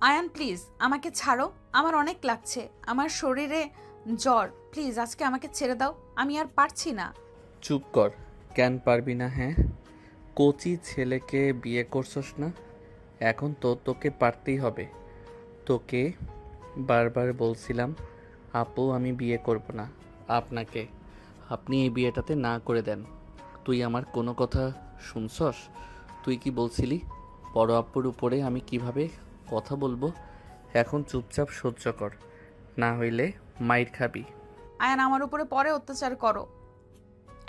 Ayaan please আমাকে ছাড়ো, আমার অনেক লাগছে, আমার শরীরে জ্বর, প্লিজ আজকে আমাকে ছেড়ে দাও, আমি আর পারছি না। চুপ কর। কেন পারবি না? হ্যাঁ, কোচি ছেলেকে বিয়ে করছস না, এখন তো তোকে পারতেই হবে। তোকে বারবার বলছিলাম আপু আমি বিয়ে করব না আপনাকে, আপনি এই বিয়েটাতে না করে দেন। তুই আমার কোনো কথা শুনছস? তুই কি বলছিলি বড় আপুর উপরে আমি কিভাবে কথা বলবো? এখন চুপচাপ সহ্য কর, না হইলে মাইর খাবি। আয়ান আমার উপরে পরে অত্যাচার করো,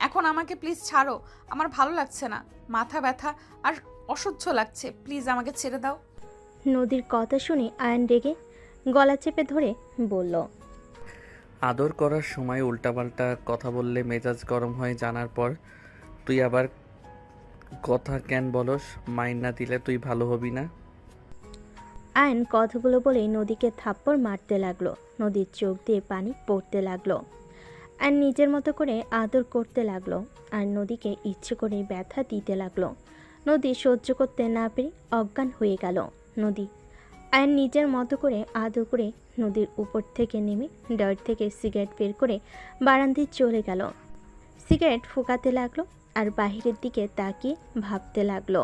এখন আমাকে প্লিজ ছাড়ো, আমার ভালো লাগছে না, মাথা ব্যথা আর অসহ্য লাগছে, প্লিজ আমাকে ছেড়ে দাও। নদীর কথা শুনে আয়ন রেগে গলা চেপে ধরে বলল, আদর করার সময় উল্টাপাল্টা কথা বললে মেজাজ গরম হয় জানার পর তুই আবার কথা কেন বলস? মাইন না দিলে তুই ভালো হবি না। আয়ন কথাগুলো বলেই নদীকে থাপ্পড় মারতে লাগলো। নদীর চোখ দিয়ে পানি পড়তে লাগলো। আর নিজের মতো করে আদর করতে লাগলো, আর নদীকে ইচ্ছে করে ব্যথা দিতে লাগলো। নদী সহ্য করতে না পেরে অজ্ঞান হয়ে গেল। নদী আয়ন নিজের মতো করে আদর করে নদীর উপর থেকে নেমে ডার থেকে সিগারেট বের করে বারান্দায় চলে গেল। সিগারেট ফুঁকাতে লাগলো আর বাহিরের দিকে তাকিয়ে ভাবতে লাগলো,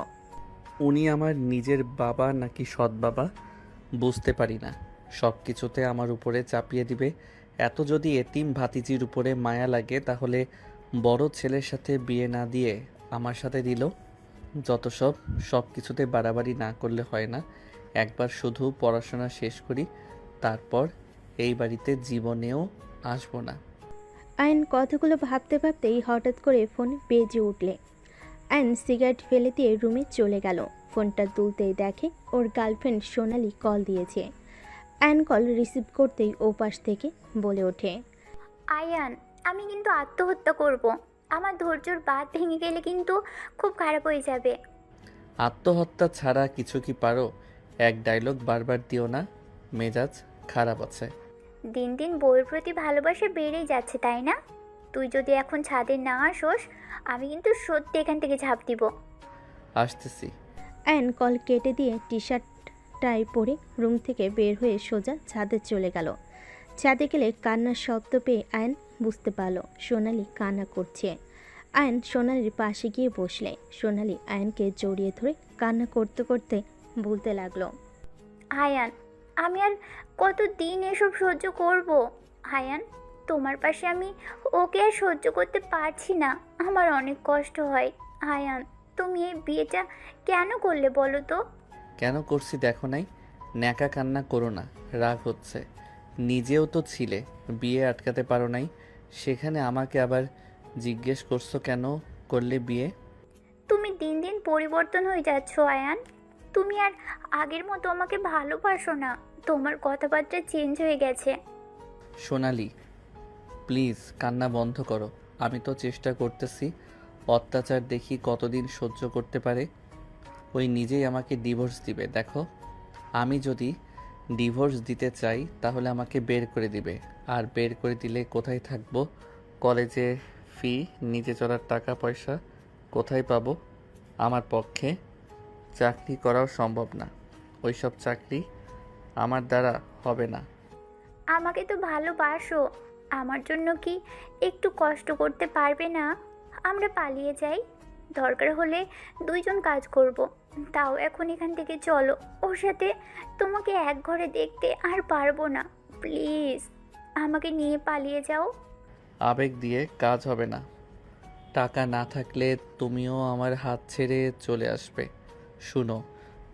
উনি আমার নিজের বাবা নাকি সৎ বাবা বুঝতে পারি না, সব কিছুতে আমার উপরে চাপিয়ে দিবে। এত যদি এতিম ভাতিজির উপরে মায়া লাগে তাহলে বড় ছেলের সাথে বিয়ে না দিয়ে আমার সাথে দিল। যত সব কিছুতে বাড়াবাড়ি না করলে হয় না। একবার শুধু পড়াশোনা শেষ করি, তারপর এই বাড়িতে জীবনেও আসবো না। আয়ন কথাগুলো ভাবতে ভাবতেই হঠাৎ করে ফোন বেজে উঠলে আয়ন সিগারেট ফেলে দিয়ে রুমে চলে গেল। ফোনটা তুলতেই দেখে ওর গার্লফ্রেন্ড সোনালি কল দিয়েছে। আয়ন কল রিসিভ করতেই ওপাশ থেকে বলে ওঠে, আয়ান, আমি কিন্তু আত্মহত্যা করব। আমার ধৈর্যর বাঁধ ভেঙে গেলে কিন্তু খুব খারাপ হয়ে যাবে। আত্মহত্যা ছাড়া কিছু কি পারো? এক ডায়লগ বারবার দিও না, মেজাজ খারাপ আছে। দিন দিন বউয়ের প্রতি ভালোবাসা বেড়েই যাচ্ছে, তাই না? তুই যদি এখন ছাদে না আসোস, আমি কিন্তু সত্যি এখান থেকে ঝাঁপ দিব। আসতেছি। আয়ন কল কেটে দিয়ে টি শার্ট টাই পরে রুম থেকে বের হয়ে সোজা ছাদে চলে গেল। ছাদে গেলে কান্নার শব্দ পেয়ে আয়ন বুঝতে পারল সোনালি কান্না করছে। আয়ন সোনালির পাশে গিয়ে বসলে সোনালি আয়নকে জড়িয়ে ধরে কান্না করতে করতে বলতে লাগলো, আয়ান, আমি আর কতদিন এসব সহ্য করব? আয়ান, তোমার পাশে আমি ওকে আর সহ্য করতে পারছি না, আমার অনেক কষ্ট হয়। আয়ান, তুমি এই বিয়েটা কেন করলে বলো তো? কেন করছি দেখো নাই? ন্যাকা কান্না করো না, রাগ হচ্ছে। নিজেও তো ছিলে, বিয়ে আটকাতে পারো নাই, সেখানে আমাকে আবার জিজ্ঞেস করছো কেন করলে বিয়ে? তুমি দিন দিন পরিবর্তন হয়ে যাচ্ছ আয়ান, তুমি আর আগের মতো আমাকে ভালোবাসো না, তোমার কথাবার্তা চেঞ্জ হয়ে গেছে। সোনালি প্লিজ কান্না বন্ধ করো। আমি তো চেষ্টা করতেছি, অত্যাচার দেখি কতদিন সহ্য করতে পারে। ওই নিজেই আমাকে ডিভোর্স দিবে দেখো। আমি যদি ডিভোর্স দিতে চাই তাহলে আমাকে বের করে দিবে, আর বের করে দিলে কোথায় থাকবো? কলেজে ফি, নিজে চলার টাকা পয়সা কোথায় পাবো? আমার পক্ষে চাকরি করাও সম্ভব না, ওইসব চাকরি আমার দ্বারা হবে না। আমাকে তো ভালোবাসো, আমার জন্য কি একটু কষ্ট করতে পারবে না? আমরা পালিয়ে যাই, দরকার হলে দুইজন কাজ করব। তাও এখন এখান থেকে চলো, ওর সাথে তোমাকে এক ঘরে দেখতে আর পারবো না। প্লিজ আমাকে নিয়ে পালিয়ে যাও। আবেগ দিয়ে কাজ হবে না। টাকা না থাকলে তুমিও আমার হাত ছেড়ে চলে আসবে। শুনো,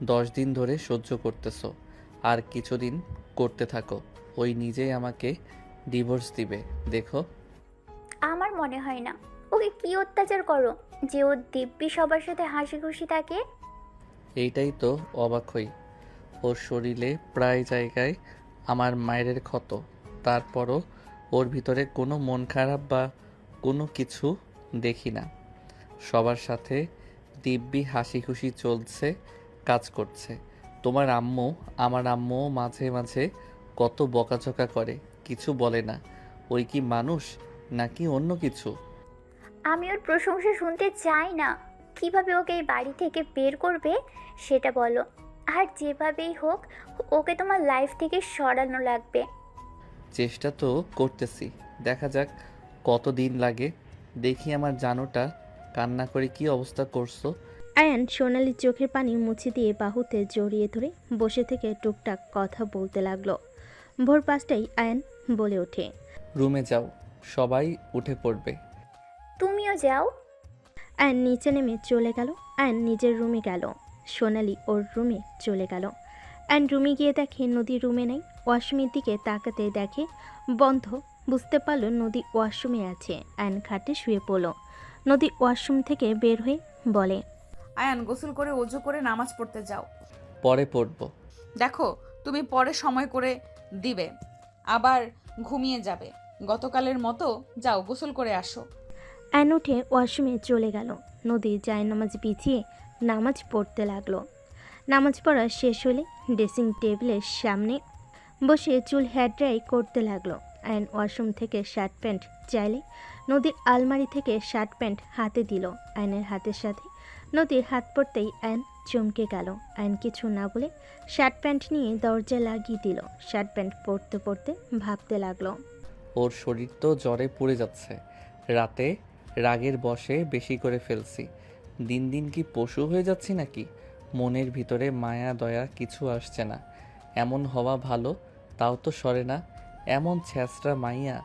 10 দিন ধরে সহ্য করতেছো, আর কিছুদিন করতে থাকো। ওই নিজেই আমাকে ডিভোর্স দিবে দেখো। আমার মনে হয় না। ওকে কি অত্যাচার করো যে ও দিব্যি সবার সাথে হাসি খুশি থাকে? এইটাই তো অবাক হই, ওর শরীরে প্রায় জায়গায় আমার মায়ের ক্ষত, তারপরও ওর ভিতরে কোনো মন খারাপ বা কোনো কিছু দেখি না। সবার সাথে দিব্যি হাসি খুশি চলছে, কাজ করছে। তোমার আম্মু, আমার আম্মুও মাঝে মাঝে কত বকাঝকা করে, কিছু বলে না। ওই কি মানুষ নাকি অন্য কিছু? আমি ওর প্রশংসা শুনতে চাই না। কিভাবে ওকে এই বাড়ি থেকে বের করবে সেটা বলো। আর যেভাবেই হোক ওকে তোমার লাইফ থেকে সরানো লাগবে। চেষ্টা তো করতেছি, দেখা যাক কতদিন লাগে। দেখি আমার জানোটা কান্না করে কি অবস্থা করছো। আয়ান সোনালির চোখের পানি মুছে দিয়ে বাহুতে জড়িয়ে ধরে বসে থেকে টুকটাক কথা বলতে লাগলো। ভোর 5টায় আয়ান বলে ওঠে, রুমে যাও, সবাই উঠে পড়বে। তুমিও যাও। আয়ান নিচে নেমে চলে গেল। আয়ান নিজের রুমে গেল, সোনালি ওর রুমে চলে গেল। আয়ান রুমে গিয়ে দেখে নদী রুমে নেই। ওয়াশরুমের দিকে তাকাতে দেখে বন্ধ। বুঝতে পারল নদী ওয়াশরুমে আছে। আয়ান খাটে শুয়ে পড়ল। নদী ওয়াশরুম থেকে বের হয়ে বলে, আয়ান গোসল করে অজু করে নামাজ পড়তে যাও। পরে পড়বো। দেখো তুমি পরে সময় করে দিবে, আবার ঘুমিয়ে যাবে। গতকালের মতো যাও গোসল করে আসো। আয়ন উঠে ওয়াশরুমে চলে গেল। নদী জায়নামাজ বিছিয়ে নামাজ পড়তে লাগলো। নামাজ পড়া শেষ হলে ড্রেসিং টেবিলের সামনে বসে চুল হেয়ার ড্রাই করতে লাগলো। আয়ন ওয়াশরুম থেকে শার্ট প্যান্ট চাইলে নদীর আলমারি থেকে শার্ট প্যান্ট হাতে দিল। আয়নের হাতের সাথে নদীর হাত পড়তেই আয়ন চমকে গেল। আয়ন কিছু না বলে শার্ট প্যান্ট নিয়ে দরজা লাগিয়ে দিল। শার্ট প্যান্ট পরতে পরতে ভাবতে লাগলো, ওর শরীর তো জ্বরে পুড়ে যাচ্ছে। রাতে রাগের বশে বেশি করে ফেলছি। দিন দিন কি পশু হয়ে যাচ্ছি নাকি? মনের ভিতরে মায়া দয়া কিছু আসছে না। এমন হওয়া ভালো, তাও তো সরে না। এমন ছ্যাঁচড়া মাইয়া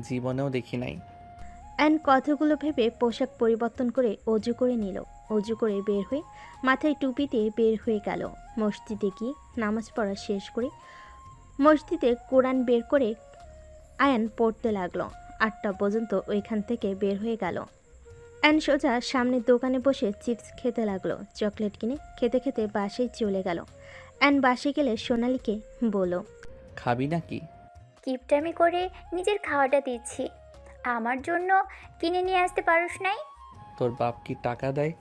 জীবনেও দেখি নাই। অ্যান কথাগুলো ভেবে পোশাক পরিবর্তন করে অজু করে নিল। অজু করে বের হয়ে মাথায় টুপি দিয়ে বের হয়ে গেল। মসজিদে গিয়ে নামাজ পড়া শেষ করে মসজিদে কোরআন বের করে আয়ান পড়তে লাগলো। 8টা পর্যন্ত ওইখান থেকে বের হয়ে গেল। অ্যান সোজা সামনের দোকানে বসে চিপস খেতে লাগলো। চকলেট কিনে খেতে খেতে বাসায় চলে গেল। অ্যান বাসে গেলে সোনালীকে বলল, খাবি নাকি? কিপটামি করে নিজের খাওয়াটা দিচ্ছি, আমার জন্য কিনে নিয়ে আসতে পারোস নাই? তোর বাপ কি টাকা দেয়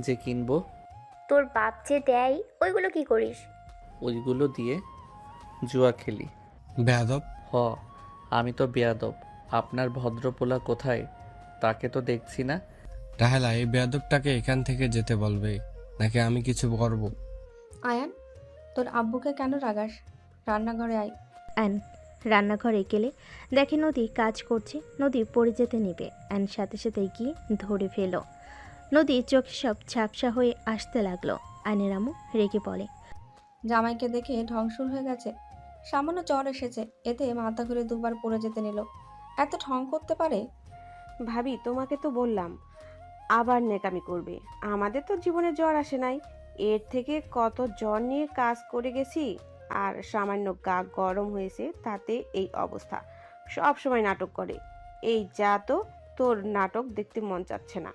যে কিনবো? তোর বাপ যে দেয় ওইগুলো কি করিস? ওইগুলো দিয়ে জুয়া খেলি। বেয়াদব। হ, আমি তো বেয়াদব। আপনার ভদ্রপোলা কোথায়? তাকে তো দেখছি না। রাহেলা, এই বেয়াদবটাকে এখান থেকে যেতে বলবে, নাকি আমি কিছু করব? আয়ান, তোর আব্বুকে কেন রাগাস? রান্নাঘরে আয়। অ্যান রান্নাঘরে গেলে দেখে নদী কাজ করছে। নদী পড়ে যেতে নেবে। অ্যান সাথে সাথে গিয়ে ধরে ফেল। নদী চোখে সব ঝাপসা হয়ে আসতে লাগলো। আয়নের আম্মু রেগে বলে, জামাইকে দেখে ঢং শুরু হয়ে গেছে। সামান্য জ্বর এসেছে, এতে মাথা ঘুরে দুবার পড়ে যেতে নিল। এত ঢং করতে পারে? ভাবি, তোমাকে তো বললাম আবার নেকামি করবে। আমাদের তো জীবনে জ্বর আসে নাই, এর থেকে কত জ্বর নিয়ে কাজ করে গেছি। আর সামান্য গা গরম হয়েছে তাতে এই অবস্থা। সব সময় নাটক করে। এই যা তো, তোর নাটক দেখতে মন চাচ্ছে না।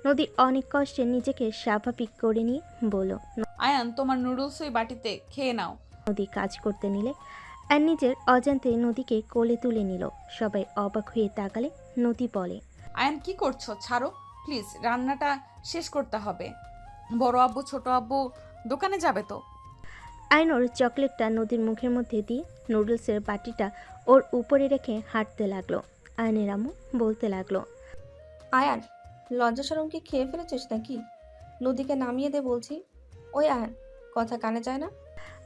নদী অনেক কষ্টে নিজেকে স্বাভাবিক করে নিয়ে বলল। আয়ান তোমার নুডলস ওই বাটিতে খেয়ে নাও। নদী কাজ করতে নিলে আর নিজের অজান্তে নদীকে কোলে তুলে নিল। সবাই অবাক হয়ে তাকালে নদী বলে, আয়ান কি করছো? ছাড়ো প্লিজ, রান্নাটা শেষ করতে হবে। বড় আব্বু ছোট আব্বু দোকানে যাবে তো। আয়নোর চকলেটটা নদীর মুখের মধ্যে দিয়ে নুডলসের বাটিটা ওর উপরে রেখে হাঁটতে লাগলো। আয়নের আম্মু বলতে লাগলো, আয়ান, লজ্জা শরম কি খেয়ে ফেলেছিস নাকি? নদীকে নামিয়ে দে বলছি। ওই আয়ান, কথা কানে যায় না?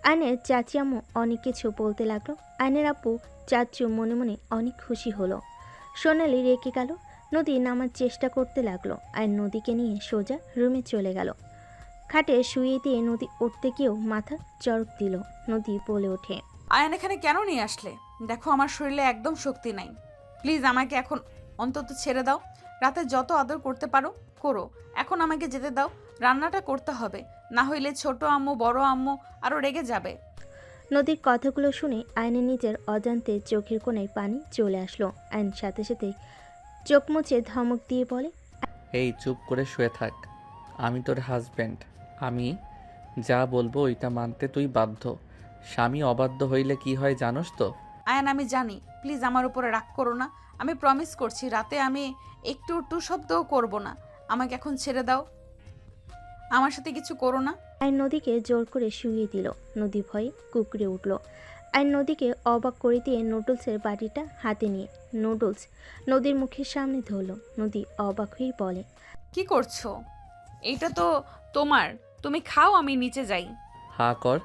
আয়নের চাচি আম্মু অনেক কিছু বলতে লাগলো। আয়নের আব্বু চাচু মনে মনে অনেক খুশি হলো। সোনালি রেখে গেল। নদী নামার চেষ্টা করতে লাগলো। আয়ন নদীকে নিয়ে সোজা রুমে চলে গেল। খাটে শুয়ে দিয়ে নদী উঠতে গিয়েও মাথা চড়ক দিল। নদী বলে ওঠে, আয়ান এখানে কেন নিয়ে আসলে? দেখো আমার শরীরে একদম শক্তি নাই। প্লিজ আমাকে এখন অন্তত ছেড়ে দাও। রাতে যত আদর করতে পারো করো, এখন আমাকে যেতে দাও। রান্নাটা করতে হবে, না হইলে ছোট আম্মু বড় আম্মু আরো রেগে যাবে। নদীর কথাগুলো শুনে আয়নের নিজের অজান্তে চোখের কোণায় পানি চলে আসলো। আয়ন সাথে সাথে চোখ মুছে ধমক দিয়ে বলে, এই চুপ করে শুয়ে থাক। আমি তোর হাজব্যান্ড। আমি যা বলবো ওইটা মানতে তুই বাধ্য। স্বামী অবাধ্য হইলে কি হয় জানোস তো? আয়ান আমি জানি, প্লিজ আমার উপরে রাগ করো না। আমি প্রমিস করছি রাতে আমি একটু টু শব্দও করবো না। আমাকে এখন ছেড়ে দাও, আমার সাথে কিছু করো না। আয়ন নদীকে জোর করে শুইয়ে দিল। নদী ভয়ে কুকড়ে উঠল। আয়ন নদীকে অবাক করে দিয়ে নুডলসের বাটিটা হাতে নিয়ে নুডলস নদীর মুখের সামনে ধরল। নদী অবাক হয়ে বলে, কি করছো? এইটা তো তোমার, তুমি খাও, আমি নিচে যাই। হা কর।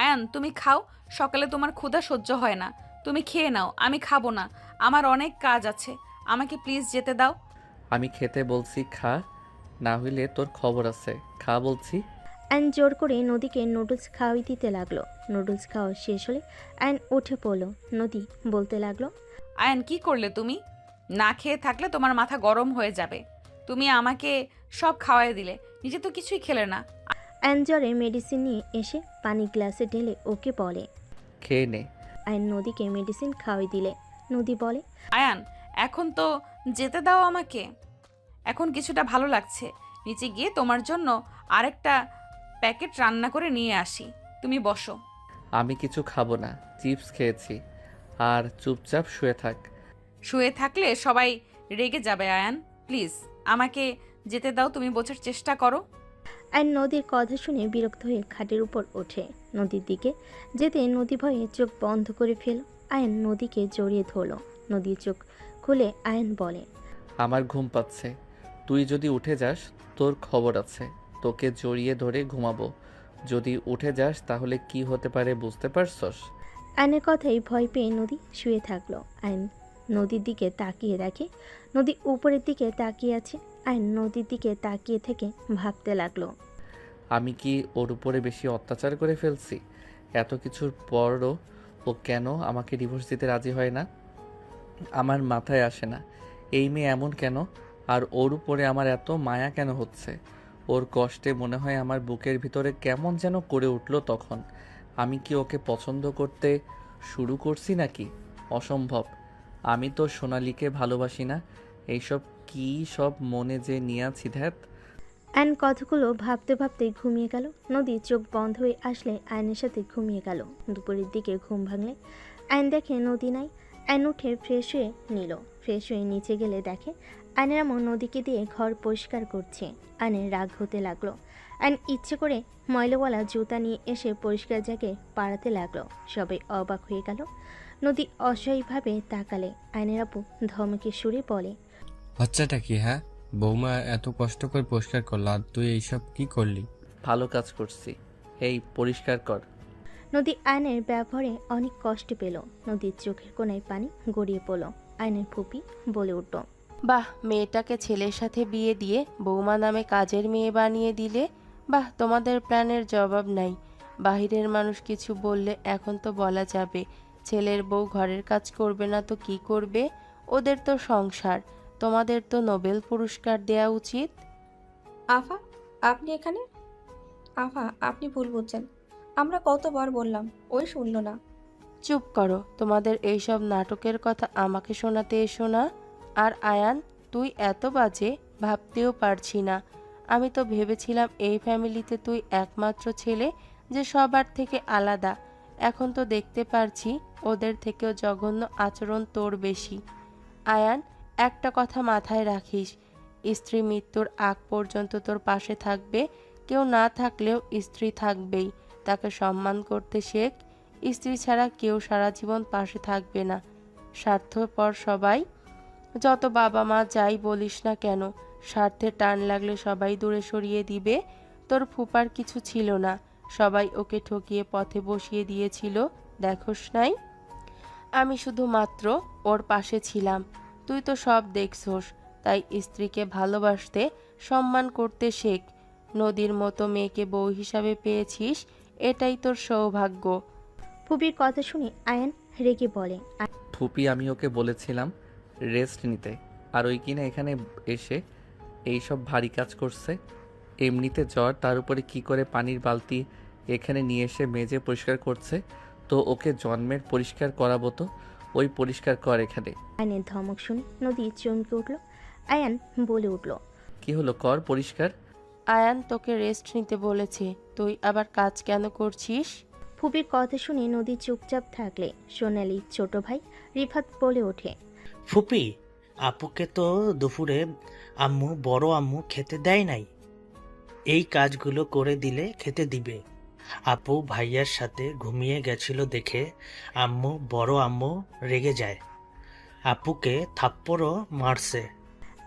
আয়ান তুমি খাও, সকালে তোমার ক্ষুধা সহ্য হয় না। তুমি খেয়ে নাও, আমি খাবো না, আমার অনেক কাজ আছে। আমাকে প্লিজ যেতে দাও। আমি খেতে বলছি খা, না হইলে তোর খবর আছে। খা বলছি। আয়ন জোর করে নদীকে নুডলস খাওয়াই দিতে লাগলো। নুডলস খাওয়া শেষ হলে আয়ন উঠে পড়লো। নদী বলতে লাগলো, আয়ান কি করলে তুমি? না খেয়ে থাকলে তোমার মাথা গরম হয়ে যাবে। তুমি আমাকে সব খাওয়াই দিলে, নিজে তো কিছুই খেলে না। আয়ন জ্বরে মেডিসিন নিয়ে এসে পানি গ্লাসে ঢেলে ওকে বলে। খেয়ে নে। আয়ন নদীকে মেডিসিন খাওয়াই দিলে নদী বলে, আয়ান এখন তো যেতে দাও আমাকে। এখন কিছুটা ভালো লাগছে। নিচে গিয়ে তোমার জন্য আরেকটা প্যাকেট রান্না করে নিয়ে আসি, তুমি বসো। আমি কিছু খাবো না, চিপস খেয়েছি। আর চুপচাপ শুয়ে থাক। শুয়ে থাকলে সবাই রেগে যাবে। আয়ান প্লিজ আমাকে যেতে দাও, তুমি বোঝার চেষ্টা করো। আয়ন নদীর কথা শুনে বিরক্ত হয়ে খাটের উপর ওঠে। নদীর দিকে যেতে নদী ভয়ে চোখ বন্ধ করে ফেল। আয়ন নদীকে জড়িয়ে ধরল। নদীর চোখ খুলে আয়ন বলে, আমার ঘুম পাচ্ছে। তুই যদি উঠে যাস তোর খবর আছে। তোকে জড়িয়ে ধরে ঘুমাবো। যদি উঠে যাস তাহলে কি হতে পারে বুঝতে পারছস? আয়নের কথাই ভয় পেয়ে নদী শুয়ে থাকলো। আয়ন নদীর দিকে তাকিয়ে দেখে নদী উপরের দিকে তাকিয়ে আছে। আয়ন নদীর দিকে তাকিয়ে থেকে ভাবতে লাগলো, আমি কি ওর উপরে বেশি অত্যাচার করে ফেলছি? এত কিছুর পরও ও কেন আমাকে ডিভোর্স দিতে রাজি হয় না? আমার মাথায় আসে না এই মেয়ে এমন কেন, আর ওর উপরে আমার এত মায়া কেন হচ্ছে? ওর কষ্টে মনে হয় আমার বুকের ভিতরে কেমন যেন করে উঠলো তখন। আমি কি ওকে পছন্দ করতে শুরু করছি নাকি? অসম্ভব। আমি তো সোনালীকে ভালোবাসি না। এইসব কি সব মনে যে নিয়ে আছি ধ্যাত। আয়ন কথাগুলো ভাবতে ভাবতে ঘুমিয়ে গেল। নদী চোখ বন্ধ হয়ে আসলে আয়নের সাথে ঘুমিয়ে গেল। দুপুরের দিকে ঘুম ভাঙলে আয়ন দেখে নদী নাই। আয়ন উঠে ফ্রেশ হয়ে নিল। ফ্রেশ হয়ে নিচে গেলে দেখে আয়নের আম্মু নদীকে দিয়ে ঘর পরিষ্কার করছে। আয়নের রাগ হতে লাগলো। আয়ন ইচ্ছে করে ময়লাওয়ালা জুতা নিয়ে এসে পরিষ্কার জায়গায় পাড়াতে লাগলো। সবাই অবাক হয়ে গেল। নদী অসহায়ভাবে তাকালে। আয়নের আব্বু ধমকে সুরে বলে, হচ্ছেটা কি? হ্যাঁ, বৌমা এত কষ্ট করে পরিষ্কার করলো আর তুই এইসব কি করলি? ভালো কাজ করছি। এই পরিষ্কার কর। নদী আয়নের ব্যবহারে অনেক কষ্ট পেল। নদীর চোখের কোণায় পানি গড়িয়ে পড়ল। আয়নের ফুপি বলে উঠল, বাহ, মেয়েটাকে ছেলের সাথে বিয়ে দিয়ে বৌমা নামে কাজের মেয়ে বানিয়ে দিলে। বাহ, তোমাদের প্ল্যানের জবাব নাই। বাহিরের মানুষ কিছু বললে এখন তো বলা যাবে ছেলের বউ ঘরের কাজ করবে না তো কি করবে? ওদের তো সংসার। তোমাদের তো নোবেল পুরস্কার দেয়া উচিত। আফা, আপনি এখানে? আফা, আপনি ভুল বুঝছেন। আমরা কতবার বললাম, ওই শুনলো না। চুপ করো, তোমাদের এইসব নাটকের কথা আমাকে শোনাতে এসো না। আর আয়ান, তুই এত বাজে ভাবতেও পারছি না। আমি তো ভেবেছিলাম এই ফ্যামিলিতে তুই একমাত্র ছেলে যে সবার থেকে আলাদা। এখন তো দেখতে পারছি ওদের থেকেও জঘন্য আচরণ তোর বেশি। আয়ান, একটা কথা মাথায় রাখিস, স্ত্রী মৃত্যুর আগ পর্যন্ত তোর পাশে থাকবে। কেউ না থাকলেও স্ত্রী থাকবেই। তাকে সম্মান করতে শেখ। স্ত্রী ছাড়া কেউ সারা জীবন পাশে থাকবে না। স্বার্থপর সবাই। যত বাবা মা যাই বলিস না কেন, স্বার্থে টান লাগলে সবাই দূরে সরিয়ে দিবে। তোর ফুপার কিছু ছিল না, সবাই ওকে ঠকিয়ে পথে বসিয়ে দিয়েছিল, দেখোস নাই? আমি শুধু মাত্র ওর পাশে ছিলাম। তুই তো সব দেখছোস। তাই স্ত্রীকে ভালোবাসতে, সম্মান করতে শেখ। নদীর মতো মেয়েকে বউ হিসাবে পেয়েছিস, এটাই তোর সৌভাগ্য। ফুপির কথা শুনে আয়ন রেগে বলে, ফুপি, আমি ওকে বলেছিলাম রেস্ট নিতে, আর ওই কিনা এখানে এসে এইসব ভারী কাজ করছে। এমনিতে জ্বর, তার উপরে কি করে পানির বালতি এখানে নিয়ে এসে মেজে পরিষ্কার করছে। তো ওকে জন্মের পরিষ্কার করাবো তো, ওই পরিষ্কার কর এখানে। আয়নের ধমক শুনে নদী চমকে উঠল। আয়ান বলে উঠল, কি হলো, কর পরিষ্কার। আয়ান তোকে রেস্ট নিতে বলেছে, তুই আবার কাজ কেন করছিস? ফুপির কথা শুনে নদী চুপচাপ থাকলে সোনালি ছোট ভাই রিফাত বলে ওঠে, ফুপি, আপুকে তো দুপুরে বড় আম্মু খেতে দেয় নাই। এই কাজগুলো করে দিলে খেতে দিবে। আপু ভাইয়ার সাথে ঘুমিয়ে গেছিল দেখে বড় আম্মু রেগে যায়। আপুকে থাপ্পড়ও মারছে।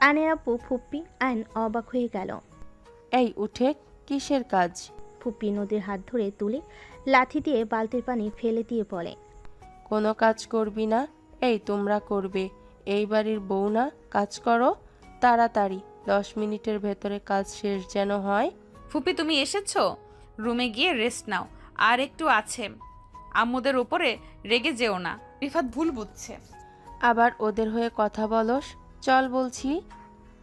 আয়নের আপু ফুপ্পি আয়ন অবাক হয়ে গেল। এই উঠে, কিসের কাজ? ফুপি নদীর হাত ধরে তুলে লাথি দিয়ে বালতির পানি ফেলে দিয়ে বলে, কোনো কাজ করবি না? এই তোমরা করবে, এই বাড়ির বউ না? কাজ করো তাড়াতাড়ি, 10 মিনিটের ভেতরে কাজ শেষ যেন হয়। ফুপি তুমি এসেছো, রুমে গিয়ে রেস্ট নাও, আর একটু আছে। আম্মুদের উপরে রেগে যেও না, রিফাত ভুল বুঝছে। আবার ওদের হয়ে কথা বলস, চল বলছি।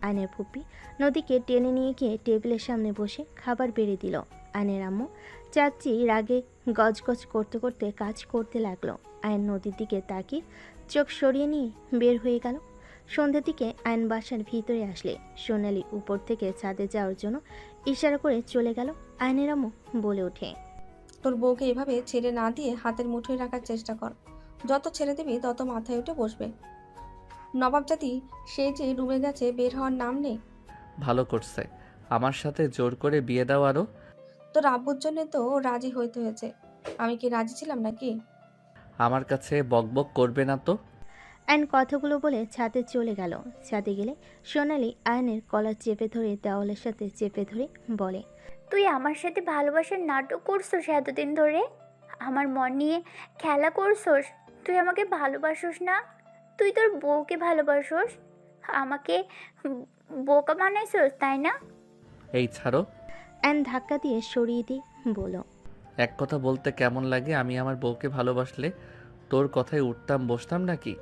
আয়নের ফুপি নদীকে টেনে নিয়ে গিয়ে টেবিলের সামনে বসে খাবার বেড়ে দিল। আয়নের আম্মু চাচি রাগে গজগজ করতে করতে কাজ করতে লাগলো। আয়ন নদীর দিকে তাকিয়ে চোখ সরিয়ে নিয়ে বের হয়ে গেল। সন্ধ্যের দিকে আয়ন বাসার ভিতরে আসলে সোনালি উপর থেকে ছাদে যাওয়ার জন্য ইশারা করে চলে গেল। আয়নের আম্মু বলে ওঠে, তোর বউকে এভাবে ছেড়ে না দিয়ে হাতের মুঠোয় রাখার চেষ্টা কর। যত ছেড়ে দিবি তত মাথায় উঠে বসবে। নবাব জাতি সে যে রুমে গেছে, বের হওয়ার নাম নেই। ভালো করছে, আমার সাথে জোর করে বিয়ে দাও আরো। তোর আব্বুর জন্য তো রাজি হইতে হয়েছে, আমি কি রাজি ছিলাম নাকি? আমার কাছে বকবক করবে না তো। আয়ন কথাগুলো বলে ছাদে চলে গেল। ছাদে গেলে সোনালি আয়নের কলার চেপে ধরে দেওয়ালের সাথে চেপে ধরে বলে, তুই আমার সাথে ভালোবাসার নাটক করছোস এতদিন ধরে, আমার মন নিয়ে খেলা করছোস। তুই আমাকে ভালোবাসোস না, তুই তোর বউকে ভালোবাসোস, আমাকে বোকা বানাইছোস, তাই না? এই ছাড়ো। আয়ন ধাক্কা দিয়ে সরিয়ে দিয়ে বলল, এক কথা বলতে কেমন লাগে, আমি আমার বউকে ভালোবাসলে তোর কথায় উঠতাম বসতাম নাকি?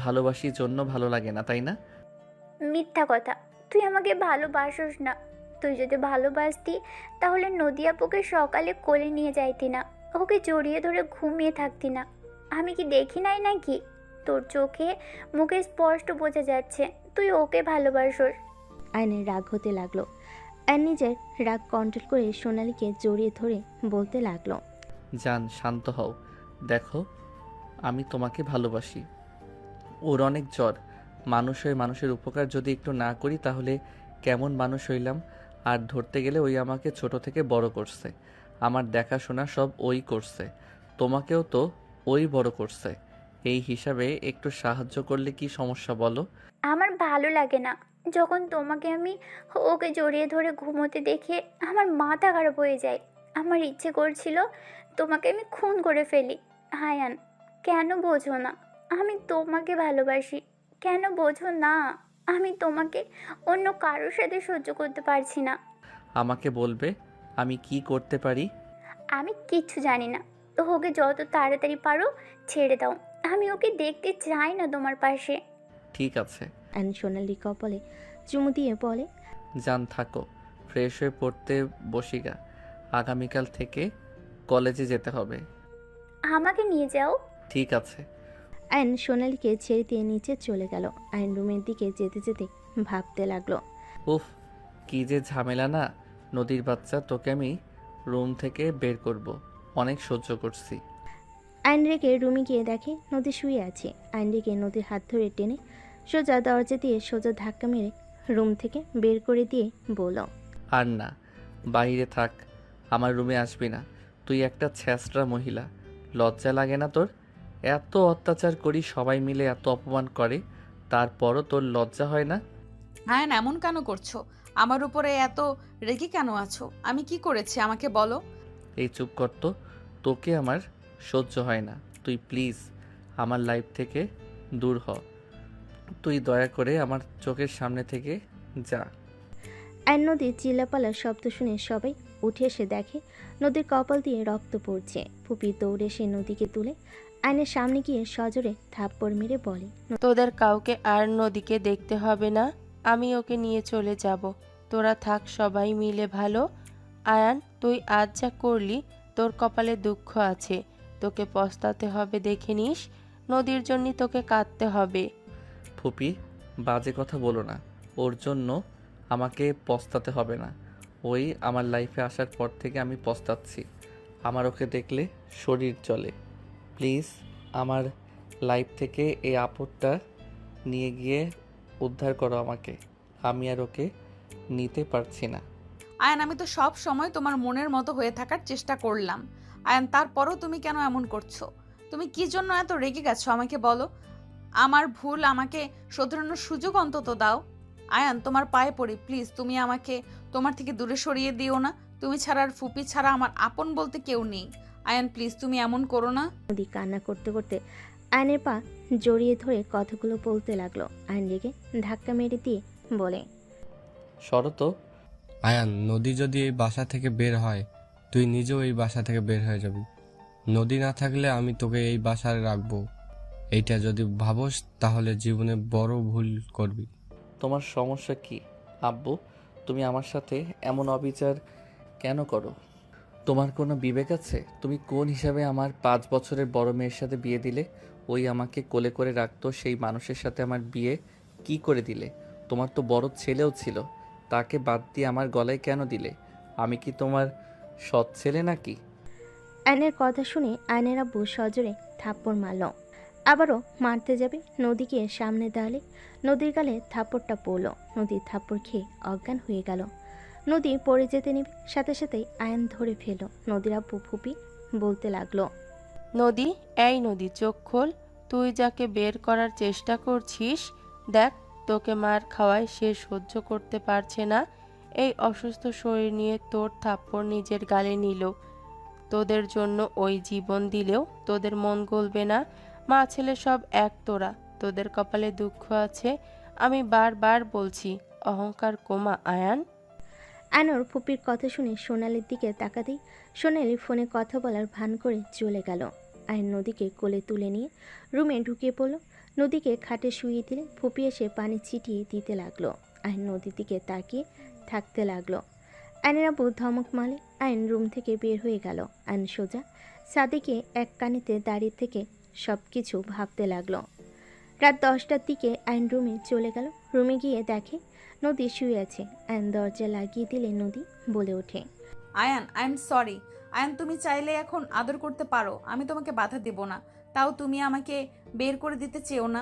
ভালোবাসি জন্য ভালো লাগে না, তাই না? মিথ্যা কথা, তুই আমাকে ভালোবাসোস না। তুই যদি ভালোবাসতি তাহলে নদী আপুকে সকালে কোলে নিয়ে যাইতি না, ওকে জড়িয়ে ধরে ঘুমিয়ে থাকতি না। আমি কি দেখি নাই নাকি? তোর চোখে মুখে স্পষ্ট বোঝা যাচ্ছে তুই ওকে ভালোবাসোস। আয়নের রাগ হতে লাগলো। আয়ন নিজের রাগ কন্ট্রোল করে সোনালীকে জড়িয়ে ধরে বলতে লাগলো, জান শান্ত হও, দেখো আমি তোমাকে ভালোবাসি। ওর অনেক জ্বর, মানুষ হয়ে মানুষের উপকার যদি একটু না করি তাহলে কেমন মানুষ হইলাম? আর ধরতে গেলে ওই আমাকে ছোট থেকে বড় করছে, আমার দেখাশোনা সব ওই করছে, তোমাকেও তো ওই বড় করছে। এই হিসাবে একটু সাহায্য করলে কি সমস্যা বলো? আমার ভালো লাগে না যখন তোমাকে আমি ওকে জড়িয়ে ধরে ঘুমোতে দেখে আমার মাথা খারাপ হয়ে যায়। আমার ইচ্ছে করছিল তোমাকে আমি খুন করে ফেলি। হায়ান, কেন বোঝো না? আমি তোমাকে ভালোবাসি, কেন বোঝো না? আমি তোমাকে অন্য কারোর সাথে সহ্য করতে পারছি না। আমাকে বলবে আমি কি করতে পারি? আমি কিচ্ছু জানি না, ওকে যত তাড়াতাড়ি পারো ছেড়ে দাও। আমি ওকে দেখতে চাই না তোমার পাশে। ঠিক আছে। আয়ন সোনালি কপালে চুমু দিয়ে বলে, জান থাকো, ফ্রেশ হয়ে পড়তে বসিগা, আগামীকাল থেকে কলেজে যেতে হবে। আমাকে নিয়ে যাও। ঠিক আছে। আয়ন সোনালীকে ছেড়ে দিয়ে নিচে চলে গেল। আয়ন রুমের দিকে যেতে যেতে ভাবতে লাগলো, উফ, কি যে ঝামেলা না। নদীর বাচ্চা, তোকে আমি রুম থেকে বের করব, অনেক সহ্য করছি। আয়ন রেগে রুমে গিয়ে দেখে নদী শুয়ে আছে। আয়ন রেগে নদীর হাত ধরে টেনে সোজা দরজা দিয়ে সোজা ধাক্কা মেরে রুম থেকে বের করে দিয়ে বলল, আর না, বাইরে থাক, আমার রুমে আসবি না। তুই একটা ছ্যাঁচড়া মহিলা, লজ্জা লাগে না তোর? এত অত্যাচার করি, সবাই মিলে এত অপমান করে, তারপরও তোর লজ্জা হয় না? আয়ন এমন কেন করছো? আমার উপরে এত রেগে কেন আছো? আমি কি করেছি আমাকে বলো। এই চুপ কর তো, তোকে আমার সহ্য হয় না। তুই প্লিজ আমার লাইফ থেকে দূর হ, তুই দয়া করে আমার চোখের সামনে থেকে যা। আয়ন নদীর চিল্লাপালার শব্দ শুনে সবাই উঠে এসে দেখে নদীর কপাল দিয়ে রক্ত পড়ছে। ফুপি দৌড়ে এসে নদীকে তুলে আয়নের সামনে গিয়ে সজোরে থাপ্পড় মেরে বলে, তোদের কাউকে আর নদীকে দেখতে হবে না, আমি ওকে নিয়ে চলে যাব। তোরা থাক সবাই মিলে ভালো। আয়ান, তুই আজ যা করলি তোর কপালে দুঃখ আছে, তোকে পস্তাতে হবে দেখে নিস। নদীর জন্য তোকে কাঁদতে হবে। ফুপি, বাজে কথা বলো না, ওর জন্য আমাকে পস্তাতে হবে না। ওই আমার লাইফে আসার পর থেকে আমি পস্তাচ্ছি, আমার ওকে দেখলে শরীর চলে। প্লিজ আমার লাইফ থেকে এই আপদটা নিয়ে গিয়ে উদ্ধার করো আমাকে, আমি আর ওকে নিতে পারছি না। আয়ন আমি তো সব সময় তোমার মনের মতো হয়ে থাকার চেষ্টা করলাম। আয়ন তারপরও তুমি কেন এমন করছো? তুমি কি জন্য এত রেগে গেছো আমাকে বলো। আমার ভুল, আমাকে শোধরানোর সুযোগ অন্তত দাও। আয়ান তোমার পায়ে পড়ি, প্লিজ তুমি আমাকে তোমার থেকে দূরে সরিয়ে দিও না। তুমি ছাড়া আর ফুপি ছাড়া আমার আপন বলতে কেউ নেই। আয়ান প্লিজ তুমি এমন করো না। নদী কান্না করতে করতে আয়নের পা জড়িয়ে ধরে কথাগুলো বলতে লাগলো। আয়ন রেগে ধাক্কা মেরে দিয়ে বলে, সরো তো। আয়ান, নদী যদি এই বাসা থেকে বের হয়, তুই নিজেও এই বাসা থেকে বের হয়ে যাবি। নদী না থাকলে আমি তোকে এই বাসায় রাখবো। এইটা যদি ভাবস তাহলে জীবনে বড় ভুল করবি। তোমার সমস্যা কি আব্বু? তুমি আমার সাথে এমন অবিচার কেন করো? তোমার কোনো বিবেক আছে? তুমি কোন হিসাবে আমার 5 বছরের বড় মেয়ের সাথে বিয়ে দিলে? ওই আমাকে কোলে করে রাখতো, সেই মানুষের সাথে আমার বিয়ে কি করে দিলে? তোমার তো বড় ছেলেও ছিল, তাকে বাদ দিয়ে আমার গলায় কেন দিলে? আমি কি তোমার সৎ ছেলে নাকি? আয়নের কথা শুনে আয়নের আব্বু সজোরে থাপ্পড় মারল। আবারও মারতে যাবে নদীকে সামনে দাঁড়ালে নদীর গালে থাপ্পড়টা পড়ল। নদীর থাপ্পড় খেয়ে অজ্ঞান হয়ে গেল। নদী পড়ে যেতে নিবে, সাথে সাথেই আয়ন ধরে ফেলল। নদীর আব্বু ফুপি বলতে লাগলো, নদী, এই নদী, চোখ খোল। তুই যাকে বের করার চেষ্টা করছিস, দেখ তোকে মার খাওয়ায় সে সহ্য করতে পারছে না। এই অসুস্থ শরীর নিয়ে তোর থাপ্পড় নিজের গালে নিল। তোদের জন্য ওই জীবন দিলেও তোদের মন গলবে না। মা ছেলে সব এক তোরা, তোদের কপালে দুঃখ আছে। আমি বারবার বলছি, অহংকার কমা আয়ান। আয়নর ফুপির কথা শুনে সোনালির দিকে তাকাতেই সোনালি ফোনে কথা বলার ভান করে চলে গেল। আয়ন নদীকে কোলে তুলে নিয়ে রুমে ঢুকিয়ে পড়ল। নদীকে খাটে শুইয়ে দিলে ফুপি এসে পানি ছিটিয়ে দিতে লাগলো। আয়ন নদীর দিকে তাকিয়ে থাকতে লাগলো। আয়নের আব্বু ধমক মারলে আয়ন রুম থেকে বের হয়ে গেল। আয়ন সোজা সাদিকে এক কানিতে দাঁড়িয়ে থেকে সব কিছু ভাবতে লাগলো। রাত 10টার দিকে আয়ন রুমে চলে গেল। রুমে গিয়ে দেখে নদী শুয়ে আছে। আয়ন দরজা লাগিয়ে দিলে নদী বলে ওঠে, Ayaan I am sorry. Ayaan তুমি চাইলে এখন আদর করতে পারো, আমি তোমাকে বাধা দেব না। তাও তুমি আমাকে বের করে দিতে চেও না।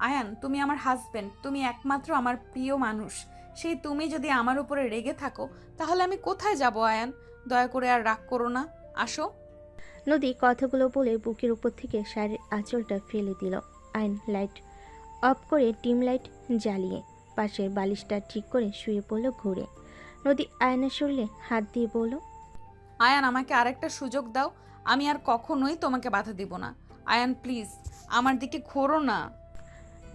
আয়ান তুমি আমার হাজবেন্ড, তুমি একমাত্র আমার প্রিয় মানুষ। সেই তুমি যদি আমার উপরে রেগে থাকো তাহলে আমি কোথায় যাব? আয়ান দয়া করে আর রাগ করো না, আসো। নদী কথাগুলো বলে বুকের উপর থেকে শাড়ির আঁচলটা ফেলে দিল। আয়ন লাইট অফ করে ডিম লাইট জ্বালিয়ে পাশের বালিশটা ঠিক করে শুয়ে পড়ল ঘুরে। নদী আয়নের শরীরে হাত দিয়ে বলল, আয়ান আমাকে আরেকটা সুযোগ দাও, আমি আর কখনোই তোমাকে বাধা দিব না। আয়ান প্লিজ আমার দিকে ঘোরো না।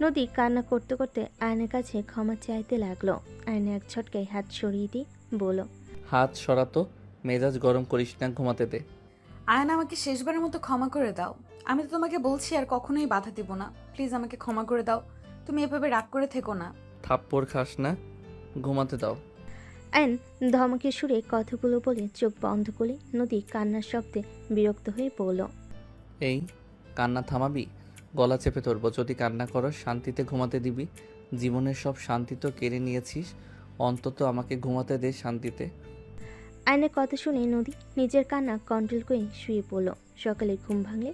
নদী কান্না করতে করতে আয়নের কাছে ক্ষমা চাইতে লাগলো। আয়ন এক ঝটকায় হাত সরিয়ে দিয়ে বলল, হাত সরাতো, মেজাজ গরম করিস না, ঘুমাতে দে। আয়ান আমাকে শেষবারের মতো ক্ষমা করে দাও। আমি তো তোমাকে বলছি আর কখনোই বাধা দিব না। প্লিজ আমাকে ক্ষমা করে দাও। তুমি এভাবে রাগ করে থেকো না। থাপ্পড় খাস না, ঘুমাতে দাও। আয়ন ধমকে সুরে কথাগুলো বলে চোখ বন্ধ করে নদী কান্নার শব্দে বিরক্ত হয়ে বলল, এই কান্না থামাবি? গলা চেপে ধরবো যদি কান্না করো। শান্তিতে ঘুমাতে দিবি? জীবনের সব শান্তি তো কেড়ে নিয়েছিস, অন্তত আমাকে ঘুমাতে দে শান্তিতে। আয়নের কথা শুনে নদী নিজের কান্না কন্ট্রোল করে শুয়ে পড়ল। সকালে ঘুম ভাঙলে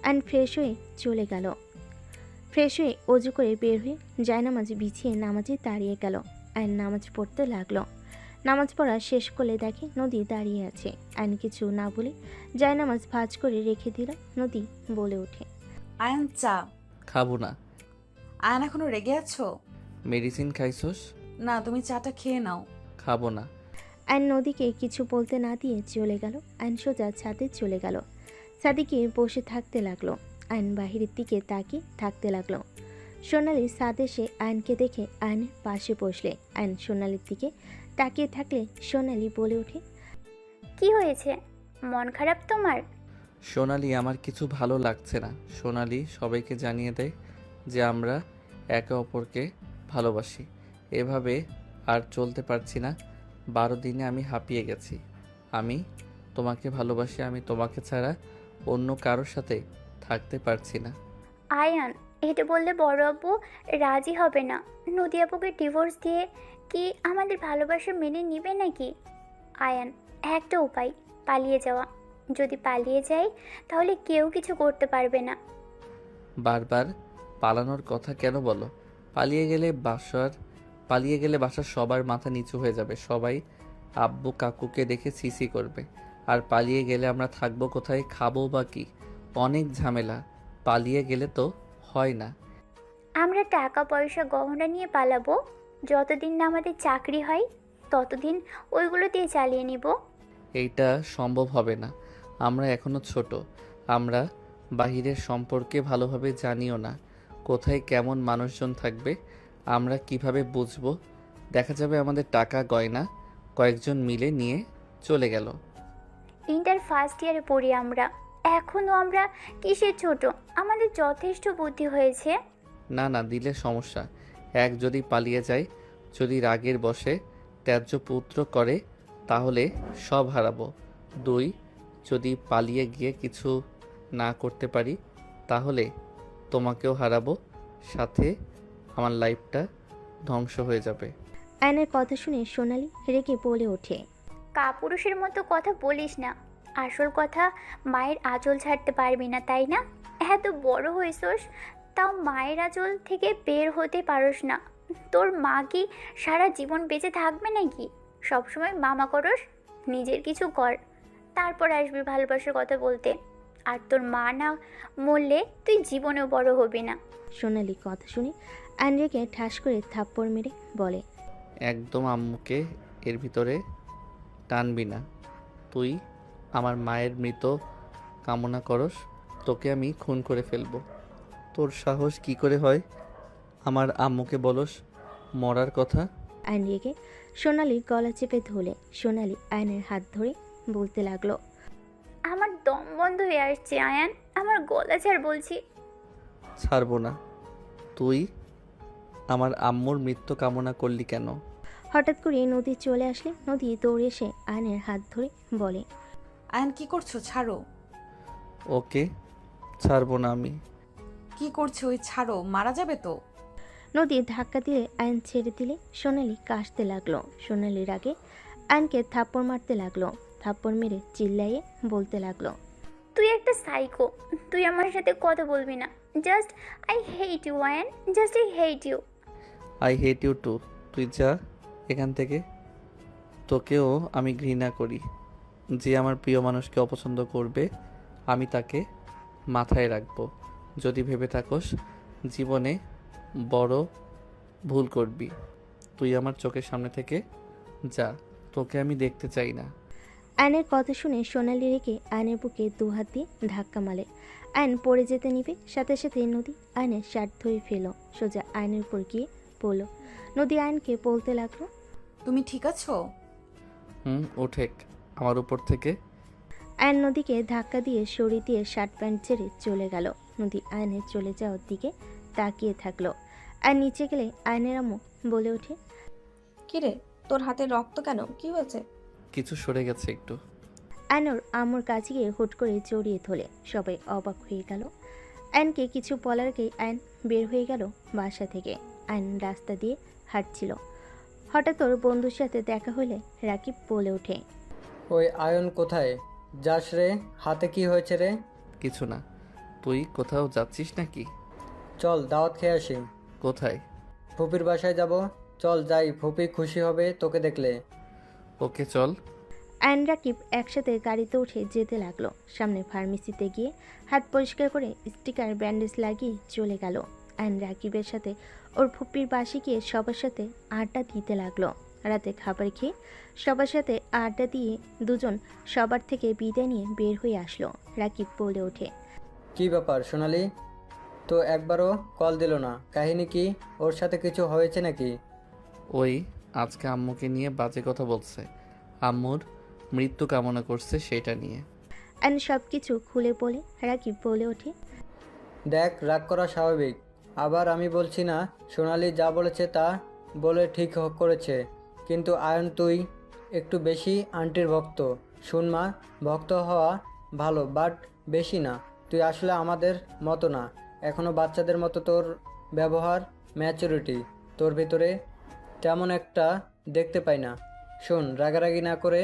আয়ন ফ্রেশ হয়ে চলে গেল। ফ্রেশ হয়ে অজু করে বের হয়ে জায়নামাজ বিছিয়ে নামাজে দাঁড়িয়ে গেল। আয়ন নামাজ পড়তে লাগলো। নামাজ পড়া শেষ করলে দেখে নদী দাঁড়িয়ে আছে। আয়ন কিছু না বলে জায়নামাজ ভাঁজ করে রেখে দিল। নদী বলে ওঠে, আয়ান চা। খাবো না। আয়ান এখনো রেগে আছো? মেডিসিন খাইছস? না, তুমি চাটা খেয়ে নাও। খাবো না। আয়ন নদীকে কিছু বলতে না দিয়ে চলে গেল। আয়ন সোজা ছাদে চলে গেল। সাদিকে বসে থাকতে লাগলো। আয়ন বাহিরের দিকে তাকিয়ে থাকতে লাগলো। সোনালি ছাদ এসে আয়নকে দেখে আয়নের পাশে বসলে। আয়ন সোনালির দিকে তাকিয়ে থাকলে সোনালি বলে ওঠে, কি হয়েছে? মন খারাপ তোমার? সোনালি, আমার কিছু ভালো লাগছে না। সোনালি সবাইকে জানিয়ে দেয় যে আমরা একে অপরকে ভালোবাসি। এভাবে আর চলতে পারছি না। 12 দিনে আমি হাঁপিয়ে গেছি। আমি তোমাকে ভালোবাসি। আমি তোমাকে ছাড়া অন্য কারোর সাথে থাকতে পারছি না। আয়ান, এটা বললে বড় আব্বু রাজি হবে না। নদী আপুকে ডিভোর্স দিয়ে কি আমাদের ভালোবাসা মেনে নিবে নাকি? আয়ান, একটা উপায়, পালিয়ে যাওয়া। যদি পালিয়ে যাই তাহলে কেউ কিছু করতে পারবে না। বারবার পালানোর কথা কেন বলো? পালিয়ে গেলে বাসার সবার মাথা নিচু হয়ে যাবে। সবাই আব্বু কাকুকে দেখে সিসি করবে। আর পালিয়ে গেলে আমরা থাকবো কোথায়, খাবো বা কি? অনেক ঝামেলা। পালিয়ে গেলে তো হয় না। আমরা টাকা পয়সা গহনা নিয়ে পালাবো। যতদিন না আমাদের চাকরি হয় ততদিন ওইগুলো দিয়ে চালিয়ে নিব। এইটা সম্ভব হবে না। আমরা এখনো ছোট। আমরা বাহিরের সম্পর্কে ভালোভাবে জানিও না। কোথায় কেমন মানুষজন থাকবে আমরা কিভাবে বুঝবো? দেখা যাবে আমাদের টাকা গয়না কয়েকজন মিলে নিয়ে চলে গেল। ইন্টার ফার্স্ট ইয়ারে পড়ি আমরা। এখনও আমরা কিসের ছোট? আমাদের যথেষ্ট বুদ্ধি হয়েছে। না না, দিলে সমস্যা। এক, যদি পালিয়ে যায়, যদি রাগের বশে ত্যায্য পুত্র করে, তাহলে সব হারাবো। দুই, যদি পালিয়ে গিয়ে কিছু না করতে পারি, তাহলে তোমাকেও হারাবো, সাথে আমার লাইফটা ধ্বংস হয়ে যাবে। আয়নের কথা শুনে সোনালি রেগে বলে ওঠে। কাপুরুষের মতো কথা বলিস না। আসল কথা, মায়ের আঁচল ছাড়তে পারবি না, তাই না? এত বড় হয়েছস, তাও মায়ের আঁচল থেকে বের হতে পারস না। তোর মা কি সারা জীবন বেঁচে থাকবে নাকি? সবসময় মামা করস। নিজের কিছু কর, তারপর আসবি ভালোবাসার কথা বলতে। আর তোর মা না মরলে তুই জীবনেও বড় হবি না। সোনালি কথা শুনে আয়ন রেগে ঠাস করে থাপ্পড় মেরে বলে। একদম আম্মুকে এর ভিতরে টানবি না। তুই আমার মায়ের মৃত কামনা করস, তোকে আমি খুন করে ফেলবো। তোর সাহস কি করে হয় আমার আম্মুকে বলস মরার কথা? আয়ন রেগে সোনালির গলা চেপে ধরলে সোনালি আয়নের হাত ধরে বলতে লাগলো। আমার দম বন্ধ হয়ে আসছে আয়ান, আমার গলা ছাড় বলছি। ছাড়বো না। তুই আমার আম্মুর মৃত্যু কামনা করলি কেন? হঠাৎ করে নদী চলে আসলে নদী দৌড়ে এসে আয়নের হাত ধরে বলে। আয়ন কি করছো? ছাড়ো। ওকে, ছাড়বো না আমি। কি করছো? ওই ছাড়ো, মারা যাবে তো। নদী ধাক্কা দিয়ে আয়ন ছেড়ে দিলে সোনালি কাশতে লাগলো। সোনালির আগে আয়নকে থাপ্পড় মারতে লাগলো। থাপ্পড় মেরে চিল্লাইয়ে বলতে লাগলো। তুই একটা সাইকো। তুই আমার সাথে কথা বলবি না। Just I hate you Ayaan, just I hate you. I hate you too. তুই যা এখান থেকে। তোকেও আমি ঘৃণা করি। যে আমার প্রিয় মানুষকে অপছন্দ করবে, আমি তাকে মাথায় রাখবো। যদি ভেবে থাকোস জীবনে বড় ভুল করবি, তুই আমার চোখের সামনে থেকে যা। তোকে আমি দেখতে চাই না। আয়নের কথা শুনে সোনালি রেখে আয়নের বুকে দুহাত দিয়ে ধাক্কা মারে। আয়ন পড়ে যেতে নিবে, সাথে সাথে নদী আয়নের শার্ট ধরে ফেল, সোজা আয়নের উপর গিয়ে পড়ল। নদী আয়নকে বলতে লাগলো। তুমি ঠিক আছো? ওঠেক আমার উপর থেকে। আয়ন নদীকে ধাক্কা দিয়ে সরিয়ে দিয়ে শার্ট প্যান্ট ছেড়ে চলে গেল। নদী আয়নের চলে যাওয়ার দিকে তাকিয়ে থাকলো। আর নিচে গেলে আয়নের আম্মু বলে ওঠে। কিরে, তোর হাতে রক্ত কেন? কি হয়েছে? কিছু সরে গেছে একটু। আয়নর আম্মুর কাছে গিয়ে হুট করে জড়িয়ে ধরে সবাই অবাক হয়ে গেল। আয়নকে কিছু বলার আগেই আয়ন বের হয়ে গেল বাসা থেকে। আয়ন রাস্তা দিয়ে হাঁটছিল, হঠাৎ ওর বন্ধুর সাথে দেখা হলে রাকিব বলে ওঠে। ওই আয়ন কোথায় যাস রে? হাতে কি হয়েছে রে? কিছু না। তুই কোথাও যাচ্ছিস নাকি? চল দাওয়াত খেয়ে আসি। কোথায়? ফুপির বাসায় যাব। চল যাই, ফুপি খুশি হবে তোকে দেখলে। ওকে চল। আয়ন রাকিব একসাথে গাড়িতে উঠে যেতে লাগলো। সামনে ফার্মেসিতে গিয়ে হাত পরিষ্কার করে স্টিকার ব্যান্ডেজ লাগিয়ে চলে গেল। আয়ন রাকিবের সাথে ওর ফুপির বাসে গিয়ে সবার সাথে আড্ডা দিতে লাগলো। রাতে খাবার খেয়ে সবার সাথে আড্ডা দিয়ে দুজন সবার থেকে বিদায় নিয়ে বের হয়ে আসলো। রাকিব বলে ওঠে। কি ব্যাপার সোনালি, তো একবারও কল দিল না? কাহিনী কি? ওর সাথে কিছু হয়েছে নাকি? ওই আজকে আম্মুকে নিয়ে বাজে কথা বলছে, আম্মুর মৃত্যু কামনা করছে সেটা নিয়ে। আয়ন সব কিছু খুলে বলে রাকিব বলে ওঠে। দেখ, রাগ করা স্বাভাবিক। আবার আমি বলছি না সোনালি যা বলেছে তা বলে ঠিক করেছে, কিন্তু আয়ন তুই একটু বেশি আন্টির ভক্ত। শুন মা, ভক্ত হওয়া ভালো, বাট বেশি না। তুই আসলে আমাদের মতো না, এখনও বাচ্চাদের মতো তোর ব্যবহার, ম্যাচুরিটি তোর ভিতরে তেমন একটা দেখতে পাই না। শোন, রাগারাগি না করে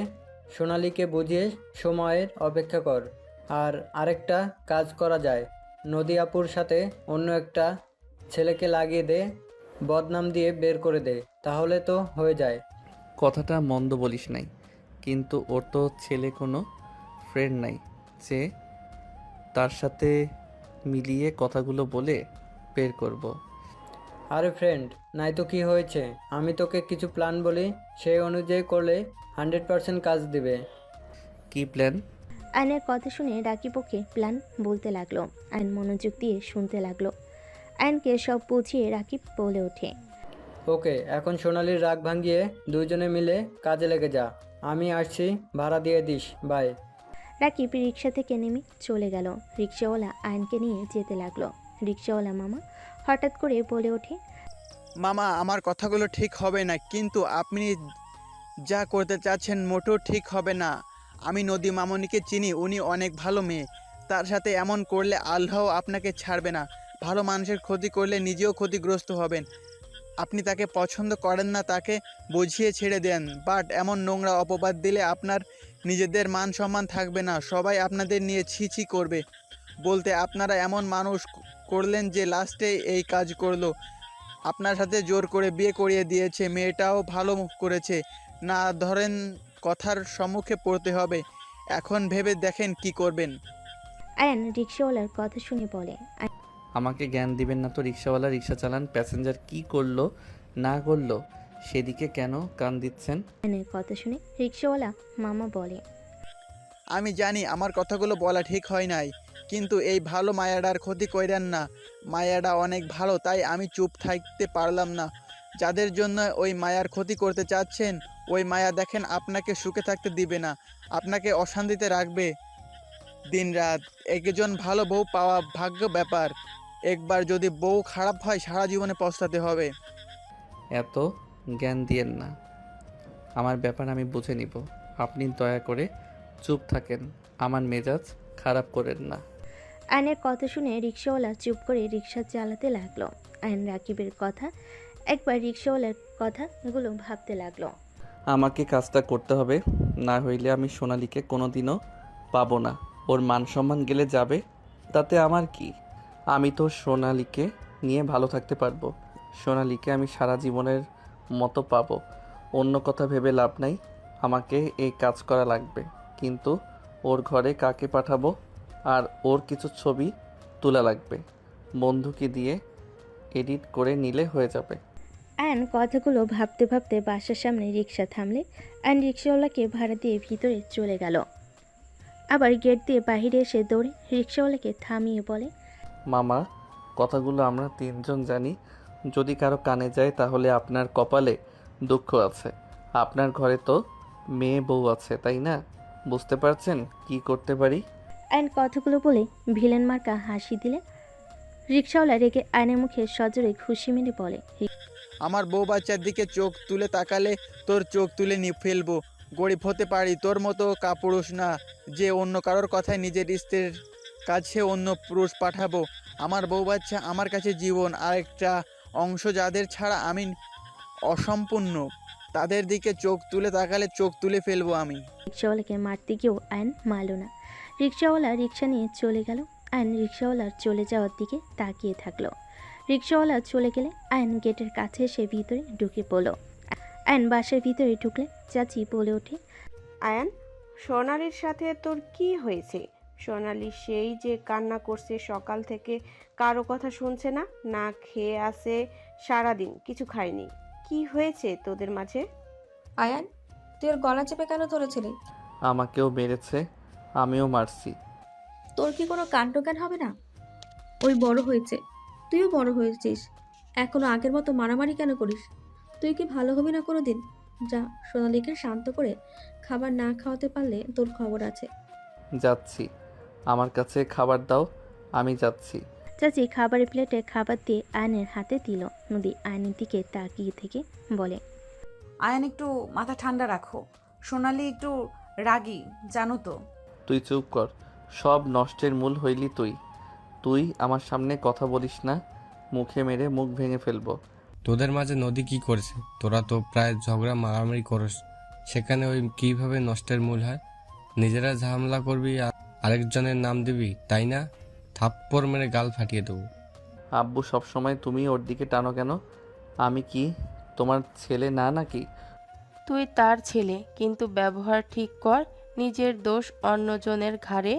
সোনালিকে বুঝিয়ে সময়ের অপেক্ষা কর। আর আরেকটা কাজ করা যায়, নদী আপুর সাথে অন্য একটা ছেলেকে লাগিয়ে দে, বদনাম দিয়ে বের করে দে, তাহলে তো হয়ে যায়। কথাটা মন্দ বলিস নাই, কিন্তু ওর তো ছেলে কোনো ফ্রেন্ড নাই যে তার সাথে মিলিয়ে কথাগুলো বলে বের করব। আরে ফ্রেন্ড নাই তো কি হয়েছে? আমি তোকে কিছু প্ল্যান বলি, সেই অনুযায়ী করলে 100% কাজ দিবে। কি প্ল্যান? আয়নের কথা শুনে রাকিব ওকে প্ল্যান বলতে লাগলো। আয়ন মনোযোগ দিয়ে শুনতে লাগলো। আয়নকে সব বুঝিয়ে রাকিব বলে ওঠে, ওকে, এখন সোনালির রাগ ভাঙিয়ে দুইজনে মিলে কাজে লেগে যা। আমি আসছি, ভাড়া দিয়ে দিস। বাই। রাকিব রিক্সা থেকে নেমে চলে গেল। রিক্সাওয়ালা আয়নকে নিয়ে যেতে লাগলো। রিক্সাওয়ালা মামা হঠাৎ করে বলে ওঠে, মামা, আমার কথাগুলো ঠিক হবে না, কিন্তু আপনি যা করতে চাচ্ছেন মোটেও ঠিক হবে না। আমি নদী মামনিকে চিনি, উনি অনেক ভালো মেয়ে। তার সাথে এমন করলে আল্লাহ আপনাকে ছাড়বে না। ভালো মানুষের ক্ষতি করলে নিজেও ক্ষতিগ্রস্ত হবেন। আপনি তাকে পছন্দ করেন না, তাকে বুঝিয়ে ছেড়ে দেন, বাট এমন নোংরা অপবাদ দিলে আপনার নিজেদের মান সম্মান থাকবে না। সবাই আপনাদের নিয়ে ছি ছি করবে। বলতে আপনারা এমন মানুষ করলেন যে লাস্টে এই কাজ করলো। আপনার সাথে জোর করে বিয়ে করিয়ে দিয়েছে। মেয়েটাও ভালো করেছে না, ধরেন কথার সম্মুখে পড়তে হবে। এখন ভেবে দেখেন কি করবেন। আয়ন রিক্সাওয়ালার কথা শুনে বলে, আমাকে জ্ঞান দিবেন না তো। রিক্সাওয়ালা রিক্সা চালান, প্যাসেঞ্জার কি করলো না করলো সেদিকে কেন কান দিচ্ছেন? আয়নের কথা শুনে রিক্সাওয়ালা মামা বলে, আমি জানি আমার কথাগুলো বলা ঠিক হয় নাই, কিন্তু এই ভালো মায়াডার ক্ষতি কইরেন না। মায়াডা অনেক ভালো, তাই আমি চুপ থাকতে পারলাম না। যাদের জন্য ওই মায়ার ক্ষতি করতে চাচ্ছেন, ওই মায়া দেখেন আপনাকে সুখে থাকতে দিবে না, আপনাকে অশান্তিতে রাখবে দিনরাত। একজন ভালো বউ পাওয়া ভাগ্য ব্যাপার। একবার যদি বউ খারাপ হয় সারা জীবনে পস্তাতে হবে। এত জ্ঞান দিয়েন না, আমার ব্যাপার আমি বুঝে নিব। আপনি দয়া করে চুপ থাকেন, আমার মেজাজ খারাপ করেন না। আয়নের কথা শুনে রিক্সাওয়ালা চুপ করে রিক্সা চালাতে লাগলো। আয়ন রাকিবের কথা একবার রিক্সাওয়ালার কথাগুলো ভাবতে লাগলো। আমাকে কাজটা করতে হবে, না হইলে আমি সোনালীকে কোনোদিনও পাবো না। ওর মান সম্মান গেলে যাবে, তাতে আমার কি? আমি তো সোনালীকে নিয়ে ভালো থাকতে পারবো। সোনালীকে আমি সারা জীবনের মতো পাবো। অন্য কথা ভেবে লাভ নাই। আমাকে এই কাজ করা লাগবে, কিন্তু ওর ঘরে কাকে পাঠাবো? আর ওর কিছু ছবি তোলা লাগবে, বন্ধুকে দিয়ে এডিট করে নিলে হয়ে যাবে। আয়ন কথাগুলো ভাবতে ভাবতে বাসার সামনে রিক্সা থামলে আয়ন রিক্সাওয়ালাকে ভাড়া দিয়ে ভিতরে চলে গেল। আবার গেট দিয়ে বাহিরে এসে দৌড়ে রিক্সাওয়ালাকে থামিয়ে বলে, মামা, কথাগুলো আমরা তিনজন জানি। যদি কারো কানে যায় তাহলে আপনার কপালে দুঃখ আছে। আপনার ঘরে তো মেয়ে বউ আছে, তাই না? বুঝতে পারছেন কি করতে পারি? আয়ন কথাগুলো বলে ভিলেন মার্কা হাসি দিলে রিক্সাওয়ালা রেগে আয়নের মুখে সজোরে খুশি মেরে বলে, আমার বউ বাচ্চার দিকে চোখ তুলে তাকালে তোর চোখ তুলে নিয়ে ফেলবো। গরিব হতে পারি, তোর মতো কাপুরুষ না যে অন্য কারোর কথায় নিজের স্ত্রীর কাছে অন্য পুরুষ পাঠাবো। আমার বউ বাচ্চা আমার কাছে জীবন, আরেকটা অংশ। যাদের ছাড়া আমি অসম্পূর্ণ, তাদের দিকে চোখ তুলে তাকালে চোখ তুলে ফেলবো আমি। রিক্সাওয়ালাকে মারতে গিয়েও আয়ন মারল না। রিক্সাওয়ালা রিক্সা নিয়ে চলে গেল। আয়ন রিক্সাওয়ালার চলে যাওয়ার দিকে তাকিয়ে থাকলো। রিক্সাওয়ালা চলে গেলে আয়ন গেটের কাছে এসে ভিতরে ঢুকে পড়ল। আয়ন বাসার ভিতরে ঢুকলে চাচি বলে ওঠে, আয়ান, সোনালির সাথে তোর কি হয়েছে? সোনালি সেই যে কান্না করছে সকাল থেকে, কারো কথা শুনছে না, না খেয়ে আছে সারাদিন, কিছু খায়নি। কি হয়েছে তোদের মাঝে? আয়ান, তুই ওর গলা চেপে কেন ধরেছিলি? আমাকেও মেরেছে, আমিও মারছি। তোর কি কোনো কাণ্ডজ্ঞান হবে না? ওই বড় হয়েছে, তুইও বড় হয়েছিস, এখনো আগের মতো মারামারি কেন করিস? তুই কি ভালো হবি না কোনো দিন? যা, সোনালীকে শান্ত করে খাবার না খাওয়াতে পারলে তোর খবর আছে। যাচ্ছি, আমার কাছে খাবার দাও, আমি যাচ্ছি। চাচি খাবারের প্লেটে খাবার দিয়ে আয়নের হাতে দিল। নদী আয়নের দিকে তাকিয়ে থেকে বলে, আয়ন একটু মাথা ঠান্ডা রাখো, সোনালি একটু রাগী জানো তো। তুই চুপ কর, সব নষ্টের মূল হইলি তুই। তুই আমার সামনে কথা বলিস না, মুখে মেরে মুখ ভেঙে ফেলবো। তোদের মাঝে নদী কি করেছে? তোরা তো প্রায় ঝগড়া মারামারি করস, সেখানে ওই কিভাবে নষ্টের মূল হয়? নিজেরা ঝামেলা করবি আর আরেকজনের নাম দিবি, তাই না? থাপ্পড় মেরে গাল ফাটিয়ে দেবো। আব্বু সবসময় তুমি ওর দিকে টানো কেন? আমি কি তোমার ছেলে না নাকি? তুই তার ছেলে, কিন্তু ব্যবহার ঠিক কর। নিজের দোষ অন্যজনের ঘাড়ে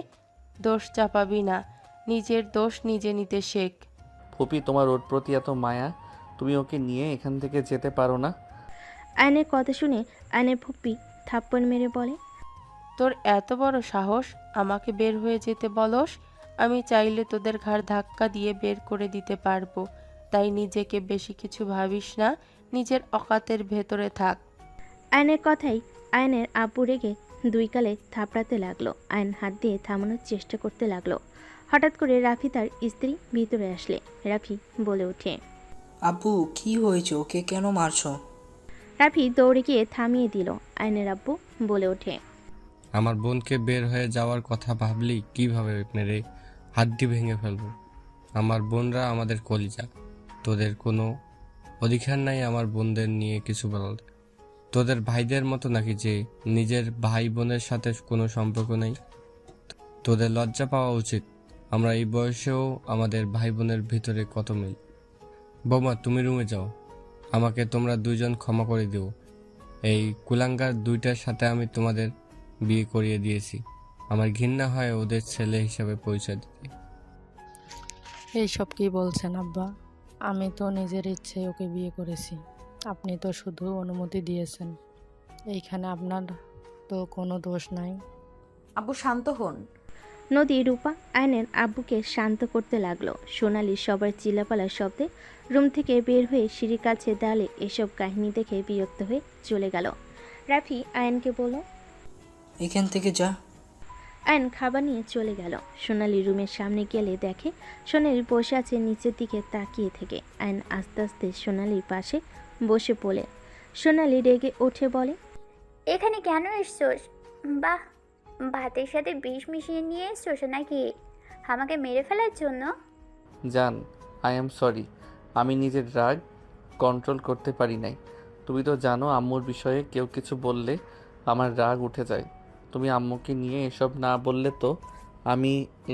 দোষ চাপাবি না, নিজের দোষ নিজে নিতে শেখ। ফুপি, তোমার ওর প্রতি এত মায়া, তুমি ওকে নিয়ে এখান থেকে যেতে পারো না? আয়নের কথা শুনে আয়নের ফুপ্পি থাপ্পড় মেরে বলে, তোর এত বড় সাহস আমাকে বের হয়ে যেতে বলস? আমি চাইলে তোদের ঘাড় ধাক্কা দিয়ে বের করে দিতে পারবো। তাই নিজেকে বেশি কিছু ভাবিস না, নিজের অকাতের ভেতরে থাক। আয়নের কথাই আয়নের আব্বু রেগে দুই গালে থাপড়াতে লাগলো। আয়ন হাত দিয়ে থামানোর চেষ্টা করতে লাগলো। হঠাৎ করে রাফি তার স্ত্রী ভিতরে আসলে রাফি বলে ওঠে, আব্বু কি হয়েছে, ওকে কেন মারছো? রাফি দৌড়ে গিয়ে থামিয়ে দিল। আয়নের আব্বু বলে ওঠে, আমার বোনকে বের হয়ে যাওয়ার কথা ভাবলি কিভাবে মেরে হাড্ডি ভেঙে ফেলবো। আমার বোনরা আমাদের কলিজা, তোদের কোনো অধিকার নাই আমার বোনদের নিয়ে কিছু বলার। তোদের ভাইদের মতো নাকি যে নিজের ভাই বোনের সাথে কোনো সম্পর্ক নেই? তোদের লজ্জা পাওয়া উচিত। আমরা এই বয়সেও আমাদের ভাই বোনের ভিতরে কত মিল। বৌমা তুমি রুমে যাও, আমাকে তোমরা দুইজন ক্ষমা করে দিও। এই কুলাঙ্গার দুইটার সাথে আমি তোমাদের বিয়ে করিয়ে দিয়েছি। আমার ঘৃণা হয় ওদের ছেলে হিসাবে পরিচয় দিতে। এইসব কি বলছেন আব্বা? আমি তো নিজের ইচ্ছে ওকে বিয়ে করেছি, আপনি তো শুধু অনুমতি দিয়েছেন। এইখানে আপনার তো কোনো দোষ নাই। আব্বু শান্ত হন। নদী রূপা আয়নের আব্বুকে শান্ত করতে লাগলো। সোনালি সবার চিল্লাপালার শব্দে রুম থেকে বের হয়ে সিঁড়ির কাছে দাঁড়ালে এসব কাহিনী দেখে বিরক্ত হয়ে চলে গেল। রাফি আয়নকে বলল, এখান থেকে যা। আয়ন খাবার নিয়ে চলে গেল। সোনালি রুমের সামনে গেলে দেখে সোনালি বসে আছে নিচের দিকে তাকিয়ে থেকে। আয়ন আস্তে আস্তে সোনালির পাশে বসে পড়ে। সোনালি রেগে উঠে বলে, এখানে কেন এসছোস? বাহ, ভাতের সাথে বিষ মিশিয়ে নিয়ে এসছোস নাকি আমাকে মেরে ফেলার জন্য? জান, আই এম সরি। আমি নিজের রাগ কন্ট্রোল করতে পারি নাই। তুমি তো জানো আম্মুর বিষয়ে কেউ কিছু বললে আমার রাগ উঠে যায়। তুমি আম্মুকে নিয়ে এসব না বললে তো আমি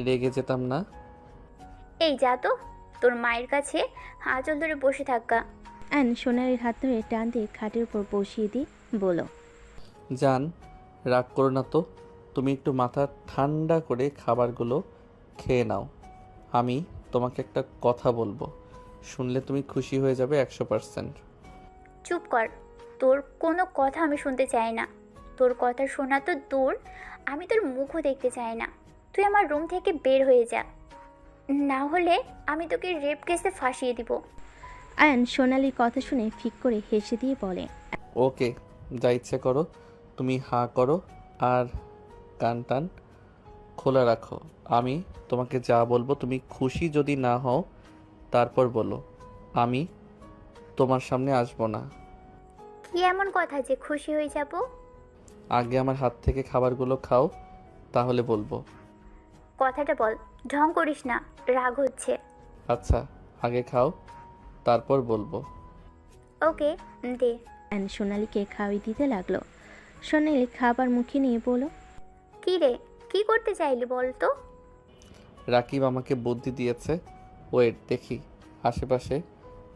রেগে যেতাম না। এই যা তো, তোর মায়ের কাছে আঁচল ধরে বসে থাকা। আয়ন সোনালির হাত ধরে টান দিয়ে খাটের উপর বসিয়ে দিয়ে বলল, জান, রাগ করো না তো। তুমি একটু মাথা ঠান্ডা করে খাবারগুলো খেয়ে নাও। আমি তোমাকে একটা কথা বলবো, শুনলে তুমি খুশি হয়ে যাবে 100%। চুপ কর, তোর কোনো কথা আমি শুনতে চাই না। তোর কথা শোনা তো দূর, আমি তোর মুখও দেখতে চাই না। তুই আমার রুম থেকে বের হয়ে যা, না হলে আমি তোকে রেপ কেসে ফাঁসিয়ে দিব। আয়ন সোনালির কথা শুনে ফিক করে হেসে দিয়ে বলে, ওকে, যা ইচ্ছে করো। তুমি হাঁ করো আর কান টান খোলা রাখো। আমি তোমাকে যা বলবো তুমি খুশি যদি না হও তারপর বলো। আমি তোমার সামনে আসবো না। কি এমন কথা যে খুশি হয়ে যাব? আগে আমার হাত থেকে খাবারগুলো খাও, তাহলে বলবো। কথাটা বল, ঢং করিস না, রাগ হচ্ছে। আচ্ছা, আগে খাও তারপর বলবো। ওকে, দে। আয়ন সোনালিকে খাওয়িয়ে দিতে লাগলো। সোনালি খাবার মুখে নিয়ে বলল, কি রে, কি করতে চাইলি বল তো? রাকিব আমাকে বুদ্ধি দিয়েছে। ওয়েট দেখি আশেপাশে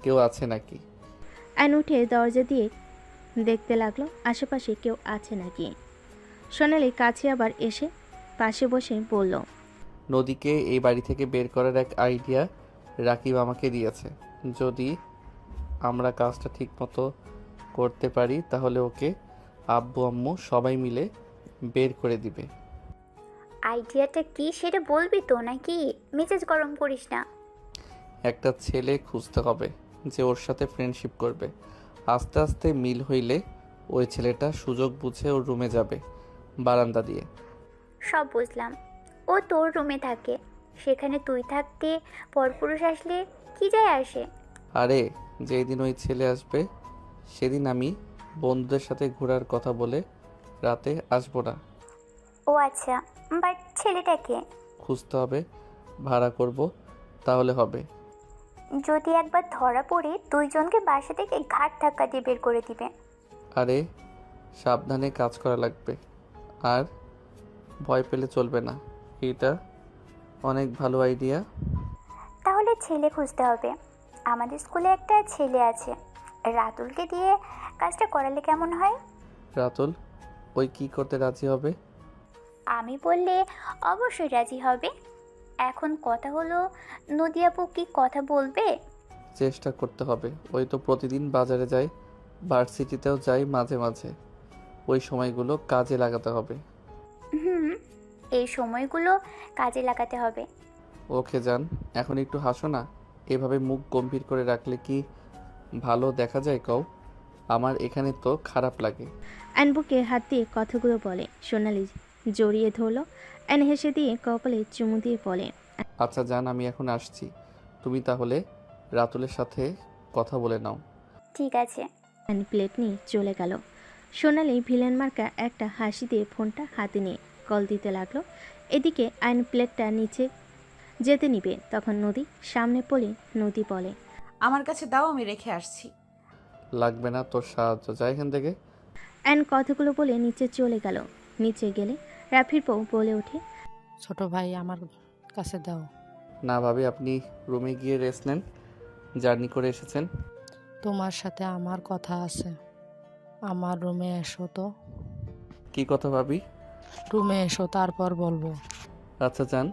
কেউ আছে নাকি। আয়ন উঠে দরজা দিয়ে দেখতে লাগলো আশেপাশে কেউ আছে নাকি। সোনালি কাছে আবার এসে পাশে বসে বলল, নদীকে এই বাড়ি থেকে বের করার এক আইডিয়া রাকিব আমাকে দিয়েছে। যদি আমরা কাজটা ঠিক মতো করতে পারি তাহলে ওকে আব্বু আম্মু সবাই মিলে বের করে দিবে। আইডিয়াটা কি সেটা বলবি তো নাকি? মেজাজ গরম করিস না। একটা ছেলে খুঁজতে হবে যে ওর সাথে ফ্রেন্ডশিপ করবে। আস্তে আস্তে মিল হইলে ওই ছেলেটা সুযোগ বুঝে ওর রুমে যাবে বারান্দা দিয়ে। সব বুঝলাম, ও তোর রুমে থাকে, সেখানে তুই থাকতে পরপুরুষ আসলে কি যায় আসে? আরে যেই দিন ওই ছেলে আসবে সেদিন আমি বন্ধুদের সাথে ঘোরার কথা বলে রাতে আসবো না। ও আচ্ছা, বাট ছেলেটাকে খুঁজতে হবে, ভাড়া করব, তাহলে হবে। যদি একবার ধরা পড়ে দুইজনকে বাসা থেকে ঘাট ধাক্কা দিয়ে বের করে দিবে। আরে সাবধানে কাজ করা লাগবে আর ভয় পেলে চলবে না। এটা অনেক ভালো আইডিয়া। তাহলে ছেলে খুঁজতে হবে। আমাদের স্কুলে একটা ছেলে আছে, রাতুলকে দিয়ে কাজটা করালে কেমন হয়? রাতুল ওই কি করতে রাজি হবে? আমি বললে অবশ্যই রাজি হবে। এখন কথা হলো নদী আপু কি কথা বলবে? চেষ্টা করতে হবে। ওই তো প্রতিদিন বাজারে যায়, ভার্সিটিতেও যাই মাঝে মাঝে। ওই সময়গুলো কাজে লাগাতে হবে। এই সময়গুলো কাজে লাগাতে হবে। ওকে যান, এখন একটু হাসো না। এভাবে মুখ গম্ভীর করে রাখলে কি ভালো দেখা যায় কও? আমার এখানে তো খারাপ লাগে। অ্যান বুকে হাত দিয়ে কথাগুলো বলে। সোনালি জড়িয়ে ধরল। অ্যান হেসে দিয়ে কপালে চুমু দিয়ে বলে, আচ্ছা যান, আমি এখন আসছি। তুমি তাহলে রাতুলের সাথে কথা বলে নাও। ঠিক আছে। অ্যান প্লেট নিয়ে চলে গেল। সোনালি ভিলেন মার্কা একটা হাসি দিয়ে ফোনটা হাতে নিয়ে কল দিতে লাগলো। এদিকে আইন প্লেটটা নিচে যেতে নিবে, তখন নদী সামনে পড়ে নদী বলে, আমার কাছে দাও, আমি রেখে আসছি। লাগবে না তোর সাহায্য, যা এখান থেকে। অ্যান কথাগুলো বলে নিচে চলে গেল। নিচে গেলে রাফির বউ বলে ওঠে, ছোট ভাই আমার কাছে দাও। না ভাবি, আপনি রুমে গিয়ে রেস্ট নেন, জার্নি করে এসেছেন। তোমার সাথে আমার কথা আছে। আমার রুমে এসো তো। কি কথা ভাবি? রুমে এসো, তারপর বলবো। আচ্ছা যান,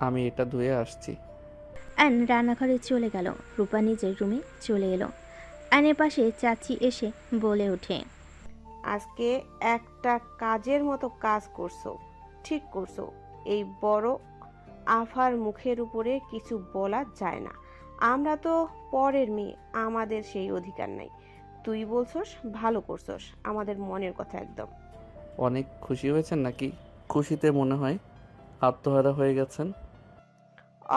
আমি এটা ধুয়ে আসছি। অ্যান রান্নাঘরে চলে গেল। রূপা নিজের রুমে চলে এলো। অ্যানের পাশে চাচি এসে বলে ওঠে, আজকে একটা কাজের মতো কাজ করছো, ঠিক করছো। এই বড় আফার মুখের উপরে কিছু বলা যায় না। আমরা তো পরের মেয়ে, আমাদের সেই অধিকার নাই। তুই বলছস, ভালো করছস, আমাদের মনের কথা একদম। অনেক খুশি হয়েছেন নাকি? খুশিতে মনে হয় আত্মহারা হয়ে গেছেন।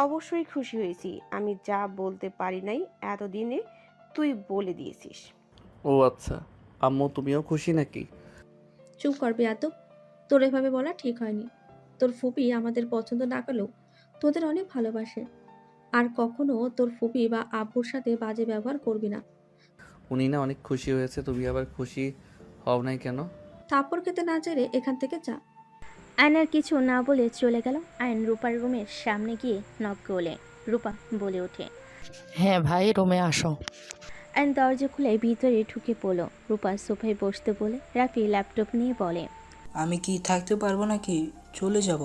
অবশ্যই খুশি হয়েছি। আমি যা বলতে পারি নাই এতদিনে তুই বলে দিয়েছিস। ও আচ্ছা, আম্মু তুমিও খুশি নাকি? চুপ কর বেয়াদব, তোর এভাবে বলা ঠিক হয়নি। তোর ফুপি আমাদের পছন্দ না করলেও তোদের অনেক ভালোবাসে। আর কখনো তোর ফুপি বা আব্বুর সাথে বাজে ব্যবহার করবি না। উনি না অনেক খুশি হয়েছে, তুমি আবার খুশি হও নাই কেন? থাপ্পড় খেতে না চাইলে এখান থেকে যা। আয়নার কিছু না বলে চলে গেল। আয়ন রূপার রুমের সামনে গিয়ে নক করলে। রূপা বলে ওঠে, হ্যাঁ ভাই, রুমে আসো। আয়ন দরজা খুলে ভিতরে ঢুকে পড়ল। রূপা সোফায় বসতে বলে রাফি ল্যাপটপ নিয়ে বলে, আমি কি থাকতে পারবো নাকি চলে যাব?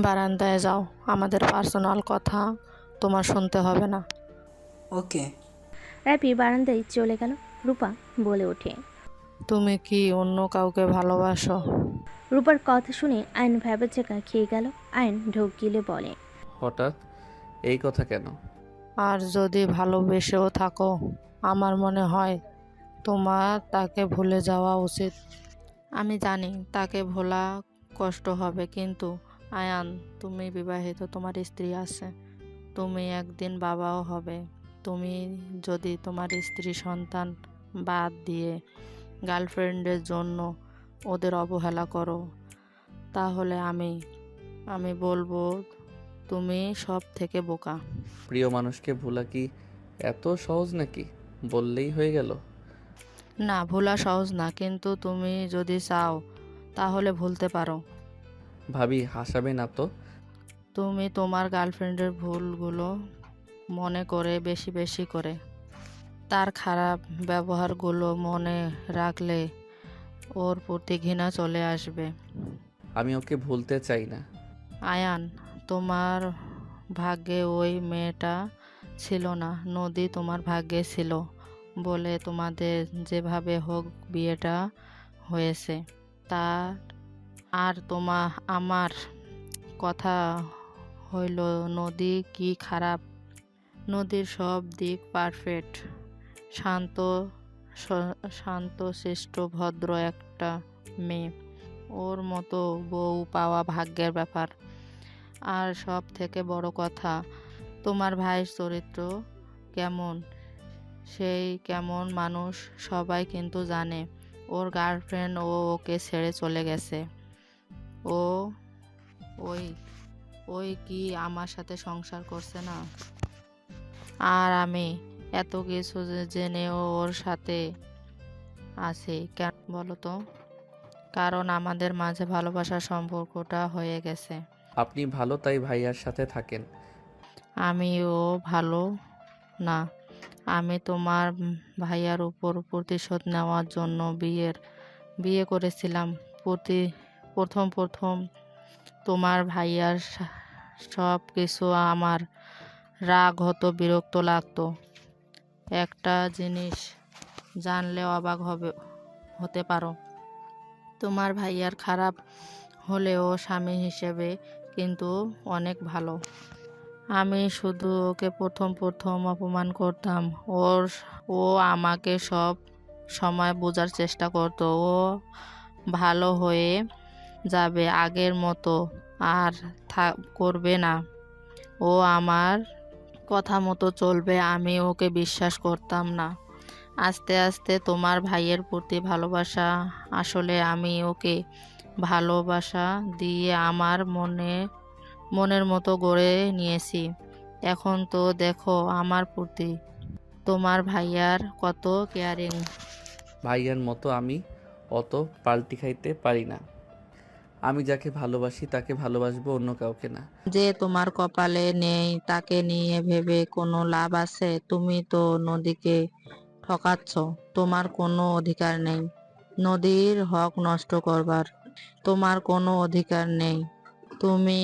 বারান্দায় যাও, আমাদের পার্সোনাল কথা তোমার শুনতে হবে না। ওকে। রাফি বারান্দায় চলে গেল। রূপা বলে ওঠে, তুমি কি অন্য কাউকে ভালোবাসো? রূপার কথা শুনে আয়ন ভ্যাবাচাকা খেয়ে গেল। আয়ন ঢোক গিলে বলে, হঠাৎ এই কথা কেন? আর যদি ভালোবেসেও থাকো, আমার মনে হয় তোমার তাকে ভুলে যাওয়া উচিত। আমি জানি তাকে ভোলা কষ্ট হবে, কিন্তু আয়ান, তুমি বিবাহিত, তোমার স্ত্রী আছে, তুমি একদিন বাবাও হবে। তুমি যদি তোমার স্ত্রী সন্তান বাদ দিয়ে গার্লফ্রেন্ডের জন্য ওদের অবহেলা করো, তাহলে আমি বলবো তুমি সব থেকে বোকা। প্রিয় মানুষকে ভোলা কি এত সহজ নাকি? বললেই হয়ে গেল? না, ভোলা সহজ না, কিন্তু তুমি যদি চাও তাহলে ভুলতে পারো। ভাবি হাসাবে না তো? তুমি তোমার গার্লফ্রেন্ডের ভুলগুলো মনে করে বেশি বেশি করে তার খারাপ ব্যবহারগুলো মনে রাখলে ওর প্রতি ঘৃণা চলে আসবে। আমি ওকে ভুলতে চাই না। আয়ান, তোমার ভাগ্যে ওই মেয়েটা ছিল না, নদী তোমার ভাগ্যে ছিল বলে তোমাদের যেভাবে হোক বিয়েটা হয়েছে। তার আর আমার কথা হইল, নদী কি খারাপ? নদীর সব দিক পারফেক্ট, শান্ত শান্তশিষ্ট ভদ্র একটা মেয়ে। ওর মতো বউ পাওয়া ভাগ্যের ব্যাপার। আর সব থেকে বড় কথা, তোমার ভাইয়ের চরিত্র কেমন, সেই কেমন মানুষ সবাই কিন্তু জানে। ওর গার্লফ্রেন্ড ওকে ছেড়ে চলে গেছে। ও ওই ওই কি আমার সাথে সংসার করছে না? আর আমি এত কিছু জেনেও ওর সাথে আছি কেন বলো তো? কারণ আমাদের মাঝে ভালোবাসার সম্পর্কটা হয়ে গেছে। আপনি ভালো তাই ভাইয়ার সাথে থাকেন। আমিও ভালো না। আমি তোমার ভাইয়ার উপর প্রতিশোধ নেওয়ার জন্য বিয়ে করেছিলাম। প্রথম তোমার ভাইয়ার সব কিছু আমার রাগ হতো, বিরক্ত লাগতো। একটা জিনিস জানলে অবাক হতে পারো, তোমার ভাইয়ার খারাপ হলেও স্বামী হিসেবে কিন্তু অনেক ভালো। আমি শুধু ওকে প্রথম প্রথম অপমান করতাম। ও আমাকে সব সময় বোঝার চেষ্টা করতো। ও ভালো হয়ে যাবে, আগের মতো আর করবে না। ও আমার কথা মতো চলবে। আমি ওকে বিশ্বাস করতাম না। আস্তে আস্তে তোমার ভাইয়ের প্রতি ভালোবাসা, আসলে আমি ওকে ভালোবাসা দিয়ে আমার মনের মতো গড়ে নিয়েছি। এখন তো দেখো আমার প্রতি তোমার ভাইয়ার কত কেয়ারিং। ভাইয়ার মতো আমি অত পাল্টি খাইতে পারি না। আমি যাকে ভালোবাসি তাকে ভালোবাসবো, অন্য কাউকে না। যে তোমার কপালে নেই তাকে নিয়ে ভেবে কোনো লাভ আছে? তুমি তো নদীকে ঠকাচ্ছ। তোমার কোনো অধিকার নেই নদীর হক নষ্ট করবার। তোমার কোনো অধিকার নেই। তুমি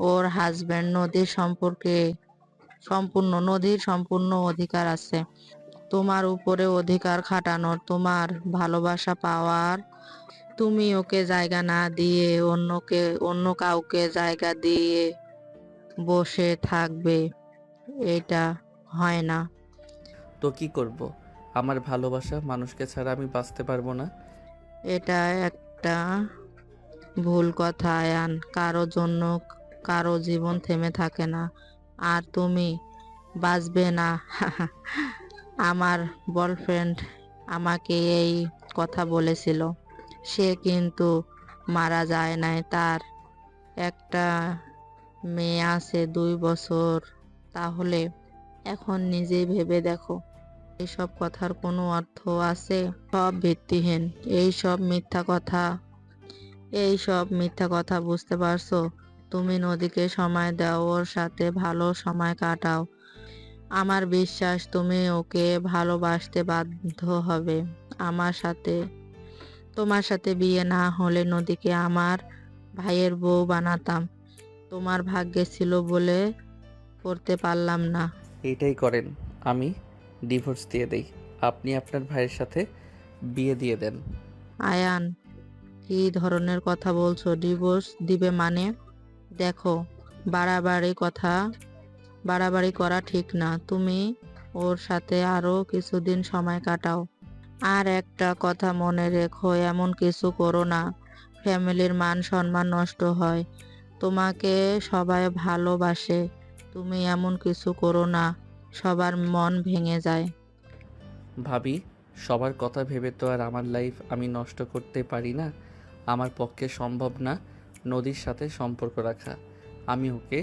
ওর হাজবেন্ড। নদীর সম্পূর্ণ অধিকার আছে তোমার উপরে, অধিকার খাটানোর, তোমার ভালোবাসা পাওয়ার। তুমি ওকে জায়গা না দিয়ে অন্য কাউকে জায়গা দিয়ে বসে থাকবে, এটা হয় না। তো কি করব? আমার ভালোবাসা মানুষকে ছাড়া আমি বাঁচতে পারবো না। এটা একটা ভুল কথা আয়ান। কারো জন্য কারো জীবন থেমে থাকে না, আর তুমি বাঁচবে না। আমার বয়ফ্রেন্ড আমাকে এই কথা বলেছিল। সে কিন্তু মারা যায় নাই। তার একটা মেয়ে আছে 2 বছর। তাহলে এখন নিজেই ভেবে দেখো, এইসব কথার কোনো অর্থ আছে? সব ভিত্তিহীন। এইসব মিথ্যা কথা বুঝতে পারছো? তুমি নদীকে সময় দাও, ওর সাথে ভালো সময় কাটাও। আমার বিশ্বাস তুমি ওকে ভালোবাসতে বাধ্য হবে। তোমার সাথে বিয়ে না হলে নদীকে আমার ভাইয়ের বউ বানাতাম। তোমার ভাগ্যে ছিল বলে করতে পারলাম না। এইটাই করেন, আমি ডিভোর্স দিয়ে দেই। আপনি আপনার ভাইয়ের সাথে বিয়ে দিয়ে দেন। আয়ান, কি ধরনের কথা বলছো? ডিভোর্স দিবে মানে? দেখো, বাড়াবাড়ি করা ঠিক না। তুমি ওর সাথে আরো কিছুদিন সময় কাটাও। আর একটা কথা মনে রেখো, এমন কিছু করো না ফ্যামিলির মান সম্মান নষ্ট হয়। তোমাকে সবাই ভালোবাসে। তুমি এমন কিছু করো না, সবার মন ভেঙে যায়। ভাবি, সবার কথা ভেবে তো আর আমার লাইফ আমি নষ্ট করতে পারি না। আমার পক্ষে সম্ভব না নদীর সাথে সম্পর্ক রাখা। আমি ওকে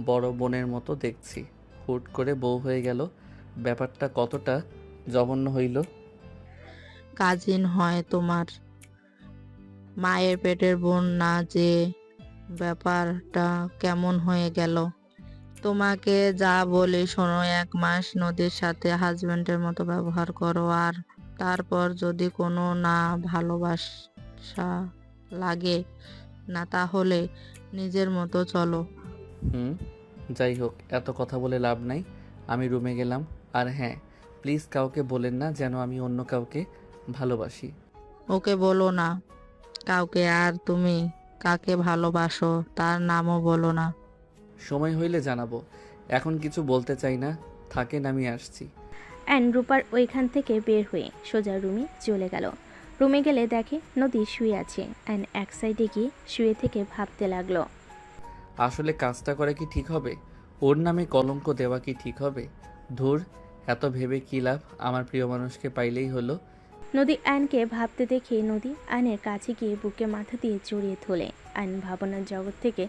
বড় বোনের মতো দেখছি, হুট করে বউ হয়ে গেল। ব্যাপারটা কতটা জঘন্য হইল। কাজিন হয় তোমার, মায়ের পেটের বোন না যে। ব্যাপারটা কেমন হয়ে গেল? তোমাকে যা বলি শোনো, 1 মাস নদীর সাথে হাজবেন্ডের মতো ব্যবহার করো, আর তারপর যদি কোনো না ভালোবাসা লাগে না, তাহলে নিজের মতো চলো। যাই হোক, এত কথা বলে লাভ নাই। আমি রুমে গেলাম। আর হ্যাঁ, প্লিজ কাউকে বলেন না যেন আমি অন্য কাউকে ভালোবাসি। ওকে বলো না কাউকে। আর তুমি কাকে ভালোবাসো তার নামও বলো না। সময় হইলে জানাবো, এখন কিছু বলতে চাই না। থাকেন, আমি আসছি। রূপার ওইখান থেকে বের হয়ে সোজা রুমে চলে গেল। রুমে গেলে দেখে নদী শুয়ে আছে। এক সাইডে গিয়ে শুয়ে থেকে ভাবতে লাগলো, আসলে কাজটা করে কি ঠিক হবে? ওর নামে কলঙ্ক দেওয়া কি ঠিক হবে? ধুর, এত ভেবে কি লাভ? আমার প্রিয় মানুষকে পাইলেই হলো। নদী আয়নকে ভাবতে দেখে নদী আয়নের কাছে গিয়ে বুকে মাথা দিয়ে জড়িয়ে ধরে। আয়ন ভাবনার জগৎ থেকে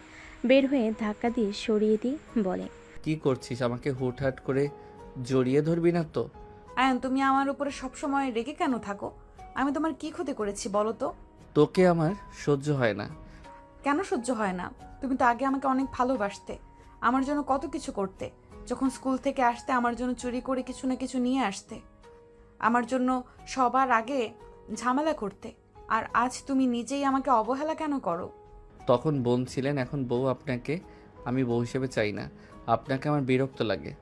বের হয়ে ধাক্কা দিয়ে সরিয়ে দিয়ে বলে, কি করছিস? আমাকে হুটহাট করে জড়িয়ে ধরবি না তো? আয়ান, তুমি আমার উপরে সবসময় রেগে কেন থাকো? আমি তোমার কি ক্ষতি করেছি বলো তো? তোকে আমার সহ্য হয় না। কেন সহ্য হয় না? তুমি তো আগে আমাকে অনেক ভালোবাসতে, আমার জন্য কত কিছু করতে। যখন স্কুল থেকে আসতে আমার জন্য চুরি করে কিছু না কিছু নিয়ে আসতে, আমার জন্য সবার আগে ঝামেলা করতে। আর আজ তুমি নিজেই আমাকে অবহেলা কেন করো? তখন বোন ছিলেন, এখন বউ। আপনাকে আমি বউ হিসেবে চাই না। আপনাকে আমার বিরক্ত লাগে।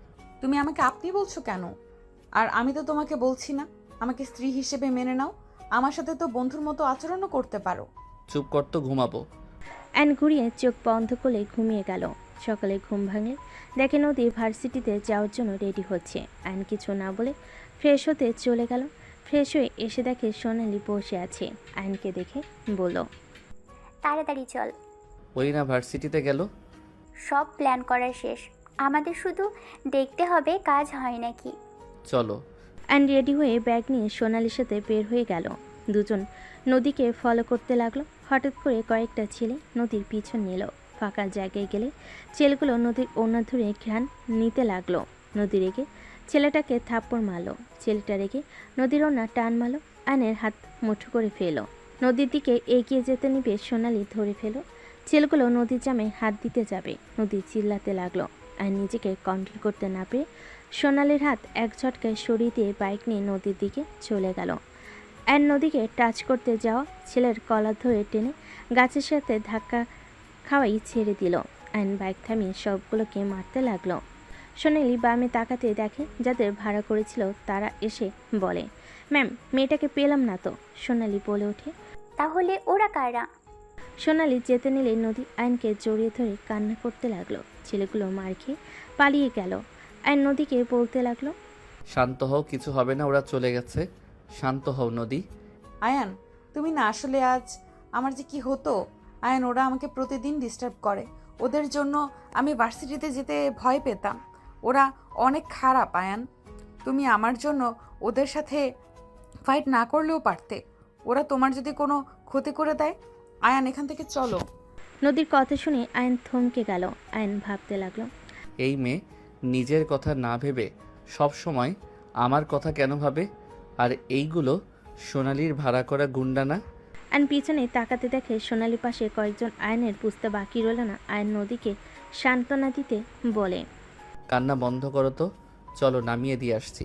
তুমি আমাকে আপনি বলছো কেন? আর আমি তো তোমাকে বলছি না আমাকে স্ত্রী হিসেবে মেনে নাও। আমার সাথে তো বন্ধুর মতো আচরণও করতে পারো। চুপ কর তো, ঘুমাবো। অ্যান ঘুরিয়ে চোখ বন্ধ করে ঘুমিয়ে গেল। সকালে ঘুম ভাঙলে দেখে নদী ভার্সিটিতে যাওয়ার জন্য রেডি হচ্ছে। অ্যান কিছু না বলে ফ্রেশ হতে চলে গেল। ফ্রেশ হয়ে এসে দেখে সোনালি বসে আছে। অ্যানকে দেখে বলল, তাড়াতাড়ি চল, ওই না ভার্সিটিতে গেল। সব প্ল্যান করা শেষ, আমাদের শুধু দেখতে হবে কাজ হয় নাকি। চলো। অ্যান রেডি হয়ে ব্যাগ নিয়ে সোনালির সাথে বের হয়ে গেল। দুজন নদীকে ফলো করতে লাগলো। হঠাৎ করে কয়েকটা ছেলে নদীর পিছন নিল। ফাঁকা জায়গায় গেলে ছেলেগুলো নদীর ওড়না ধরে ঘ্রাণ নিতে লাগলো। নদী রেগে ছেলেটাকে থাপ্পড় মারল। ছেলেটা রেগে নদীর ওড়না টান মারল। আয়নের হাত মুঠো করে ফেলো। নদীর দিকে এগিয়ে যেতে নিবে সোনালি ধরে ফেলো। ছেলেগুলো নদীর জামে হাত দিতে যাবে। নদী চিল্লাতে লাগলো। আর নিজেকে কন্ট্রোল করতে না পেরে সোনালির হাত এক ঝটকায় সরিয়ে দিয়ে বাইক নিয়ে নদীর দিকে চলে গেল। অ্যান নদীকে টাচ করতে যাওয়া ছেলের কলার ধরে টেনে গাছের সাথে ধাক্কা খাওয়াই ছেড়ে দিল। অ্যান বাইক থামিয়ে সবগুলোকে মারতে লাগলো। সোনালি বামে তাকাতে দেখে যাদের ভাড়া করেছিল তারা এসে বলে, ম্যাম, মেয়েটাকে পেলাম না তো। সোনালি বলে ওঠে, তাহলে ওরা কারা? সোনালি যেতে নিলে নদী আইনকে জড়িয়ে ধরে কান্না করতে লাগলো। ছেলেগুলো মার খেয়ে পালিয়ে গেল। আইন নদীকে বলতে লাগলো, শান্ত হও, কিছু হবে না, ওরা চলে গেছে। শান্ত হও নদী। আয়ান, তুমি না আসলে আজ আমার যে কি হতো। আয়ান, ওরা আমাকে প্রতিদিন ডিস্টার্ব করে। ওদের জন্য আমি ভার্সিটিতে যেতে ভয় পেতাম। ওরা অনেক খারাপ আয়ান। তুমি আমার জন্য ওদের সাথে ফাইট না করলেও পারতে। ওরা তোমার যদি কোনো ক্ষতি করে দেয়। আয়ান, এখান থেকে চলো। নদীর কথা শুনে আয়ন থমকে গেল। আয়ন ভাবতে লাগলো, এই মেয়ে নিজের কথা না ভেবে সব সময় আমার কথা কেন ভাবে? আর এইগুলো সোনালির ভাড়া করা গুন্ডা না? আয়ন পিছনে তাকাতে দেখে সোনালি পাশে কয়েকজন। আয়নের বুঝতে বাকি রইল না। আয়ন নদীকে সান্ত্বনা দিতে বলে, কান্না বন্ধ করো তো, চলো নামিয়ে দিয়ে আসছি।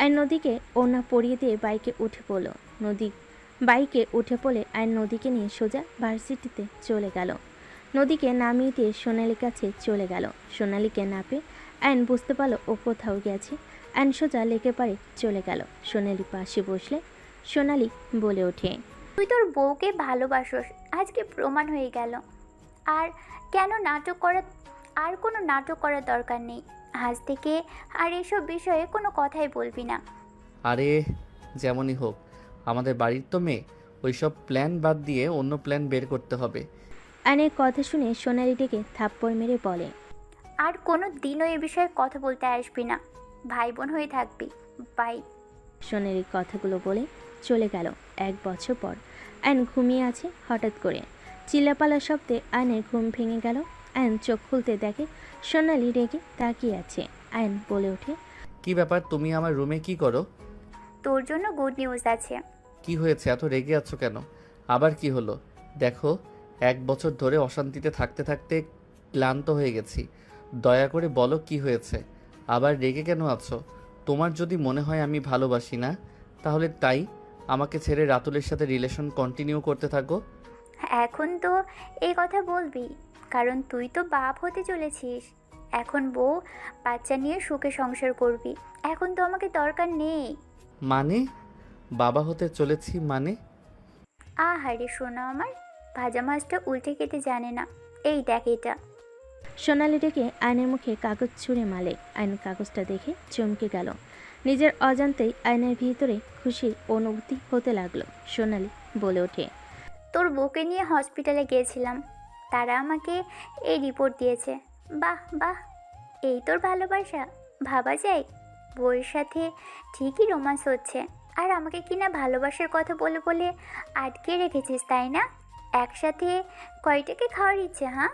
আয়ন নদীকে ওড়না পরিয়ে দিয়ে বাইকে উঠে পড়ল। নদী বাইকে উঠে পড়ে আয়ন নদীকে নিয়ে সোজা ভার্সিটিতে চলে গেল। নদীকে নামিয়ে দিয়ে সোনালির কাছে চলে গেল। সোনালিকে না পেয়ে আয়ন বুঝতে পারলো ও কোথাও গেছে। আয়ন সোজা লেকে পারে চলে গেল। সোনালি পাশে বসলে সোনালি বলে ওঠে, তুই তোর বউকে ভালোবাসোস, আজকে প্রমাণ হয়ে গেল। আর কেন নাটক করা, আর কোনো নাটক করার দরকার নেই। আজ থেকে আর এসব বিষয়ে কোনো কথাই বলবি না। আরে যেমনই হোক, আমাদের বাড়ির তো মেয়ে, ওইসব প্ল্যান বাদ দিয়ে অন্য প্ল্যান বের করতে হবে। আয়নের কথা শুনে সোনালি ডেকে থাপ্পড় মেরে বলে, আর কোনো দিনও এ বিষয়ে কথা বলতে আসবি না। ভাই বোন হয়ে থাকবি। বাই। সোনালির কথাগুলো বলে চলে গেল। 1 বছর পর আয়ন ঘুমিয়ে আছে। হঠাৎ করে চিল্লাপালার শব্দে আয়নের ঘুম ভেঙে গেল। আয়ন চোখ খুলতে দেখে সোনালি রেগে তাকিয়ে আছে। আয়ন বলে ওঠে, কি ব্যাপার, তুমি আমার রুমে কি করো? তোর জন্য গুড নিউজ আছে। কি হয়েছে, এত রেগে আছো কেন? আবার কি হলো? দেখো, 1 বছর ধরে অশান্তিতে থাকতে থাকতে ক্লান্ত হয়ে গেছি। দয়া করে বলো কি হয়েছে? আবার রেগে কেন আছো? তোমার যদি মনে হয় আমি ভালোবাসি না, তাহলে তাই আমাকে ছেড়ে রাতুলের সাথে রিলেশন কন্টিনিউ করতে থাকো। এখন তো এই কথা বলবি, কারণ তুই তো বাপ হতে চলেছিস। এখন বউ বাচ্চা নিয়ে সুখে সংসার করবি। এখন তো আমাকে দরকার নেই। মানে? বাবা হতে চলেছি মানে? আহারে শোনা আমার, ভাজা মাছটা উল্টে কেটে জানে না। এই দেখ এটা। সোনালি ডেকে আয়নের মুখে কাগজ ছুঁড়ে মালে। আয়ন কাগজটা দেখে চমকে গেল। নিজের অজান্তেই আয়নের ভিতরে খুশির অনুভূতি হতে লাগলো। সোনালি বলে ওঠে, তোর বউকে নিয়ে হসপিটালে গিয়েছিলাম, তারা আমাকে এই রিপোর্ট দিয়েছে। বাহ বাহ, এই তোর ভালোবাসা! ভাবা যায় বউয়ের সাথে ঠিকই রোমান্স হচ্ছে, আর আমাকে কিনা ভালোবাসার কথা বলে বলে আটকে রেখেছিস, তাই না? একসাথে কয়টাকে খাওয়ার ইচ্ছে? হ্যাঁ,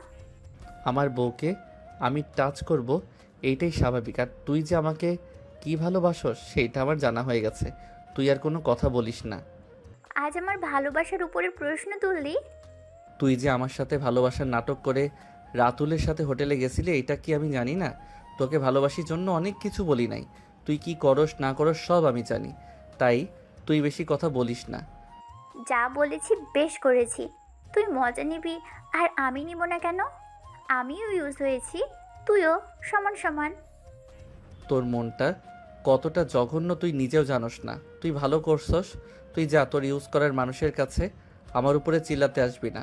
আমার বউকে আমি টাচ করব এইটাই স্বাভাবিক। আর তুই যে আমাকে কি ভালোবাসস সেইটা আমার জানা হয়ে গেছে। তুই আর কোনো কথা বলিস না। আজ আমার ভালোবাসার উপরে প্রশ্ন তুললি? তুই যে আমার সাথে ভালোবাসার নাটক করে রাতুলের সাথে হোটেলে গেছিলি, এটা কি আমি জানি না? তোকে ভালোবাসির জন্য অনেক কিছু বলি নাই। তুই কি করস না করস সব আমি জানি। তাই তুই বেশি কথা বলিস না। যা বলেছি বেশ করেছি। তুই মজা নিবি আর আমি নিব না কেন? আমিও ইউজ হয়েছি, তুইও সমান সমান। তোর মনটা কতটা জঘন্য তুই নিজেও জানোস না। তুই ভালো করছস, তুই যা তোর ইউজ করার মানুষের কাছে। আমার উপরে চিল্লাতে আসবি না।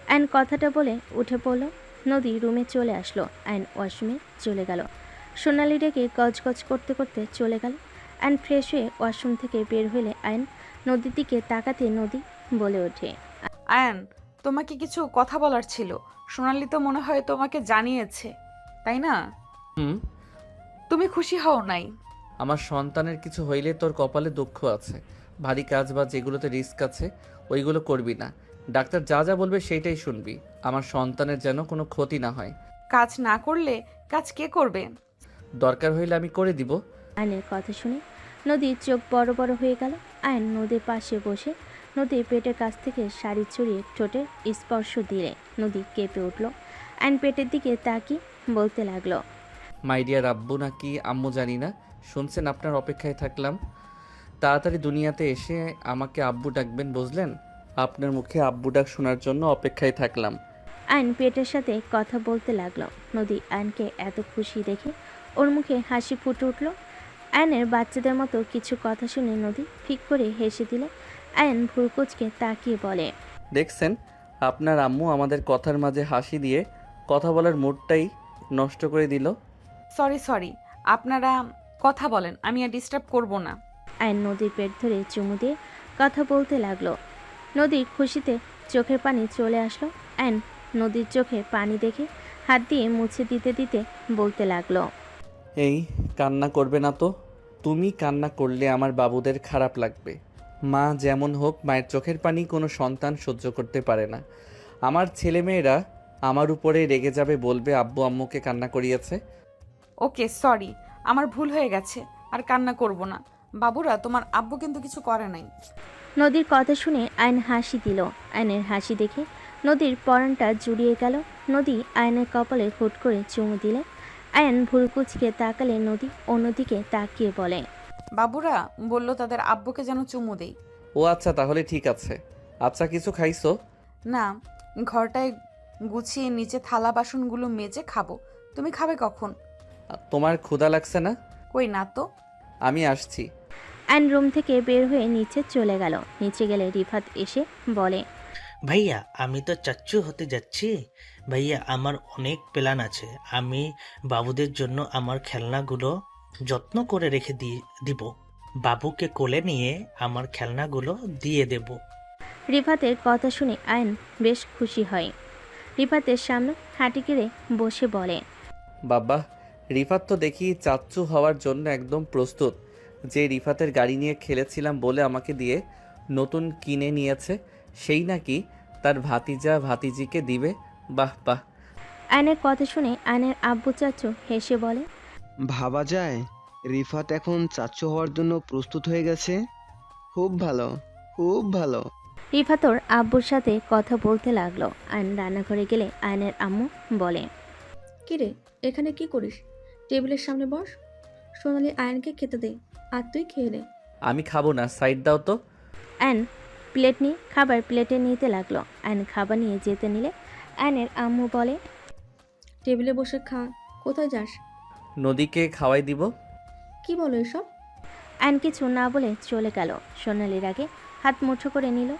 অ্যান কথাটা বলে উঠে পড়ল। নদী রুমে চলে আসলো। অ্যান ওয়াশরুমে চলে গেল। সোনালি ডেকে গজগজ করতে করতে চলে গেল। অ্যান ফ্রেশ হয়ে ওয়াশরুম থেকে বের হলে আয়ন নদীর দিকে তাকাতে নদী বলে ওঠে, আয়ান, তোমাকে কিছু কথা বলার ছিল। সোনালি তো মনে হয় তোমাকে জানিয়েছে, তাই না? হুম। তুমি খুশি হও নাই? আমার সন্তানের কিছু হইলে তোর কপালে দুঃখ আছে। ভারী কাজ বা যেগুলোতে রিস্ক আছে ওইগুলো করবি না। ডাক্তার যা যা বলবে সেইটাই শুনবি। আমার সন্তানের যেন কোনো ক্ষতি না হয়। কাজ না করলে কাজ কে করবে? দরকার হইলে আমি করে দিব। আয়নের কথা শুনে নদীর চোখ বড় বড় হয়ে গেল। আয়ন নদীর পাশে বসে নদীর পেটের কাছ থেকে শাড়ি ছড়িয়ে ঠোঁটের স্পর্শ দিলে নদী কেঁপে উঠল। আয়ন পেটের দিকে তাকিয়ে বলতে লাগলো, মাই ডিয়ার আব্বু নাকি আম্মু জানি না, শুনছেন আপনার অপেক্ষায় থাকলাম। তাড়াতাড়ি দুনিয়াতে এসে আমাকে আব্বু ডাকবেন, বুঝলেন? আপনার মুখে আব্বু ডাক শোনার জন্য অপেক্ষায় থাকলাম। আয়ন পেটের সাথে কথা বলতে লাগলো। নদী আয়নকে এত খুশি দেখে ওর মুখে হাসি ফুটে উঠল। আয়নের বাচ্চাদের মতো কিছু কথা শুনে নদী ফিক করে হেসে দিলে আয়ন ভুরকুচকে তাকিয়ে বলে, দেখছেন, আপনার আম্মু আমাদের কথার মাঝে হাসি দিয়ে কথা বলার মুডটাই নষ্ট করে দিল। সরি, আপনারা কথা বলেন, আমি আর ডিস্টার্ব করব না। আয়ন নদীর পেট ধরে চুমু দিয়ে কথা বলতে লাগলো। নদীর খুশিতে চোখের পানি চলে আসলো। আয়ন নদীর চোখে পানি দেখে হাত দিয়ে মুছে দিতে দিতে বলতে লাগলো, এই কান্না করবে না তো। তুমি কান্না করলে আমার বাবুদের খারাপ লাগবে। মা যেমন হোক, মায়ের চোখের পানি কোনো সন্তান সহ্য করতে পারে না। আমার ছেলেমেয়েরা আমার উপরে রেগে যাবে, বলবে আব্বু আম্মুকে কান্না করিয়েছে। ওকে, সরি, আমার ভুল হয়ে গেছে, আর কান্না করব না। বাবুরা, তোমার আব্বু কিন্তু কিছু করে নাই। নদীর কথা শুনে আয়ন হাসি দিল। আয়নের হাসি দেখে নদীর পরানটা জুড়িয়ে গেল। নদী আয়নের কপালে হুট করে চুমু দিলে আয়ন ভুরকুচকে তাকালে নদী অন্যদিকে তাকিয়ে বলে, বাবুরা বলল তাদের আব্বুকে যেন চুমু দেই। ও আচ্ছা, তাহলে ঠিক আছে। আচ্ছা, কিছু খাইছো? না, ঘরটায় গুছিয়ে নিচে থালা বাসনগুলো মেজে খাবো। তুমি খাবে কখন? তোমার ক্ষুধা লাগছে না? কই না তো। আমি আসছি। আয়ন রুম থেকে বের হয়ে নিচে চলে গেল। নিচে গেলে রিফাত এসে বলে, ভাইয়া, আমি তো চাচ্চু হতে যাচ্ছি। ভাইয়া, আমার অনেক প্ল্যান আছে। আমি বাবুদের জন্য আমার খেলনাগুলো যত্ন করে রেখে দিব। বাবুকে কোলে নিয়ে আমার খেলনাগুলো দিয়ে দেব। রিফাতের কথা শুনে আয়ন বেশ খুশি হয়। রিফাতের সামনে হাঁটি গেড়ে বসে বলে, বাবা, রিফাত তো দেখি চাচ্চু হওয়ার জন্য একদম প্রস্তুত। যে রিফাতের গাড়ি নিয়ে খেলেছিলাম বলে আমাকে দিয়ে নতুন কিনে নিয়েছে, সেই নাকি তার ভাতিজা ভাতিজিকে দিবে। বাহ বাহ। আয়নের কথা শুনে আয়নের আব্বু চাচু হেসে বলে, ভাবা যায় রিফাত এখন চাচ্চু হওয়ার জন্য প্রস্তুত হয়ে গেছে। খুব ভালো, খুব ভালো। রিফাতর আব্বুর সাথে কথা বলতে লাগলো। আয়ন রান্নাঘরে গেলে আয়নের আম্মু বলে, কিরে, এখানে কি করিস? টেবিলের সামনে বস। সোনালি আয়নকে খেতে দে, আর তুই খেয়ে নে। আমি খাবো না, সাইড দাও তো। আয়ন প্লেট নিয়ে খাবার প্লেটে নিতে লাগলো। আয়ন খাবার নিয়ে যেতে নিলে আয়নের আম্মু বলে, টেবিলে বসে খা, কোথায় যাস? নদীকে খাওয়াই দিব। কি বলো এসব? আয়ন কিছু না বলে চলে গেল। সোনালির আগে হাত মুঠো করে নিল।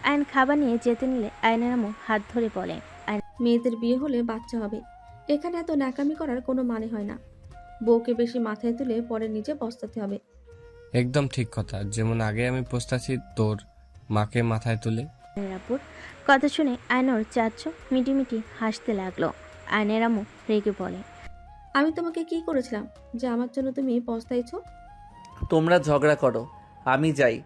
আয়ন খাবার নিয়ে যেতে নিলে আয়নের আম্মু হাত ধরে বলে, মেয়েদের বিয়ে হলে বাচ্চা হবে, এখানে এত ন্যাকামি করার কোনো মানে হয় না। বউকে বেশি মাথায় তুলে পরে নিজে পস্তাতে হবে। একদম ঠিক কথা। যেমন আগে আমি পস্তাছি তোর মাকে মাথায় তুলে। আয়নের আব্বুর কথা শুনে আয়নর চাচু মিটিমিটি হাসতে লাগলো। আয়নের আম্মু রেগে বলে, আমি তোমাকে কি করেছিলাম যে আমার জন্য তুমি পস্তাইছো? তোমরা ঝগড়া করো, আমি যাই।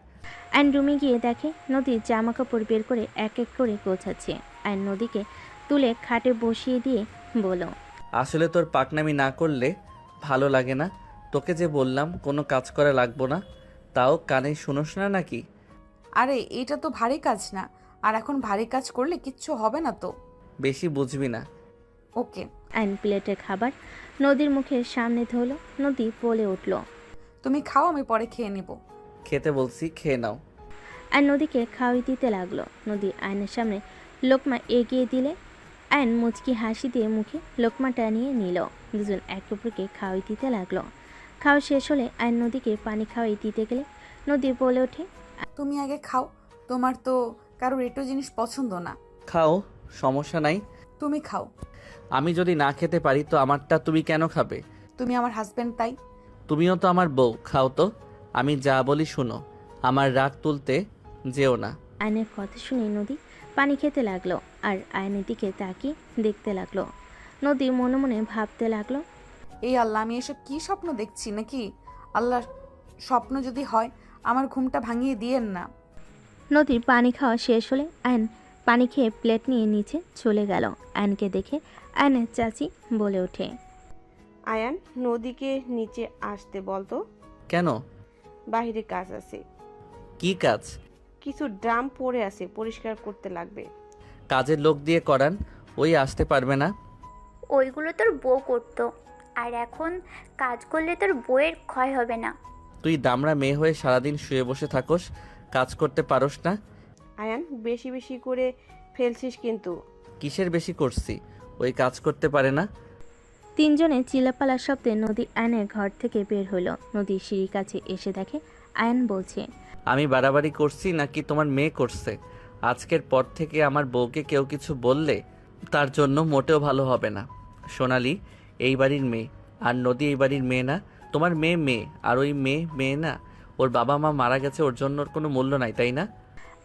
আয়ন রুমে গিয়ে দেখে নদী জামা কাপড় বের করে এক এক করে গোছাচ্ছে। আয়ন নদীকে তুলে খাটে বসিয়ে দিয়ে বলল, আসলে তোর পাকনামি না করলে ভালো লাগে না। তোকে যে বললাম কোনো কাজ করা লাগবো না, তাও কানে শুনোস না নাকি? আরে এটা তো ভারী কাজ না, আর এখন ভারী কাজ করলে কিচ্ছু হবে না তো। বেশি বুঝবি না। ওকে। আয়ন প্লেটের খাবার নদীর মুখের সামনে ধরল। নদী বলে উঠল, তুমি খাও, আমি পরে খেয়ে নিব। খেতে বলছি, খেয়ে নাও। আয়ন নদীকে খাওয়াই দিতে লাগলো। নদী আয়নের সামনে লোকমা এগিয়ে দিলে আয়ন মুচকি হাসি দিয়ে মুখে লোকমাটা নিয়ে নিল। দুজন একে অপরকে খাওয়াই দিতে লাগলো। খাওয়া শেষ হলে আয়ন নদীকে পানি খাওয়াই দিতে গেলে নদী বলে ওঠে, তুমি আগে খাও, তোমার তো কারোর একটু জিনিস পছন্দ না। খাও, সমস্যা নাই। তুমি খাও। আমি যদি না খেতে পারি তো আমারটা তুমি কেন খাবে? তুমি আমার হাজবেন্ড, তাই। তুমিও তো আমার বউ, খাও তো। আমি যা বলি শুনো, আমার রাগ তুলতে যেও না। আয়নের কথা শুনে নদী পানি খেতে লাগলো আর আয়নের দিকে তাকিয়ে দেখতে লাগলো। নদী মনে মনে ভাবতে লাগলো, এই আল্লাহ, আমি এসব কি স্বপ্ন দেখছি নাকি? আল্লাহ, স্বপ্ন যদি হয় আমার ঘুমটা ভাঙিয়ে দিয়েন না। নদীর পানি খাওয়া শেষ হলে আয়ন পানি খেয়ে প্লেট নিয়ে নিচে চলে গেল। আয়নকে দেখে আয়নের চাচি বলে ওঠে, আয়ান, নদীকে নিচে আসতে বলতো। কেন? বাহিরে কাজ আছে। কি কাজ? কিছু ড্রাম পড়ে আছে, পরিষ্কার করতে লাগবে। কাজের লোক দিয়ে করান, ওই আসতে পারবে না। ওইগুলো তোর বউ করতো, আর এখন কাজ করলে তোর বউয়ের ক্ষয় হবে না। তুই দামড়া মেয়ে হয়ে সারাদিন শুয়ে বসে থাকোস, কাজ করতে পারোস না। আয়ান, বেশি বেশি করে ফেলছিস কিন্তু। কিসের বেশি করছি? ওই কাজ করতে পারে না। তিনজনে চিল্লাপালার শব্দে নদী আয়নের ঘর থেকে বের হলো। নদীর সিঁড়ির কাছে এসে দেখে আয়ন বলছে, আমি বাড়াবাড়ি করছি নাকি তোমার মেয়ে করছে? আজকের পর থেকে আমার বউকে কেউ কিছু বললে তার জন্য মোটেও ভালো হবে না। সোনালি এই বাড়ির মেয়ে, আর নদী এই বাড়ির মেয়ে না। তোমার মেয়ে মেয়ে, আর ওই মেয়ে মেয়ে না। ওর বাবা মা মারা গেছে, ওর জন্য ওর কোনো মূল্য নাই, তাই না?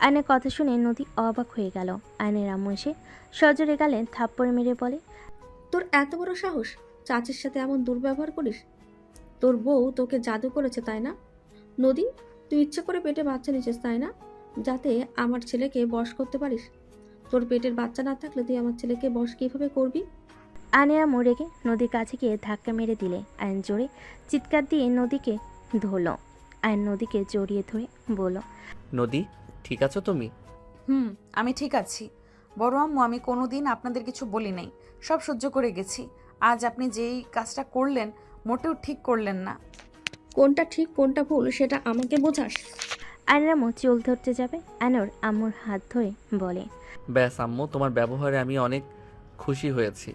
আয়নের কথা শুনে নদী অবাক হয়ে গেল। আয়নের আম্মু এসে সজোরে গালে থাপ্পড় মেরে বলে, তোর এত বড় সাহস, চাচির সাথে এমন দুর্ব্যবহার করিস? তোর বউ তোকে জাদু করেছে, তাই না? নদী, তুই ইচ্ছে করে পেটে বাচ্চা নিয়েছিস, তাই না? যাতে আমার ছেলেকে বশ করতে পারিস। তোর পেটের বাচ্চা না থাকলে তুই আমার ছেলেকে বশ কিভাবে করবি? আয়নের আম্মু রেগে নদীর কাছে গিয়ে ধাক্কা মেরে দিলে আয়ন জোরে চিৎকার দিয়ে নদীকে ধরল। আয়ন নদীকে জড়িয়ে ধরে বলল, নদী, ঠিক আছো তুমি? আমি ঠিক আছি বড় আম্মু। আমি কোনোদিন আপনাদের কিছু বলি নাই, সব সহ্য করে গেছি। আজ আপনি যেই কাজটা করলেন মোটেও ঠিক করলেন না। কোনটা ঠিক কোনটা ভুল সেটা আমাকে বোঝাস? আয়নের আম্মু চুল ধরতে যাবে, আয়নর আম্মুর হাত ধরে বলে, ব্যাস আম্মু, তোমার ব্যবহারে আমি অনেক খুশি হয়েছি।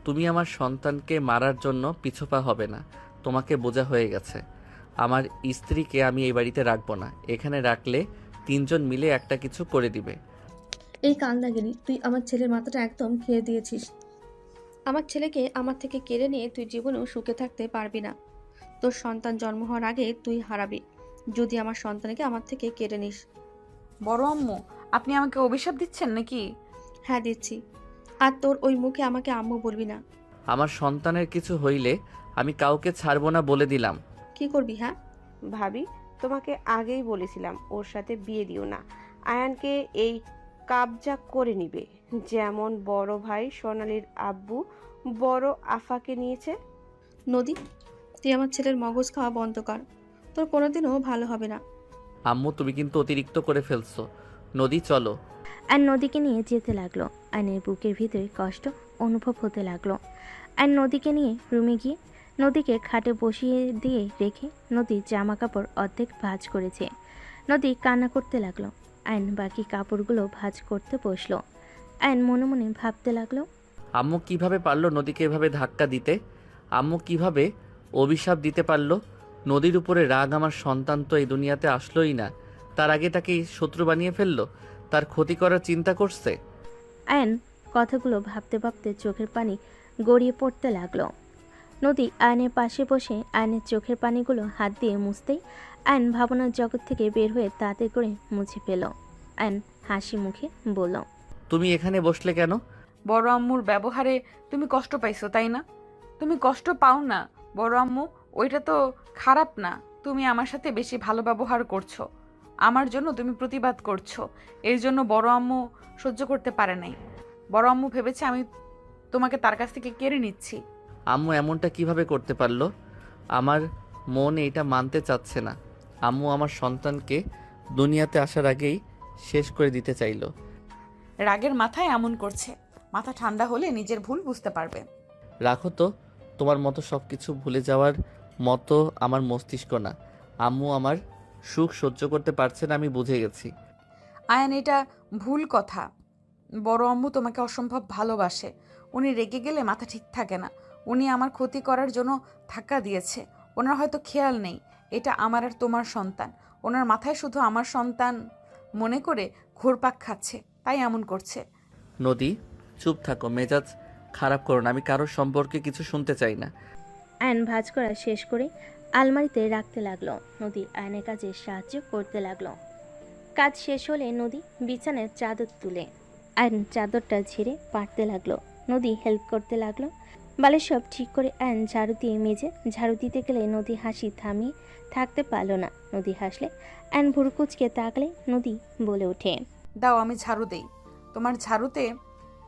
তুমি আমার সন্তানকে মারার জন্য পিছপা হবে না, তোমাকে বোঝা হয়ে গেছে। আমার স্ত্রীকে আমি এই বাড়িতে রাখবো না। এখানে রাখলে তিনজন মিলে একটা কিছু করে দিবে। এই কান্দাগিরি, তুই আমার ছেলের মাথাটা একদম খেয়ে দিয়েছিস। আমার ছেলেকে আমার থেকে কেড়ে নিয়ে তুই জীবনেও সুখে থাকতে পারবি না। তোর সন্তান জন্ম হওয়ার আগে তুই হারাবি যদি আমার সন্তানকে আমার থেকে কেড়ে নিস। বড় আম্মু, আপনি আমাকে অভিশাপ দিচ্ছেন নাকি? হ্যাঁ, দিচ্ছি। আর তোর ওই মুখে আমাকে আম্মু বলবি না। আমার সন্তানের কিছু হইলে আমি কাউকে ছাড়বো না বলে দিলাম। কি করবি? হ্যাঁ ভাবি, তোমাকে আগেই বলেছিলাম ওর সাথে বিয়ে দিও না। আয়ানকে এই কাবজা করে নিবে, যেমন বড় ভাই সোনালির আব্বু বড় আফাকে নিয়েছে। নদী, তুই আমার ছেলের মগজ খাওয়া বন্ধ কর, তোর কোনোদিনও ভালো হবে না। আম্মু, তুমি কিন্তু অতিরিক্ত করে ফেলছো। নদী, চলো। আর নদীকে নিয়ে যেতে লাগলো। আয়নের বুকের ভিতরে কষ্ট অনুভব হতে লাগলো। আর নদীকে নিয়ে রুমে গিয়ে নদীকে খাটে বসিয়ে দিয়ে রেখে নদীর জামা কাপড় অর্ধেক ভাঁজ করেছে। নদী কান্না করতে লাগলো। আয়ন বাকি কাপড়গুলো ভাঁজ করতে বসলো। আয়ন মনে মনে ভাবতে লাগলো, আম্মু কিভাবে পারলো নদীকে এভাবে ধাক্কা দিতে? আম্মু কিভাবে অভিশাপ দিতে পারলো? নদীর উপরে রাগ আমার সন্তান তো এই দুনিয়াতে আসলোই না, তার আগে তাকে শত্রু বানিয়ে ফেললো, তার ক্ষতি করার চিন্তা করছে। আয়ন কথাগুলো ভাবতে ভাবতে চোখের পানি গড়িয়ে পড়তে লাগলো। নদী আয়নের পাশে বসে আয়নের চোখের পানিগুলো হাত দিয়ে মুছতেই আয়ন ভাবনার জগৎ থেকে বের হয়ে তাড়াতাড়ি করে মুছে ফেল। আয়ন হাসি মুখে বলল, তুমি এখানে বসলে কেন? বড় আম্মুর ব্যবহারে তুমি কষ্ট পাইছো, তাই না? তুমি কষ্ট পাও না বড় আম্মু, ওইটা তো খারাপ না। তুমি আমার সাথে বেশি ভালো ব্যবহার করছো, আমার জন্য তুমি প্রতিবাদ করছো, এর জন্য বড় আম্মু সহ্য করতে পারে নাই। বড় আম্মু ভেবেছে আমি তোমাকে তার কাছ থেকে কেড়ে নিচ্ছি। আম্মু এমনটা কিভাবে করতে পারলো? আমার মন এটা মানতে চাচ্ছে না। আম্মু আমার সন্তানকে দুনিয়াতে আসার আগেই শেষ করে দিতে চাইলো। রাগের মাথায় এমন করছে, মাথা ঠান্ডা হলে নিজের ভুল বুঝতে পারবে। রাখো তো, তোমার মতো সব কিছু ভুলে যাওয়ার মতো আমার মস্তিষ্ক না। আম্মু আমার সুখ সহ্য করতে পারছে না, আমি বুঝে গেছি। আয়ান, এটা ভুল কথা। বড় আম্মু তোমাকে অসম্ভব ভালোবাসে, উনি রেগে গেলে মাথা ঠিক থাকে না। উনি আমার ক্ষতি করার জন্য ধাক্কা দিয়েছে। ওনার হয়তো খেয়াল নেই এটা আমার আর তোমার সন্তান। ওনার মাথায় শুধু আমার সন্তান মনে করে ঘুরপাক খাচ্ছে, তাই এমন করছে। নদী চুপ থাকো, মেজাজ খারাপ করো না, আমি কারোর সম্পর্কে কিছু শুনতে চাই না। আয়ন ভাঁজ করা শেষ করে আলমারিতে রাখতে লাগলো। নদী আয়নের কাজে সাহায্য করতে লাগলো। কাজ শেষ হলে নদী বিছানার চাদর তুলে আয়ন চাদরটা ঝেড়ে পাড়তে লাগলো। নদী হেল্প করতে লাগলো। বালের সব ঠিক করে আয়ন ঝাড়ু দিয়ে মেজে ঝাড়ু দিতে গেলে নদী হাসি থামিয়ে থাকতে পারল না। নদী হাসলে আয়ন ভুরুকুচকে তাকলে নদী বলে ওঠে, দাও আমি ঝাড়ু দেই। তোমার ঝাড়ুতে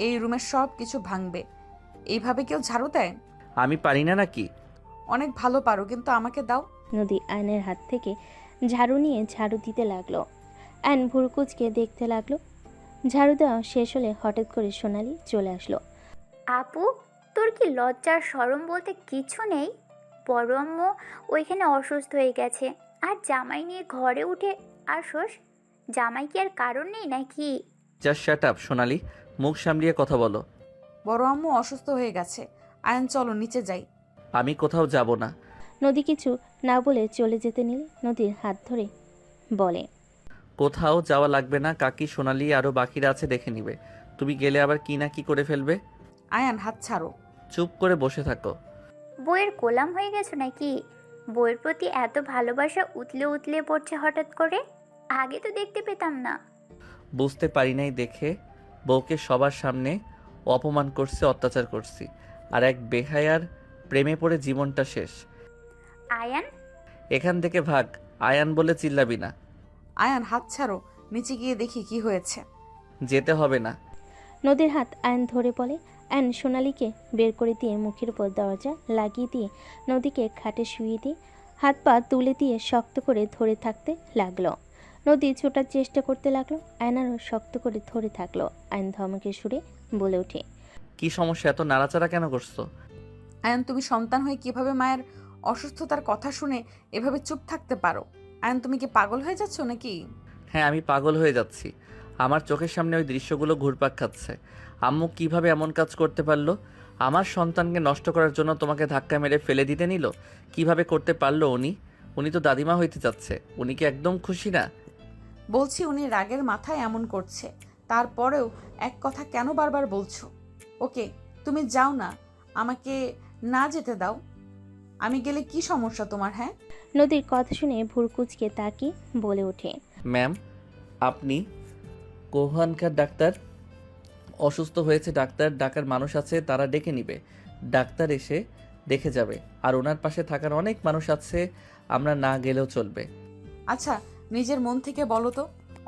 এই রুমের সব কিছু ভাঙবে। এইভাবে কেউ ঝাড়ু দেয়? আমি পারি না নাকি? অনেক ভালো পারো, কিন্তু আমাকে দাও। নদী আয়নের হাত থেকে ঝাড়ু নিয়ে ঝাড়ু দিতে লাগলো। আয়ন ভুরুকুচকে দেখতে লাগলো। ঝাড়ু দেওয়া শেষ হলে হঠাৎ করে সোনালি চলে আসলো। আপু, তোর কি লজ্জার শরম বলতে কিছু নেই? বড় আম্মু ওইখানে অসুস্থ হয়ে গেছে, আর জামাই নিয়ে ঘরে উঠে আসোস? জামাই কি আর কারণ নেই নাকি? জাস্ট শাট আপ সোনালি, মুখ সামলিয়ে কথা বলো। বড় আম্মু অসুস্থ হয়ে গেছে। আয়ন চলো নিচে যাই। আমি কোথাও যাব না। নদী কিছু না বলে চলে যেতে নিলে নদীর হাত ধরে বলে, কোথাও যাওয়া লাগবে না, কাকি সোনালি আরও বাকিরা আছে দেখে নিবে। তুমি গেলে আবার কি না কি করে ফেলবে। আয়ান হাত ছাড়ো। চুপ করে বসে থাকো। বইয়ের গোলাম হয়ে গেছো নাকি? বইয়ের প্রতি এত ভালোবাসা উতলে উতলে পড়ছে হঠাৎ করে? আগে তো দেখতে পেতাম না। বুঝতে পারি নাই দেখে বউকে সবার সামনে অপমান করছি, অত্যাচার করছি, আর এক বেহায়ার প্রেমে পড়ে জীবনটা শেষ। আয়ান, এখান থেকে ভাগ। আয়ান বলে চিল্লাবি না। আয়ান হাত ছাড়ো, নিচে গিয়ে দেখি কি হয়েছে। যেতে হবে না। নদীর হাত আয়ন ধরে বলে। আয়ন সোনালীকে বের করে দিয়ে মুখের উপর দরজা লাগিয়ে দিয়ে নদীকে খাটে শুয়ে দিয়ে হাত পা তুলে দিয়ে শক্ত করে ধরে থাকতে লাগলো। নদী ছোটার চেষ্টা করতে লাগলো। আয়ন আরও শক্ত করে ধরে থাকলো। আয়ন ধমকে সুরে বলে ওঠে, কি সমস্যা, এত নাড়াচাড়া কেন করছো? আয়ান তুমি সন্তান হয়ে কিভাবে মায়ের অসুস্থতার কথা শুনে এভাবে চুপ থাকতে পারো? আয়ান তুমি কি পাগল হয়ে যাচ্ছ নাকি? হ্যাঁ, আমি পাগল হয়ে যাচ্ছি। আমার চোখের সামনে ওই দৃশ্যগুলো ঘুরপাক খাচ্ছে। আম্মু কিভাবে এমন কাজ করতে পারলো? আমার সন্তানকে নষ্ট করার জন্য তোমাকে ধাক্কা মেরে ফেলে দিতে নিল? কিভাবে করতে পারলো উনি তো দাদিমা হইতে যাচ্ছে। উনি কি একদম খুশি না? বলছি উনি রাগের মাথায় এমন করছে, তারপরেও এক কথা কেন বারবার বলছো? ওকে তুমি যাও না, আমাকে না যেতে দাও। আমি গেলে কি সমস্যা তোমার? হ্যাঁ। নদীর কথা শুনে ভুরকুচকে তাকিয়ে বলে ওঠে, ম্যাম, আপনি কোহানকার ডাক্তার? অসুস্থ হয়েছে ডাক্তার ডাকার মানুষ আছে, তারা ডেকে নিবে। ডাক্তার এসে দেখে যাবে। আর ওনার পাশে থাকার অনেক মানুষ আছে, আমরা না গেলেও চলবে। আচ্ছা নিজের মন থেকে বলো তো,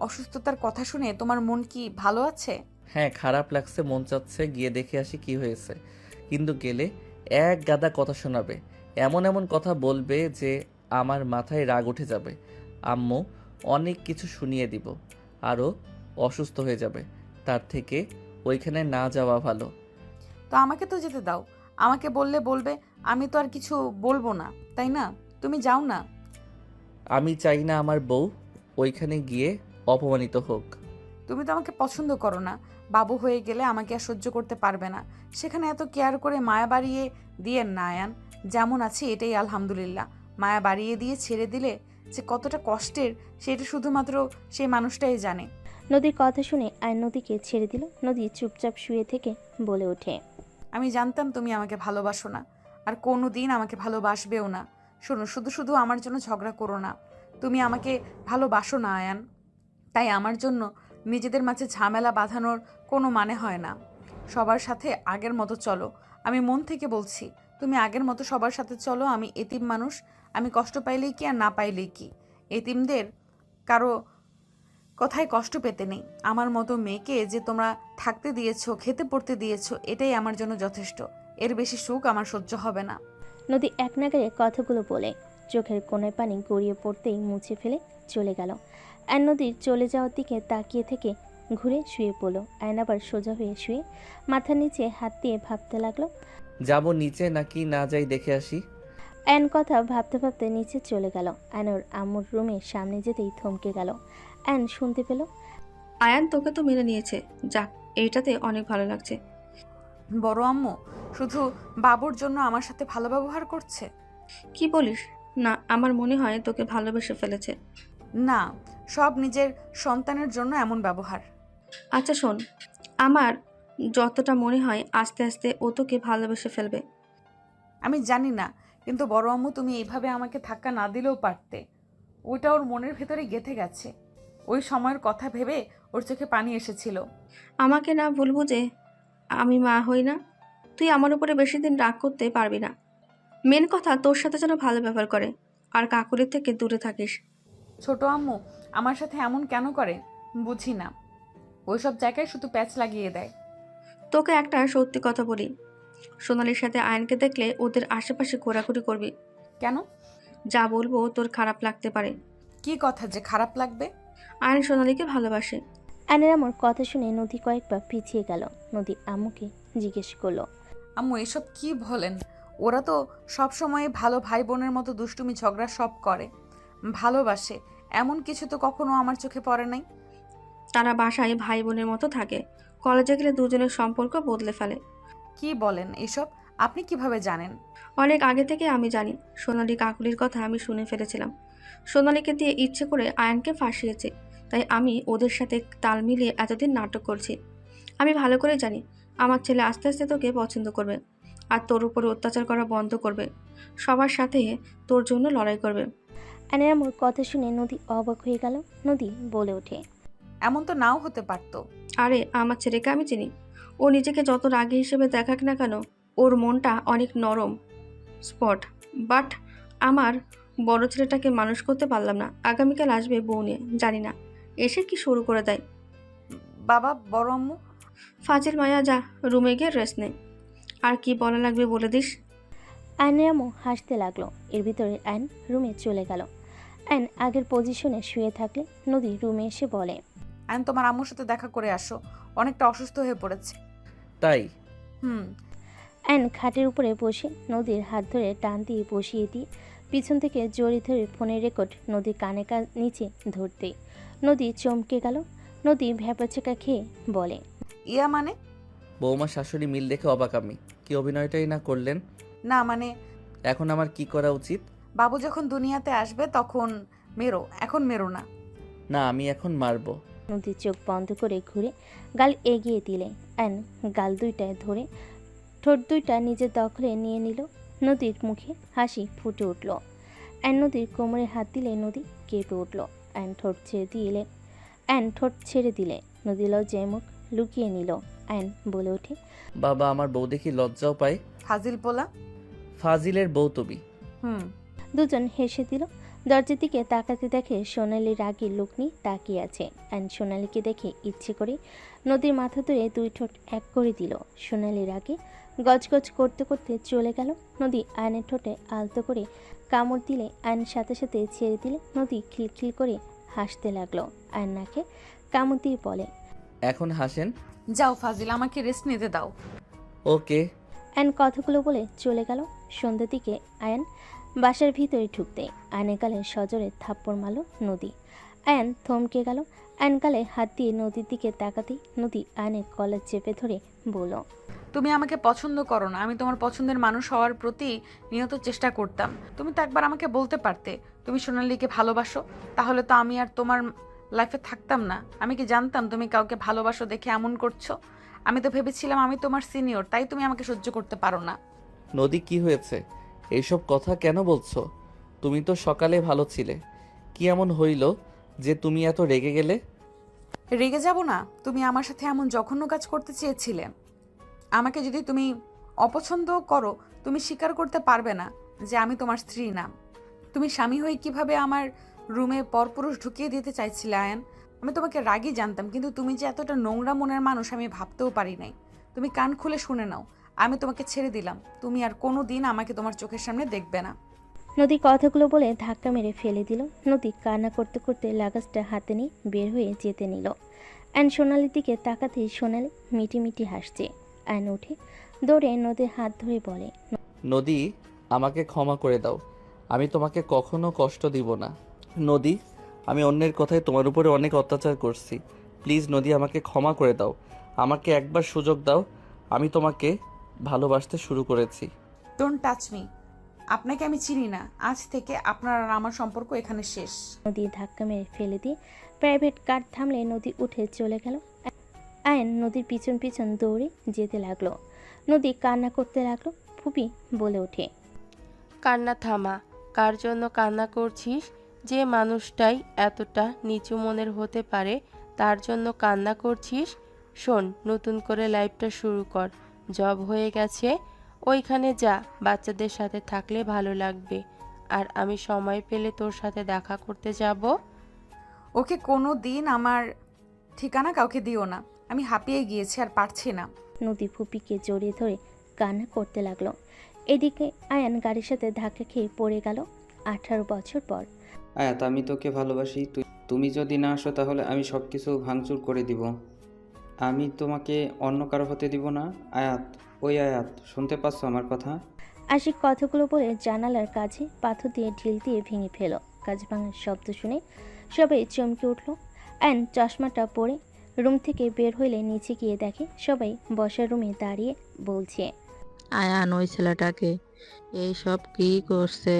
অসুস্থতার কথা শুনে তোমার মন কি ভালো আছে? হ্যাঁ, খারাপ লাগছে, মন চাচ্ছে গিয়ে দেখে আসি কি হয়েছে। কিন্তু গেলে এক গাদা কথা শোনাবে, এমন এমন কথা বলবে যে আমার মাথায় রাগ উঠে যাবে। আম্মু অনেক কিছু শুনিয়ে দিব, আরও অসুস্থ হয়ে যাবে। তার থেকে ওইখানে না যাওয়া ভালো। তো আমাকে তো যেতে দাও। আমাকে বললে বলবে, আমি তো আর কিছু বলবো না, তাই না? তুমি যাও না। আমি চাই না আমার বউ ওইখানে গিয়ে অপমানিত হোক। তুমি তো আমাকে পছন্দ করো না। বাবু হয়ে গেলে আমাকে আর সহ্য করতে পারবে না। সেখানে এত কেয়ার করে মায়া বাড়িয়ে দিয়েন না আয়ান। যেমন আছি এটাই আলহামদুলিল্লাহ। মায়া বাড়িয়ে দিয়ে ছেড়ে দিলে যে কতটা কষ্টের, সেটা শুধুমাত্র সেই মানুষটাই জানে। নদীর কথা শুনে আয়ন নদীকে ছেড়ে দিল। নদী চুপচাপ শুয়ে থেকে বলে ওঠে, আমি জানতাম তুমি আমাকে ভালোবাসো না, আর কোনো দিন আমাকে ভালোবাসবেও না। শোনো, শুধু শুধু আমার জন্য ঝগড়া করো না। তুমি আমাকে ভালোবাসো না আয়ান, তাই আমার জন্য নিজেদের মাঝে ঝামেলা বাঁধানোর কোনো মানে হয় না। সবার সাথে আগের মতো চলো। আমি মন থেকে বলছি, তুমি আগের মতো সবার সাথে চলো। আমি এতিম মানুষ, আমি কষ্ট পাইলেই কি আর না পাইলেই কি। এতিমদের কারো কথায় কষ্ট পেতে নেই। আমার মতো মেয়েকে যে তোমরা থাকতে দিয়েছো, খেতে পড়তে দিয়েছো, এটাই আমার জন্য যথেষ্ট। এর বেশি সুখ আমার সহ্য হবে না। নদী এক নাগারে কথাগুলো বলে চোখের কোণে পানি গড়িয়ে পড়তেই মুছে ফেলে চলে গেল। আয়ন নদীর চলে যাওয়ার দিকে তাকিয়ে থেকে ঘুরে শুয়ে পড়ল। আয়ন আবার সোজা হয়ে শুয়ে মাথার নিচে হাত দিয়ে ভাবতে লাগলো, যাব নিচে নাকি না যাই দেখে আসি। আয়ন কথা ভাবতে ভাবতে নিচে চলে গেল। আয়নর আম্মুর রুমের সামনে যেতেই থমকে গেল। আয়ন শুনতে পেল, আয়ান তোকে তো মেনে নিয়েছে, যাক এইটাতে অনেক ভালো লাগছে। বড় আম্মু শুধু বাবুর জন্য আমার সাথে ভালো ব্যবহার করছে? কি বলিস? না, আমার মনে হয় তোকে ভালোবেসে ফেলেছে। না, সব নিজের সন্তানের জন্য এমন ব্যবহার। আচ্ছা শোন, আমার যতটা মনে হয় আস্তে আস্তে ও তোকে ভালোবেসে ফেলবে। আমি জানি না, কিন্তু বড় আম্মু তুমি এইভাবে আমাকে ধাক্কা না দিলেও পারতে। ওইটা ওর মনের ভেতরে গেঁথে গেছে। ওই সময়ের কথা ভেবে ওর চোখে পানি এসেছিল। আমাকে না ভুল বুঝে আমি মা হই না। তুই আমার উপরে বেশি দিন রাগ করতে পারবি না। মেন কথা তোর সাথে যেন ভালো ব্যবহার করে, আর কাকুরের থেকে দূরে থাকিস। ছোট আম্মু আমার সাথে এমন কেন করে বুঝি না। ওইসব জায়গায় শুধু প্যাচ লাগিয়ে দেয়। তোকে একটা সত্যি কথা বলি, সোনালির সাথে আয়নকে দেখলে ওদের আশেপাশে ঘোরাঘুরি করবি। কেন? যা বলবো তোর খারাপ লাগতে পারে। কি কথা যে খারাপ লাগবে? আয়ন সোনালিকে ভালোবাসে। আয়নের আম্মুর কথা শুনে নদী কয়েকবার পিছিয়ে গেল। নদী আম্মুকে জিজ্ঞেস করলো, আম্মু এসব কি বলেন? ওরা তো সব সময় ভালো ভাই বোনের মতো দুষ্টুমি ঝগড়া সব করে, ভালোবাসে, এমন কিছু তো কখনো আমার চোখে পড়ে নাই। তারা বাসায় ভাই বোনের মতো থাকে, কলেজে গেলে দুজনের সম্পর্ক বদলে ফেলে। কি বলেন এসব? আপনি কিভাবে জানেন? অনেক আগে থেকে আমি জানি। সোনালি কাকুলির কথা আমি শুনে ফেলেছিলাম। সোনালিকে দিয়ে ইচ্ছে করে আয়নকে ফাঁসিয়েছে, তাই আমি ওদের সাথে তাল মিলিয়ে এতদিন নাটক করছি। আমি ভালো করে জানি আমার ছেলে আস্তে আস্তে তোকে পছন্দ করবে, আর তোর উপরে অত্যাচার করা বন্ধ করবে, সবার সাথে তোর জন্য লড়াই করবে। আয়নের আম্মুর কথা শুনে নদী অবাক হয়ে গেল। নদী বলে ওঠে, এমন তো নাও হতে পারতো। আরে আমার ছেলেকে আমি চিনি। ও নিজেকে যত রাগী হিসেবে দেখাক না কেন, ওর মনটা অনেক নরম স্পট। বাট আমার বড় ছেলেটাকে মানুষ করতে পারলাম না। আগামীকাল আসবে বউ নিয়ে, জানি না এসে কি শুরু করে দেয়। বাবা, বড় আম্মু। ফাজিল মায়া, যা রুমে গিয়ে রেস্ট নে। আর কি বলা লাগবে বলে দিস। আয়নের আম্মু হাসতে লাগলো। এর ভিতরে আয়ন রুমে চলে গেল। আয়ন আগের পজিশনে শুয়ে থাকলে নদী রুমে এসে বলে, আয়ন তোমার আম্মুর সাথে দেখা করে আসো, অনেকটা অসুস্থ হয়ে পড়েছে। তাই? আয়ন খাটের উপরে বসে নদীর হাত ধরে টান দিয়ে বসিয়ে দিয়ে পিছন থেকে জড়ি ধরে ফোনের রেকর্ড নদীর কানে নিচে ধরতে নদী চমকে গেল। নদী ভ্যাপাচেকা খেয়ে বলে, ইয়া মানে? বৌমা শাশুড়ি মিল দেখে অবাক আমি। কি অভিনয়টাই না করলেন। না মানে এখন আমার কি করা উচিত? বাবু যখন দুনিয়াতে আসবে তখন মেরো, এখন মেরো না। না, আমি এখন মারবো। নদী চোখ বন্ধ করে ঘুরে গাল এগিয়ে দিলে আয়ন গাল দুইটায় ধরে ঠোঁট দুইটা নিজের দখলে নিয়ে নিল। নদীর মুখে হাসি ফুটে উঠল। আয়ন নদীর কোমরে হাত দিলে নদী কেঁপে উঠল। আয়ন ঠোঁট ছেড়ে দিলে নদী লজ্জায় মুখ লুকিয়ে নিল। আয়ন বলে ওঠে, বাবা, আমার বউ দেখি লজ্জাও পায়। ফাজিল পোলা। ফাজিলের বউ তুমি। দুজন হেসে দিল। দরজার দিকে তাকাতে দেখে সোনালি রাগী লোক নিয়ে তাকিয়ে আছে। অ্যান্ড সোনালিকে দেখে ইচ্ছে করে নদীর মাথা ধরে দুই ঠোঁট এক করে দিল। সোনালি রাগে গজগজ করতে করতে চলে গেল। নদী আয়নের ঠোঁটে আলতো করে কামড় দিলে আয়ন সাথে সাথে ছেড়ে দিলে নদী খিলখিল করে হাসতে লাগলো। আয়ন নাকে কামড় দিয়ে বলে, এখন হাসেন। যাও ফাজিল, আমাকে রেস্ট নিতে দাও। ওকে। আয়ন কথাগুলো বলে চলে গেল। সন্ধ্যার দিকে আয়ন বাসার ভিতরে ঢুকতে আয়নের গালে সজোরে থাপ্পড় মারল নদী। আয়ন থমকে গেল। আয়ন গালে হাত দিয়ে নদীর দিকে তাকাতেই নদী আয়নের কলার চেপে ধরে বলল, তুমি আমাকে পছন্দ করো না। আমি তোমার পছন্দের মানুষ হওয়ার প্রতি নিয়ত চেষ্টা করতাম। তুমি তো একবার আমাকে বলতে পারতে তুমি সোনালীকে ভালোবাসো, তাহলে তো আমি আর তোমার লাইফে থাকতাম না। আমি কি জানতাম তুমি কাউকে ভালোবাসো দেখে এমন করছো? আমি তো ভেবেছিলাম আমি তোমার সিনিয়র, তাই তুমি আমাকে সহ্য করতে পারো না। নদী, কি হয়েছে? এইসব কথা কেন বলছো? তুমি তো সকালে ভালো ছিলে, কি এমন হইল যে তুমি এত রেগে গেলে? রেগে যাব না? তুমি আমার সাথে এমন জঘন্য কাজ করতে চেয়েছিলে। আমাকে যদি তুমি অপছন্দ করো, তুমি স্বীকার করতে পারবে না যে আমি তোমার স্ত্রী না। তুমি স্বামী হয়ে কিভাবে আমার রুমে পরপুরুষ ঢুকিয়ে দিতে চাইছিলে আয়ান? আমি তোমাকে রাগই জানতাম, কিন্তু তুমি যে এতটা নোংরা মনের মানুষ আমি ভাবতেও পারি নাই। তুমি কান খুলে শুনে নাও, আমি তোমাকে ছেড়ে দিলাম। তুমি আর কোনো দিন আমাকে তোমার চোখের সামনে দেখবে না। নদী কথাগুলো বলে ধাক্কা মেরে ফেলে দিল। নদী কান্না করতে করতে লাগেজটা হাতে নিয়ে বের হয়ে যেতে নিল। অ্যান সোনালির দিকে তাকাতেই সোনালি মিটি মিটি হাসছে। অ্যান উঠে দৌড়ে নদীর হাত ধরে বলে, নদী, আমাকে ক্ষমা করে দাও। আমি তোমাকে কখনো কষ্ট দিব না। নদী, আমি অন্যের কথায় তোমার উপরে অনেক অত্যাচার করছি। প্লিজ নদী, আমাকে ক্ষমা করে দাও। আমাকে একবার সুযোগ দাও। আমি তোমাকে ভালোবাসতে শুরু করেছি। Don't touch me. আপনাকে আমি চিনি না, আজ থেকে আপনার আর আমার সম্পর্ক এখানে শেষ। নদী ধাক্কা মেরে ফেলে দিয়ে প্রাইভেট কার থামলে নদী উঠে চলে গেল। আয়ন নদীর পিছন পিছন দৌড়ে যেতে লাগলো। নদী কান্না করতে লাগলো। ফুপি বলে ওঠে, কান্না থামা। কার জন্য কান্না করছিস? যে মানুষটাই এতটা নিচু মনের হতে পারে তার জন্য কান্না করছিস? শোন, নতুন করে লাইফটা শুরু কর। জব হয়ে গেছে, ওইখানে যা। বাচ্চাদের সাথে থাকলে ভালো লাগবে। আর আমি সময় পেলে তোর সাথে দেখা করতে যাব। ওকে কোনো দিন আমার ঠিকানা কাউকে দিও না, আমি হাঁপিয়ে গিয়েছি আর পারছি না। নদী ফুপিকে জড়িয়ে ধরে কান্না করতে লাগলো। এদিকে আয়ান গাড়ির সাথে ধাক্কা খেয়ে পড়ে গেল 18 বছর পর। আয়াত, আমি তোকে ভালোবাসি। তুমি যদি না আসো তাহলে আমি সব কিছু ভাঙচুর করে দিব। আমি তোমাকে অন্য কারো হতে দিব না। আয়াত, ওই আয়াত, শুনতে পাচ্ছ আমার কথা? আশিক কথাগুলো বলে জানালার কাছে পাথর দিয়ে ঢিল দিয়ে ভেঙে ফেল। কাজ ভাঙার শব্দ শুনে সবাই চমকে উঠল। আয়ন চশমাটা পরে রুম থেকে বের হইলে নিচে গিয়ে দেখে সবাই বসার রুমে দাঁড়িয়ে বলছে, আয়ান ওই ছেলেটাকে এই সব কি করছে?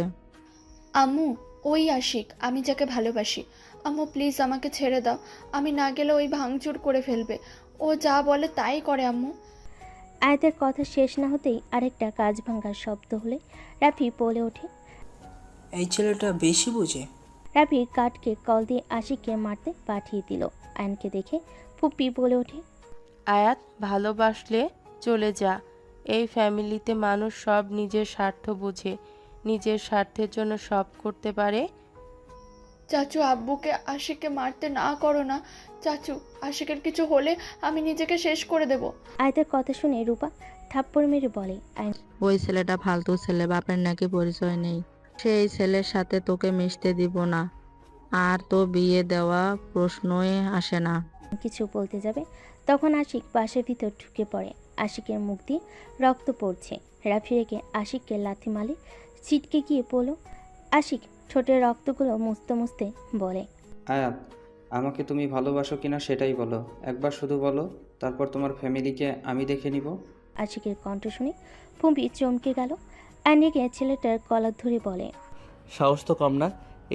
আম্মু, ওই আশিক, আমি যাকে ভালোবাসি। আম্মু প্লিজ আমাকে ছেড়ে দাও, আমি না গেলে ওই ভাঙচুর করে ফেলবে। ও যা বলে তাই করে আম্মু। আয়াতের কথা শেষ না হতেই আরেকটা কাজ ভাঙার শব্দ হলে রাফি বলে ওঠে, এই ছেলেটা বেশি বুঝে। রাফি কাঠকে কল দিয়ে আশিককে মারতে পাঠিয়ে দিল। আয়নকে দেখে ফুপি বলে ওঠে, আয়াত, ভালোবাসলে চলে যা। এই ফ্যামিলিতে মানুষ সব নিজের স্বার্থ বুঝে, নিজের স্বার্থের জন্য সব করতে পারে। চাচু, আব্বুকে আশিককে মারতে না করো না। চাচু, আশিকের কিছু হলে আমি নিজেকে শেষ করে দেব। আয়াতের কথা শুনে রূপা থাপ্পড় মেরে বলে, ওই ছেলেটা ফালতু ছেলে, বাপের নাকি পরিচয় নেই। সেই ছেলের সাথে তোকে মিশতে দিব না, আর তো বিয়ে দেওয়া প্রশ্নই আসে না। কিছু বলতে যাবে তখন আশিক বাসের ভিতর ঢুকে পড়ে। আশিকের মুখ দিয়ে রক্ত পড়ছে। রাফি রেখে আশিককে লাথি মালে ছিটকে গিয়ে পড়ল। আশিক ঠোঁটের রক্তগুলো মুছতে মুছতে বলে, আয়াত, আমাকে তুমি ভালোবাসো কিনা সেটাই বলো। একবার শুধু বলো, তারপর তোমার ফ্যামিলিকে আমি দেখে নিব। আশিকের কণ্ঠ শুনে ফুম্পি চমকে গেল। আনিকে ছেলেটার কলার ধরে বলে, সাহস তো কম না,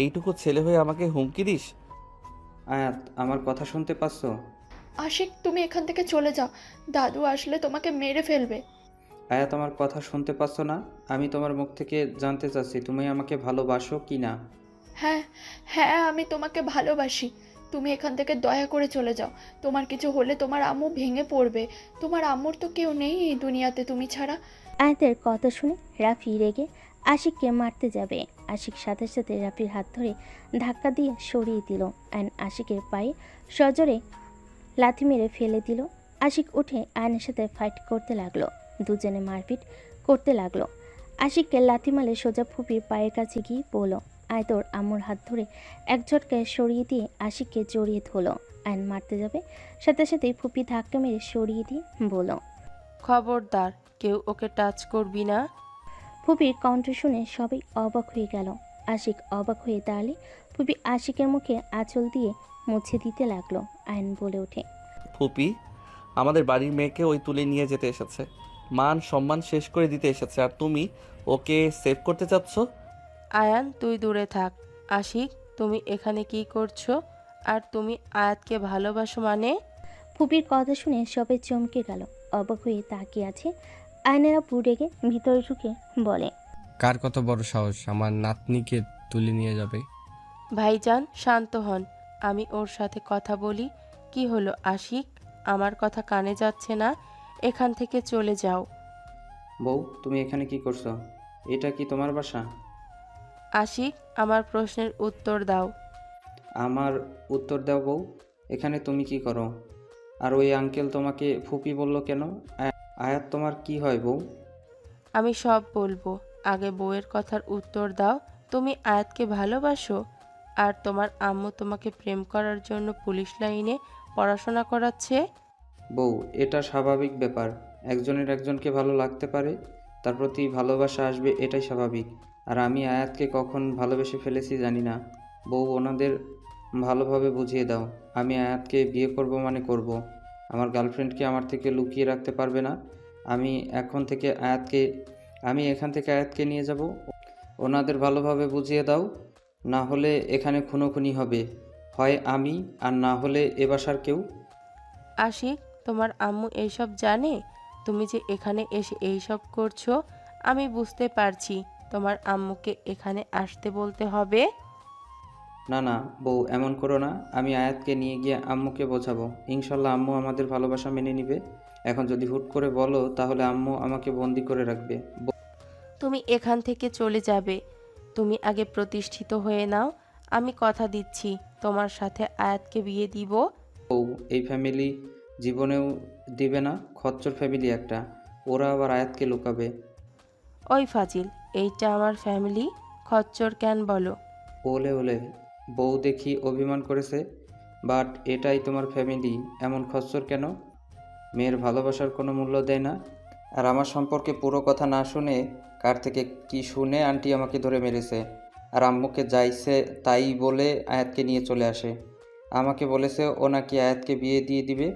এইটুকু ছেলে হয়ে আমাকে হুমকি দিস? আয়াত, আমার কথা শুনতে পাচ্ছ? আশিক, তুমি এখান থেকে চলে যাও, দাদু আসলে তোমাকে মেরে ফেলবে। আয়াত, আমার কথা শুনতে পাচ্ছ না? আমি তোমার মুখ থেকে জানতে চাচ্ছি তুমি আমাকে ভালোবাসো কি না। হ্যাঁ হ্যাঁ, আমি তোমাকে ভালোবাসি। তুমি এখান থেকে দয়া করে চলে যাও। তোমার কিছু হলে তোমার আম্মু ভেঙে পড়বে। তোমার আম্মুর তো কেউ নেই এই দুনিয়াতে তুমি ছাড়া। আয়াতের কথা শুনে রাফি রেগে আশিককে মারতে যাবে। আশিক সাথে সাথে রাফির হাত ধরে ধাক্কা দিয়ে সরিয়ে দিল। আয়ন আশিকের পায়ে সজোরে লাথি মেরে ফেলে দিল। আশিক উঠে আয়নের সাথে ফাইট করতে লাগলো। দুজনে মারপিট করতে লাগলো। আশিককে লাথি মারলে সোজা ফুপির পায়ের কাছে গিয়ে বলল, আয় তোর আম্মুর হাত ধরে এক ঝটকায় সরিয়ে দিয়ে আশিককে জড়িয়ে ধরলো। আয়ন মারতে যাবে, সাথে সাথেই ফুপি ধাক্কা মেরে সরিয়ে দিয়ে বলল, খবরদার, কেউ ওকে টাচ করবি না। ফুপির কণ্ঠ শুনে সবাই অবাক হয়ে গেল। আশিক অবাক হয়ে দাঁড়ালে ফুপি আশিকের মুখে আঁচল দিয়ে মুছে দিতে লাগলো। আয়ন বলে ওঠে, ফুপি, আমাদের বাড়ির মেয়েকে ওই তুলে নিয়ে যেতে এসেছে, মান সম্মান শেষ করে দিতে এসেছে, আর তুমি ওকে সেভ করতে চাচ্ছ? আয়ান, তুই দূরে থাক। আশিক, তুমি এখানে কি করছো? আর তুমি আয়াতকে ভালোবাসো মানে? ফুপির কথা শুনে সবাই চমকে গেল। অবাক হয়ে তাকিয়ে আছে। আয়নেরা রেগে ভিতরে ঢুকে বলে, কার কত বড় সাহস আমার নাতনিকে তুলে নিয়ে যাবে? ভাইজান, শান্ত হন, আমি ওর সাথে কথা বলি। কি হলো আশিক, আমার কথা কানে যাচ্ছে না? এখান থেকে চলে যাও। বউ, তুমি এখানে কি করছো? এটা কি তোমার বাসা? আশিক, আমার প্রশ্নের উত্তর দাও। আমার উত্তর দাও বউ, এখানে তুমি কি করো? আর ওই আঙ্কেল তোমাকে ফুপি বলল কেন? আয়াত, তোমার কি হয় বউ? আমি সব বলবো, আগে বউয়ের কথার উত্তর দাও। তুমি আয়াতকে ভালোবাসো? আর তোমার আম্মু তোমাকে প্রেম করার জন্য পুলিশ লাইনে পড়াশোনা করাচ্ছে? বউ, এটা স্বাভাবিক ব্যাপার। একজনের একজনকে ভালো লাগতে পারে, তার প্রতি ভালোবাসা আসবে, এটাই স্বাভাবিক। আর আমি আয়াতকে কখন ভালোবেসে ফেলেছি জানি না। বউ, ওনাদের ভালোভাবে বুঝিয়ে দাও, আমি আয়াতকে বিয়ে করব মানে করব। আমার গার্লফ্রেন্ডকে আমার থেকে লুকিয়ে রাখতে পারবে না। আমি এখান থেকে আয়াতকে নিয়ে যাব। ওনাদের ভালোভাবে বুঝিয়ে দাও, না হলে এখানে খুনোখুনি হবে, হয় আমি আর না হলে এ বাসার কেউ। আশিক, তোমার আম্মু এইসব জানে? তুমি যে এখানে এসে এইসব করছো, আমি বুঝতে পারছি তোমার আম্মুকে এখানে আসতে বলতে হবে। না না বউ, এমন করো না। আমি আয়াতকে নিয়ে গিয়ে আম্মুকে বোঝাবো, ইনশাল্লাহ আম্মু আমাদের ভালোবাসা মেনে নিবে। এখন যদি হুট করে বলো তাহলে আম্মু আমাকে বন্দি করে রাখবে। তুমি এখান থেকে চলে যাবে। তুমি আগে প্রতিষ্ঠিত হয়ে নাও। আমি কথা দিচ্ছি তোমার সাথে আয়াতকে বিয়ে দিব। বউ, এই ফ্যামিলি জীবনেও দিবে না, খচ্চর ফ্যামিলি একটা, ওরা আবার আয়াতকে লুকাবে। ওই ফাজিল, এইটা আমার ফ্যামিলি, খচ্চর কেন বলো? ওলে ওলে, বউ দেখি অভিমান করেছে, বাট এটাই তোমার ফ্যামিলি, এমন খচ্চর কেন? মেয়ের ভালোবাসার কোনো মূল্য দেয় না। আর আমার সম্পর্কে পুরো কথা না শুনে কার থেকে কি শুনে আন্টি আমাকে ধরে মেরেছে, আর আম্মুকে যাইছে তাই বলে আয়াতকে নিয়ে চলে আসে। আমাকে বলেছে ও নাকি আয়াতকে বিয়ে দিয়ে দিবে,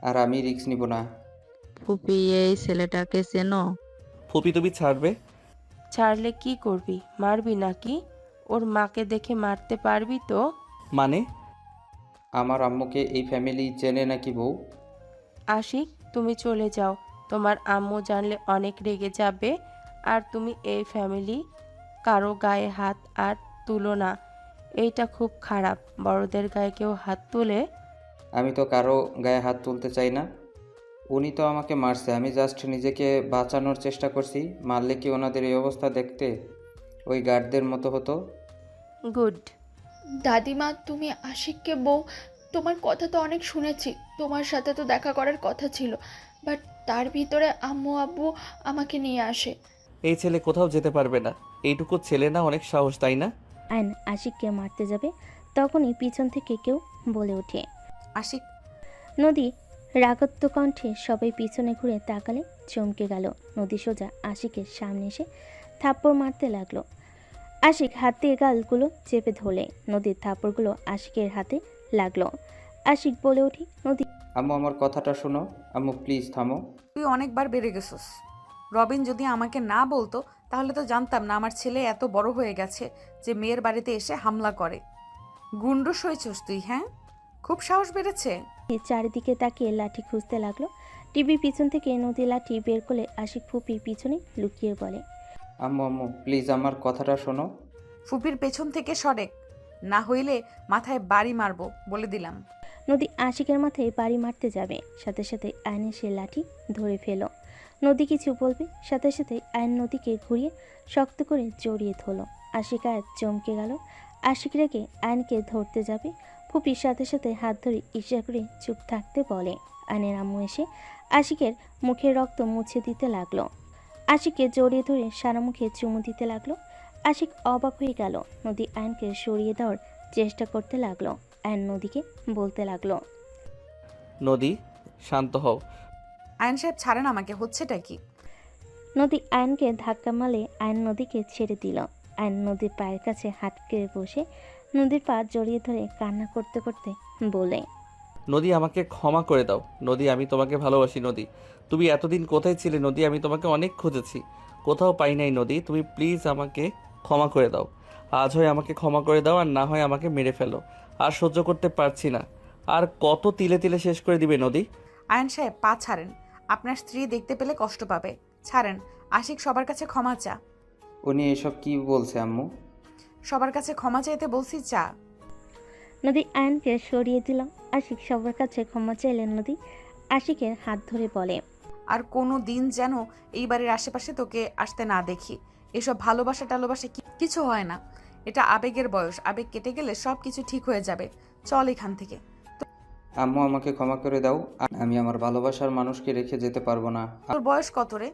আর আমি রিস্ক নিব না। ফুপি, এই ছেলেটাকে চেনো? ফুপি তুমি ছাড়বে? ছাড়লে কি করবি? মারবি নাকি? ওর মাকে দেখে মারতে পারবি তো? মানে? আমার আম্মুকে এই ফ্যামিলি চেনে নাকি বউ? আশিক, তুমি চলে যাও। তোমার আম্মু জানলে অনেক রেগে যাবে। আর তুমি এই ফ্যামিলি কারো গায়ে হাত আর তুলো না। এইটা খুব খারাপ, বড়দের গায়ে কেউ হাত তুলে। আমি তো কারো গায়ে হাত তুলতে চাই না। উনি তো আমাকে মারছে, আমি জাস্ট নিজেকে বাঁচানোর চেষ্টা করছি। মারলে কি ওনাদের এই অবস্থা দেখতে ওই গার্ডদের মতো হতো? গুড। দাদিমা, তুমি আশিককে বউ, তোমার কথা তো অনেক শুনেছি, তোমার সাথে তো দেখা করার কথা ছিল, বাট তার ভিতরে আম্মু আব্বু আমাকে নিয়ে আসে। এই ছেলে কোথাও যেতে পারবে না। এইটুকু ছেলে না, অনেক সাহস, তাই না? আয়ন আশিককে মারতে যাবে, তখনই পিছন থেকে কেউ বলে ওঠে, আশিক। নদী রাগত্ব কণ্ঠে সবাই পিছনে ঘুরে তাকালে চমকে গেল। নদী সোজা আশিকের সামনে এসে থাপ্পড় মারতে লাগলো। আশিক হাত দিয়ে গালগুলো চেপে ধরলে নদীর থাপ্পড়গুলো আশিকের হাতে লাগলো। আশিক বলে উঠি, নদী। আম্মু, আমার কথাটা শোনো। আম্মু প্লিজ থামো। তুই অনেকবার বেড়ে গেছিস। রবিন যদি আমাকে না বলতো তাহলে তো জানতাম না আমার ছেলে এত বড় হয়ে গেছে যে মেয়ের বাড়িতে এসে হামলা করে। গুন্ডুস হয়েছিস তুই, হ্যাঁ? খুব সাহস বেড়েছে। চারিদিকে তাকিয়ে লাঠি খুঁজতে লাগলো। টিভির পিছন থেকে নদী লাঠি বের করে আশিক ফুপির পিছনে লুকিয়ে বলে, আম্মু আম্মু প্লিজ আমার কথাটা শোনো। ফুপির পেছন থেকে সরেক, না হইলে মাথায় বাড়ি মারবো বলে দিলাম। নদী আশিকের মাথায় বাড়ি মারতে যাবে, সাথে সাথে আয়নের সে লাঠি ধরে ফেলো। নদী কিছু বলবে, সাথে সাথে আয়ন নদীকে ঘুরিয়ে শক্ত করে জড়িয়ে ধরল। আশিক আয়াত চমকে গেল। আশিক রেখে আয়নকে ধরতে যাবে, ফুপির সাথে সাথে হাত ধরে ইশারা করে চুপ থাকতে বলে। আয়নের আম্মু এসে আশিকের মুখে রক্ত মুছে দিতে লাগলো। আশিককে জড়িয়ে ধরে সারা মুখে চুমু দিতে লাগলো। আশিক অবাক হয়ে গেল। নদী আয়নকে সরিয়ে দেওয়ার চেষ্টা করতে লাগলো। আয়ন নদীকে বলতে লাগলো, নদী শান্ত হও। আয়ন সাহেব ছাড়েন আমাকে, হচ্ছেটা কি? নদী আয়নকে ধাক্কা মারলে আয়ন নদীকে ছেড়ে দিল। আয়ন নদীর পায়ের কাছে হাঁটকে বসে নদীর পা জড়িয়ে ধরে কান্না করতে করতে বলে, নদী আমাকে ক্ষমা করে দাও। নদী আমি তোমাকে ভালোবাসি। নদী তুমি এতদিন কোথায় ছিলে? নদী আমি তোমাকে অনেক খুঁজেছি, কোথাও পাই নাই। নদী তুমি প্লিজ আমাকে ক্ষমা করে দাও। আজ হয় আমাকে ক্ষমা করে দাও, আর না হয় আমাকে মেরে ফেলো। আর সহ্য করতে পারছি না। আর কত তিলে তিলে শেষ করে দিবে নদী? আয়ন সাহেব পা ছাড়েন, আপনার স্ত্রী দেখতে পেলে কষ্ট পাবে। ছাড়েন। আশিক সবার কাছে ক্ষমা চা। উনি এসব কি বলছে আম্মু? সবার কাছে ক্ষমা চাইতে বলছি, চা। নদী আয়নকে সরিয়ে দিল। আশিক সবার কাছে ক্ষমা চাইলেন। নদী আশিকের হাত ধরে বলে, আর কোনো দিন যেন এই বাড়ির আশেপাশে তোকে আসতে না দেখি। এসব ভালোবাসা টালোবাসা কিছু হয় না, এটা আবেগের বয়স। আবেগ কেটে গেলে সব কিছু ঠিক হয়ে যাবে। চল এখান থেকে। আম্মু আমাকে ক্ষমা করে দাও, আমি আমার ভালোবাসার মানুষকে রেখে যেতে পারবো না। তোর বয়স কত রে?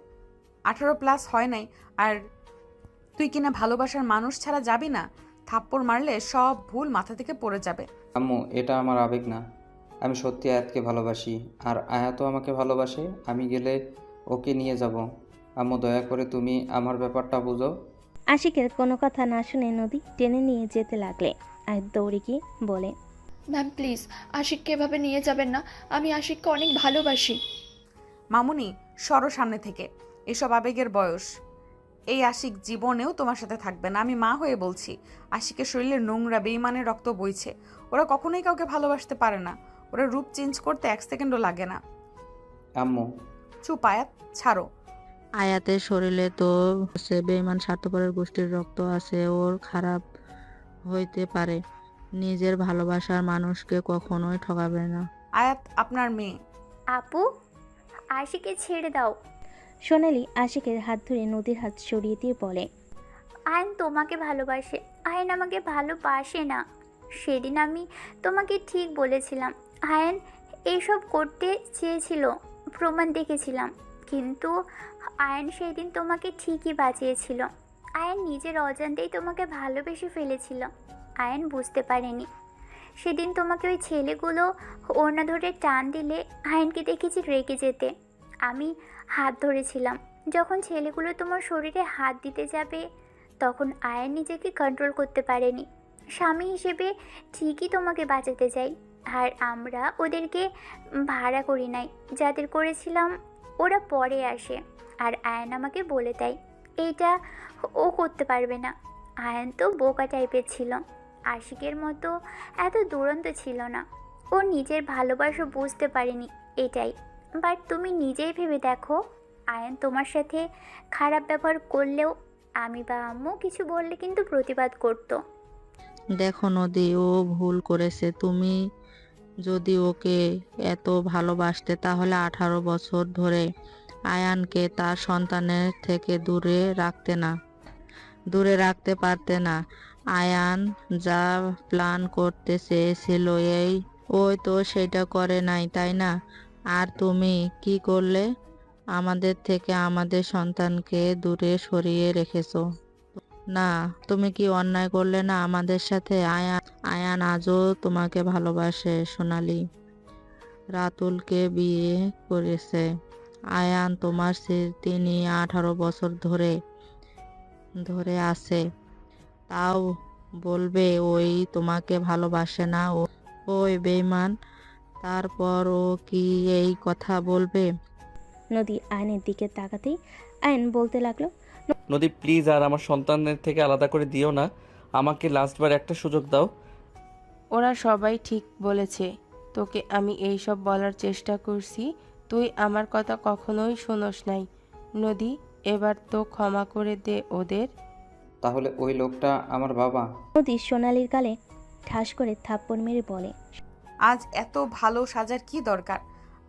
18+ হয় নাই, আর তুই কিনা ভালোবাসার মানুষ ছাড়া যাবি না? থাপ্পড় মারলে সব ভুল মাথা থেকে পড়ে যাবে। আম্মু, এটা আমার আবেগ না, আমি সত্যি আয়াতকে ভালোবাসি, আর আয়াতও আমাকে ভালোবাসে। আমি গেলে ওকে নিয়ে যাব। আম্মু দয়া করে তুমি আমার ব্যাপারটা বুঝো। আশিকের কোনো কথা না শুনে নদী টেনে নিয়ে যেতে লাগলে আর দৌড়ে গিয়ে বলে, ম্যাম প্লিজ আশিককে এভাবে নিয়ে যাবেন না, আমি আশিককে অনেক ভালোবাসি। মামুনি সরো সামনে থেকে, এসব আবেগের বয়স। এই আশিক জীবনেও তোমার সাথে থাকবে না। আমি মা হয়ে বলছি, আশিকের শরীরে নোংরা বেইমানের রক্ত বইছে। ওরা কখনোই কাউকে ভালোবাসতে পারে না। ওরা রূপ চেঞ্জ করতে 1 সেকেন্ডও লাগে না। আম্মু, চুপ আয়াত, ছাড়ো। আয়াতের শরীরে তো সে বেঈমান স্বার্থপরের গোষ্ঠীর রক্ত আছে, ওর খারাপ হইতে পারে, নিজের ভালোবাসার মানুষকে কখনোই ঠকাবে না। আয়াত আপনার মেয়ে। আপু, আশিকে ছেড়ে দাও। সোনালি আশিকের হাত ধরে নদীর হাত সরিয়ে দিয়ে বলে, আয়ন তোমাকে ভালোবাসে, আয়ন আমাকে ভালোবাসে না। সেদিন আমি তোমাকে ঠিক বলেছিলাম। আয়ন এইসব করতে চেয়েছিল, প্রমাণ দেখেছিলাম, কিন্তু আয়ন সেই দিন তোমাকে ঠিকই বাঁচিয়েছিল। আয়ন নিজের অজান্তেই তোমাকে ভালোবেসে ফেলেছিল। আয়ন বুঝতে পারেনি। সেদিন তোমাকে ওই ছেলেগুলো ওড়না ধরে টান দিলে আয়নকে দেখেছি রেগে যেতে। আমি হাত ধরেছিলাম। যখন ছেলেগুলো তোমার শরীরে হাত দিতে যাবে, তখন আয়ন নিজেকে কন্ট্রোল করতে পারেনি। স্বামী হিসেবে ঠিকই তোমাকে বাঁচাতে চাই, আর আমরা ওদেরকে ভাড়া করি নাই। যাদের করেছিলাম ওরা পরে আসে, আর আয়ন আমাকে বলে দেয় এইটা ও করতে পারবে না। আয়ন তো বোকা টাইপের ছিল, আশিকের মতো এত দুরন্ত ছিল না। ও নিজের ভালোবাসা বুঝতে পারেনি, এটাই। বাট তুমি নিজেই ভেবে দেখো, আয়ন তোমার সাথে খারাপ ব্যবহার করলেও আমি বা আম্মু কিছু বললে কিন্তু প্রতিবাদ করতো। দেখো নদী, ও ভুল করেছে। তুমি যদি ওকে এত ভালোবাসতে তাহলে 18 বছর ধরে আয়ানকে তার সন্তানের থেকে দূরে রাখতে পারতে না। আয়ান যা প্ল্যান করতে চেয়েছিল ওই তো সেটা করে নাই, তাই না? আর তুমি কি করলে? আমাদের থেকে আমাদের সন্তানকে দূরে সরিয়ে রেখেছো। না, তুমি কি অন্যায় করলে না আমাদের সাথে? আয়ান আজও তোমাকে ভালোবাসে সোনালি, রাতুলকে বিয়ে করেছে। আয়ান তোমার স্মৃতি নিয়ে 18 বছর ধরে আছে, তাও বলবে ওই তোমাকে ভালোবাসে না, ওই বেঈমান। তারপর ও কি এই কথা বলবে? নদী আয়নের দিকে তাকাতেই আয়ন বলতে লাগলো, নদী প্লিজ আর আমার সন্তানের থেকে আলাদা করে দিও না, আমাকে লাস্টবার একটা সুযোগ দাও। ওরা সবাই ঠিক বলেছে। তোকে আমি এই সব বলার চেষ্টা করছি, তুই আমার কথা কখনোই শোনস নাই। নদী, এবার তো ক্ষমা করে দে ওদের। তাহলে ওই লোকটা আমার বাবা? নদী সোনালির গালে ঠাস করে থাপ্পড় মেরে বলে, আজ এত ভালো সাজার কি দরকার?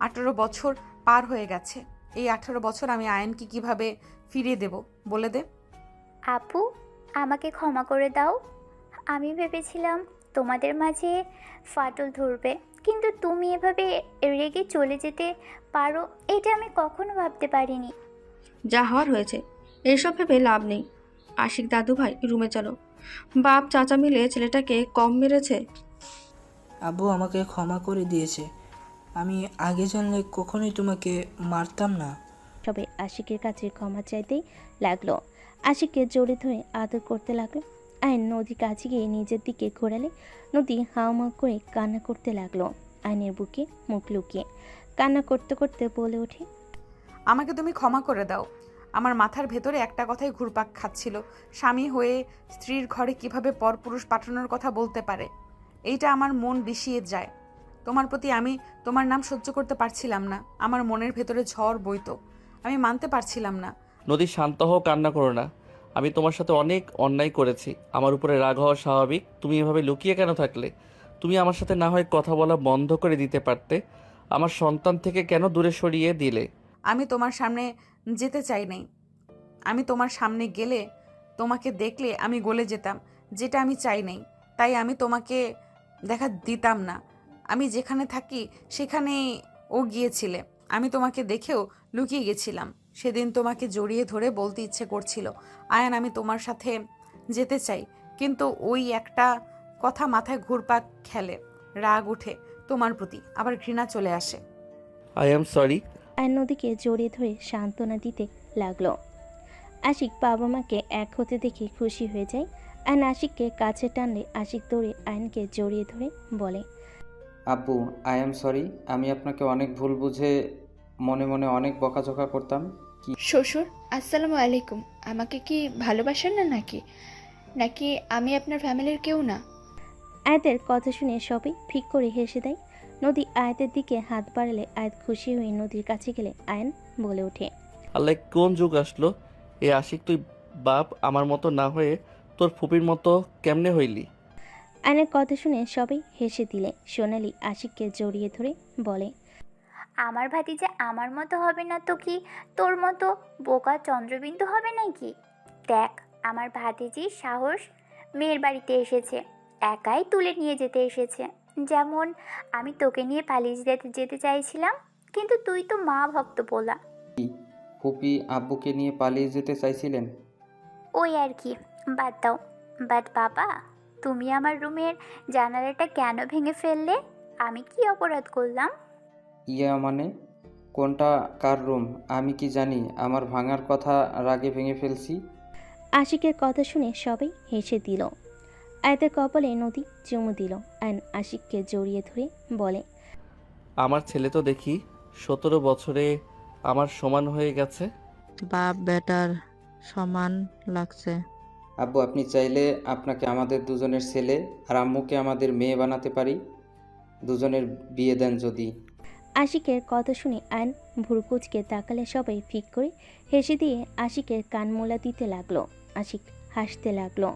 18 বছর পার হয়ে গেছে। এই 18 বছর আমি আয়নকে কিভাবে ফিরিয়ে দেব বলে দে। আপু, আমাকে ক্ষমা করে দাও। আমি ভেবেছিলাম তোমাদের মাঝে ফাটল ধরবে, কিন্তু তুমি এভাবে রেগে চলে যেতে পারো এটা আমি কখনো ভাবতে পারিনি। যা হওয়ার হয়েছে, এসব ভেবে লাভ নেই। আশিক দাদু ভাই, রুমে চলো। বাপ চাচা মিলে ছেলেটাকে কম মেরেছে। আব্বু আমাকে ক্ষমা করে দিয়েছে। আমি আগে জানলে কখনোই তোমাকে মারতাম না। সবাই আশিকের কাছে ক্ষমা চাইতেই লাগলো। আশিককে জড়িয়ে ধরে আদর করতে লাগলো। আয়ন নদী কাছে গিয়ে নিজের দিকে ঘোরালে নদী হাওমাও করে কান্না করতে লাগলো। আয়নের বুকে মুখ লুকিয়ে কান্না করতে করতে বলে ওঠে, আমাকে তুমি ক্ষমা করে দাও। আমার মাথার ভেতরে একটা কথাই ঘুরপাক খাচ্ছিল, স্বামী হয়ে স্ত্রীর ঘরে কিভাবে পরপুরুষ পাঠানোর কথা বলতে পারে। এইটা আমার মন বিষিয়ে যায়। তোমার প্রতি আমি তোমার নাম সহ্য করতে পারছিলাম না। আমার মনের ভেতরে ঝড় বইতো, আমি মানতে পারছিলাম না। নদী শান্ত হও, কান্না করো না। আমি তোমার সাথে অনেক অন্যায় করেছি, আমার উপরে রাগ হওয়া স্বাভাবিক। তুমি এভাবে লুকিয়ে কেন থাকলে? তুমি আমার সাথে না হয় কথা বলা বন্ধ করে দিতে পারতে। আমার সন্তান থেকে কেন দূরে সরিয়ে দিলে? আমি তোমার সামনে যেতে চাই নাই। আমি তোমার সামনে গেলে, তোমাকে দেখলে আমি গলে যেতাম, যেটা আমি চাই নাই। তাই আমি তোমাকে দেখা দিতাম না। আমি যেখানে থাকি সেখানেই ও গিয়েছিলে। আমি তোমাকে দেখেও লুকিয়ে গেছিলাম। সেদিন তোমাকে জড়িয়ে ধরে বলতে ইচ্ছে করছিল, আয়ান আমি তোমার সাথে যেতে চাই, কিন্তু ওই একটা কথা মাথায় ঘুরপাক খেলে, রাগ উঠে তোমার প্রতি, আবার ঘৃণা চলে আসে। I am sorry. আয়ন নদীকে জড়িয়ে ধরে সান্ত্বনা দিতে লাগলো। আশিক বাবা মাকে এক হতে দেখে খুশি হয়ে যায়। আয়ন আশিককে কাছে টানলে আশিক দৌড়ে আয়নকে জড়িয়ে ধরে বলে, আব্বু, আই এম সরি। আমি আপনাকে অনেক ভুল বুঝে মনে মনে অনেক বকাঝকা করতাম। শ্বশুর, আসসালামু আলাইকুম। আমাকে কি ভালোবাসেন না নাকি নাকি আমি আপনার ফ্যামিলির কেউ না? আয়াতের কথা শুনে সবাই ফিক করে হেসে দেয়। নদী আয়াতের দিকে হাত বাড়ালে আয়াত খুশি হয়ে নদীর কাছে গেলে আয়ান বলে ওঠে, আল্লাহ কোন যুগ আসলো, এ আশিক তুই বাপ আমার মতো না হয়ে তোর ফুপির মতো কেমনে হইলি? আয়নের কথা শুনে সবাই হেসে দিলে সোনালি আশিককে জড়িয়ে ধরে বলে, আমার ভাতিজা আমার মতো হবে না তো কি তোর মতো বোকা চন্দ্রবিন্দু হবে নাকি? দেখ আমার ভাতিজির সাহস, মেয়ের বাড়িতে এসেছে, একাই তুলে নিয়ে যেতে এসেছে। যেমন আমি তোকে নিয়ে পালিয়ে যেতে চাইছিলাম, কিন্তু তুই তো মা ভক্ত বলা। ফুপি আব্বুকে নিয়ে পালিয়ে যেতে চাইছিলেন? ওই আর কি, বাদ দাও। বাট বাবা, তুমি আমার রুমের জানালাটা কেন ভেঙে ফেললে? আমি কি অপরাধ করলাম? ইয়া মানে কোনটা কার রুম আমি কি জানি? আমার ভাঙার কথা রাগে ভেঙে ফেলছি। আশিকের কথা শুনে সবাই হেসে দিল। আয়াতের কপালে নদী চুমু দিল। আয়ন আশিককে জড়িয়ে ধরে বলে, আমার ছেলে তো দেখি 17 বছরে আমার সমান হয়ে গেছে। বাপ বেটার সমান লাগছে। আব্বু আপনি চাইলে আপনাকে আমাদের দুজনের ছেলে আর আম্মুকে আমাদের মেয়ে বানাতে পারি। দুজনের বিয়ে দেন যদি। আশিকের কথা শুনে আয়ন ভুরকুচকে তাকালে সবাই ফিক করে হেসে দিয়ে আশিকের কান মোলা দিতে লাগলো। আশিক হাসতে লাগলো।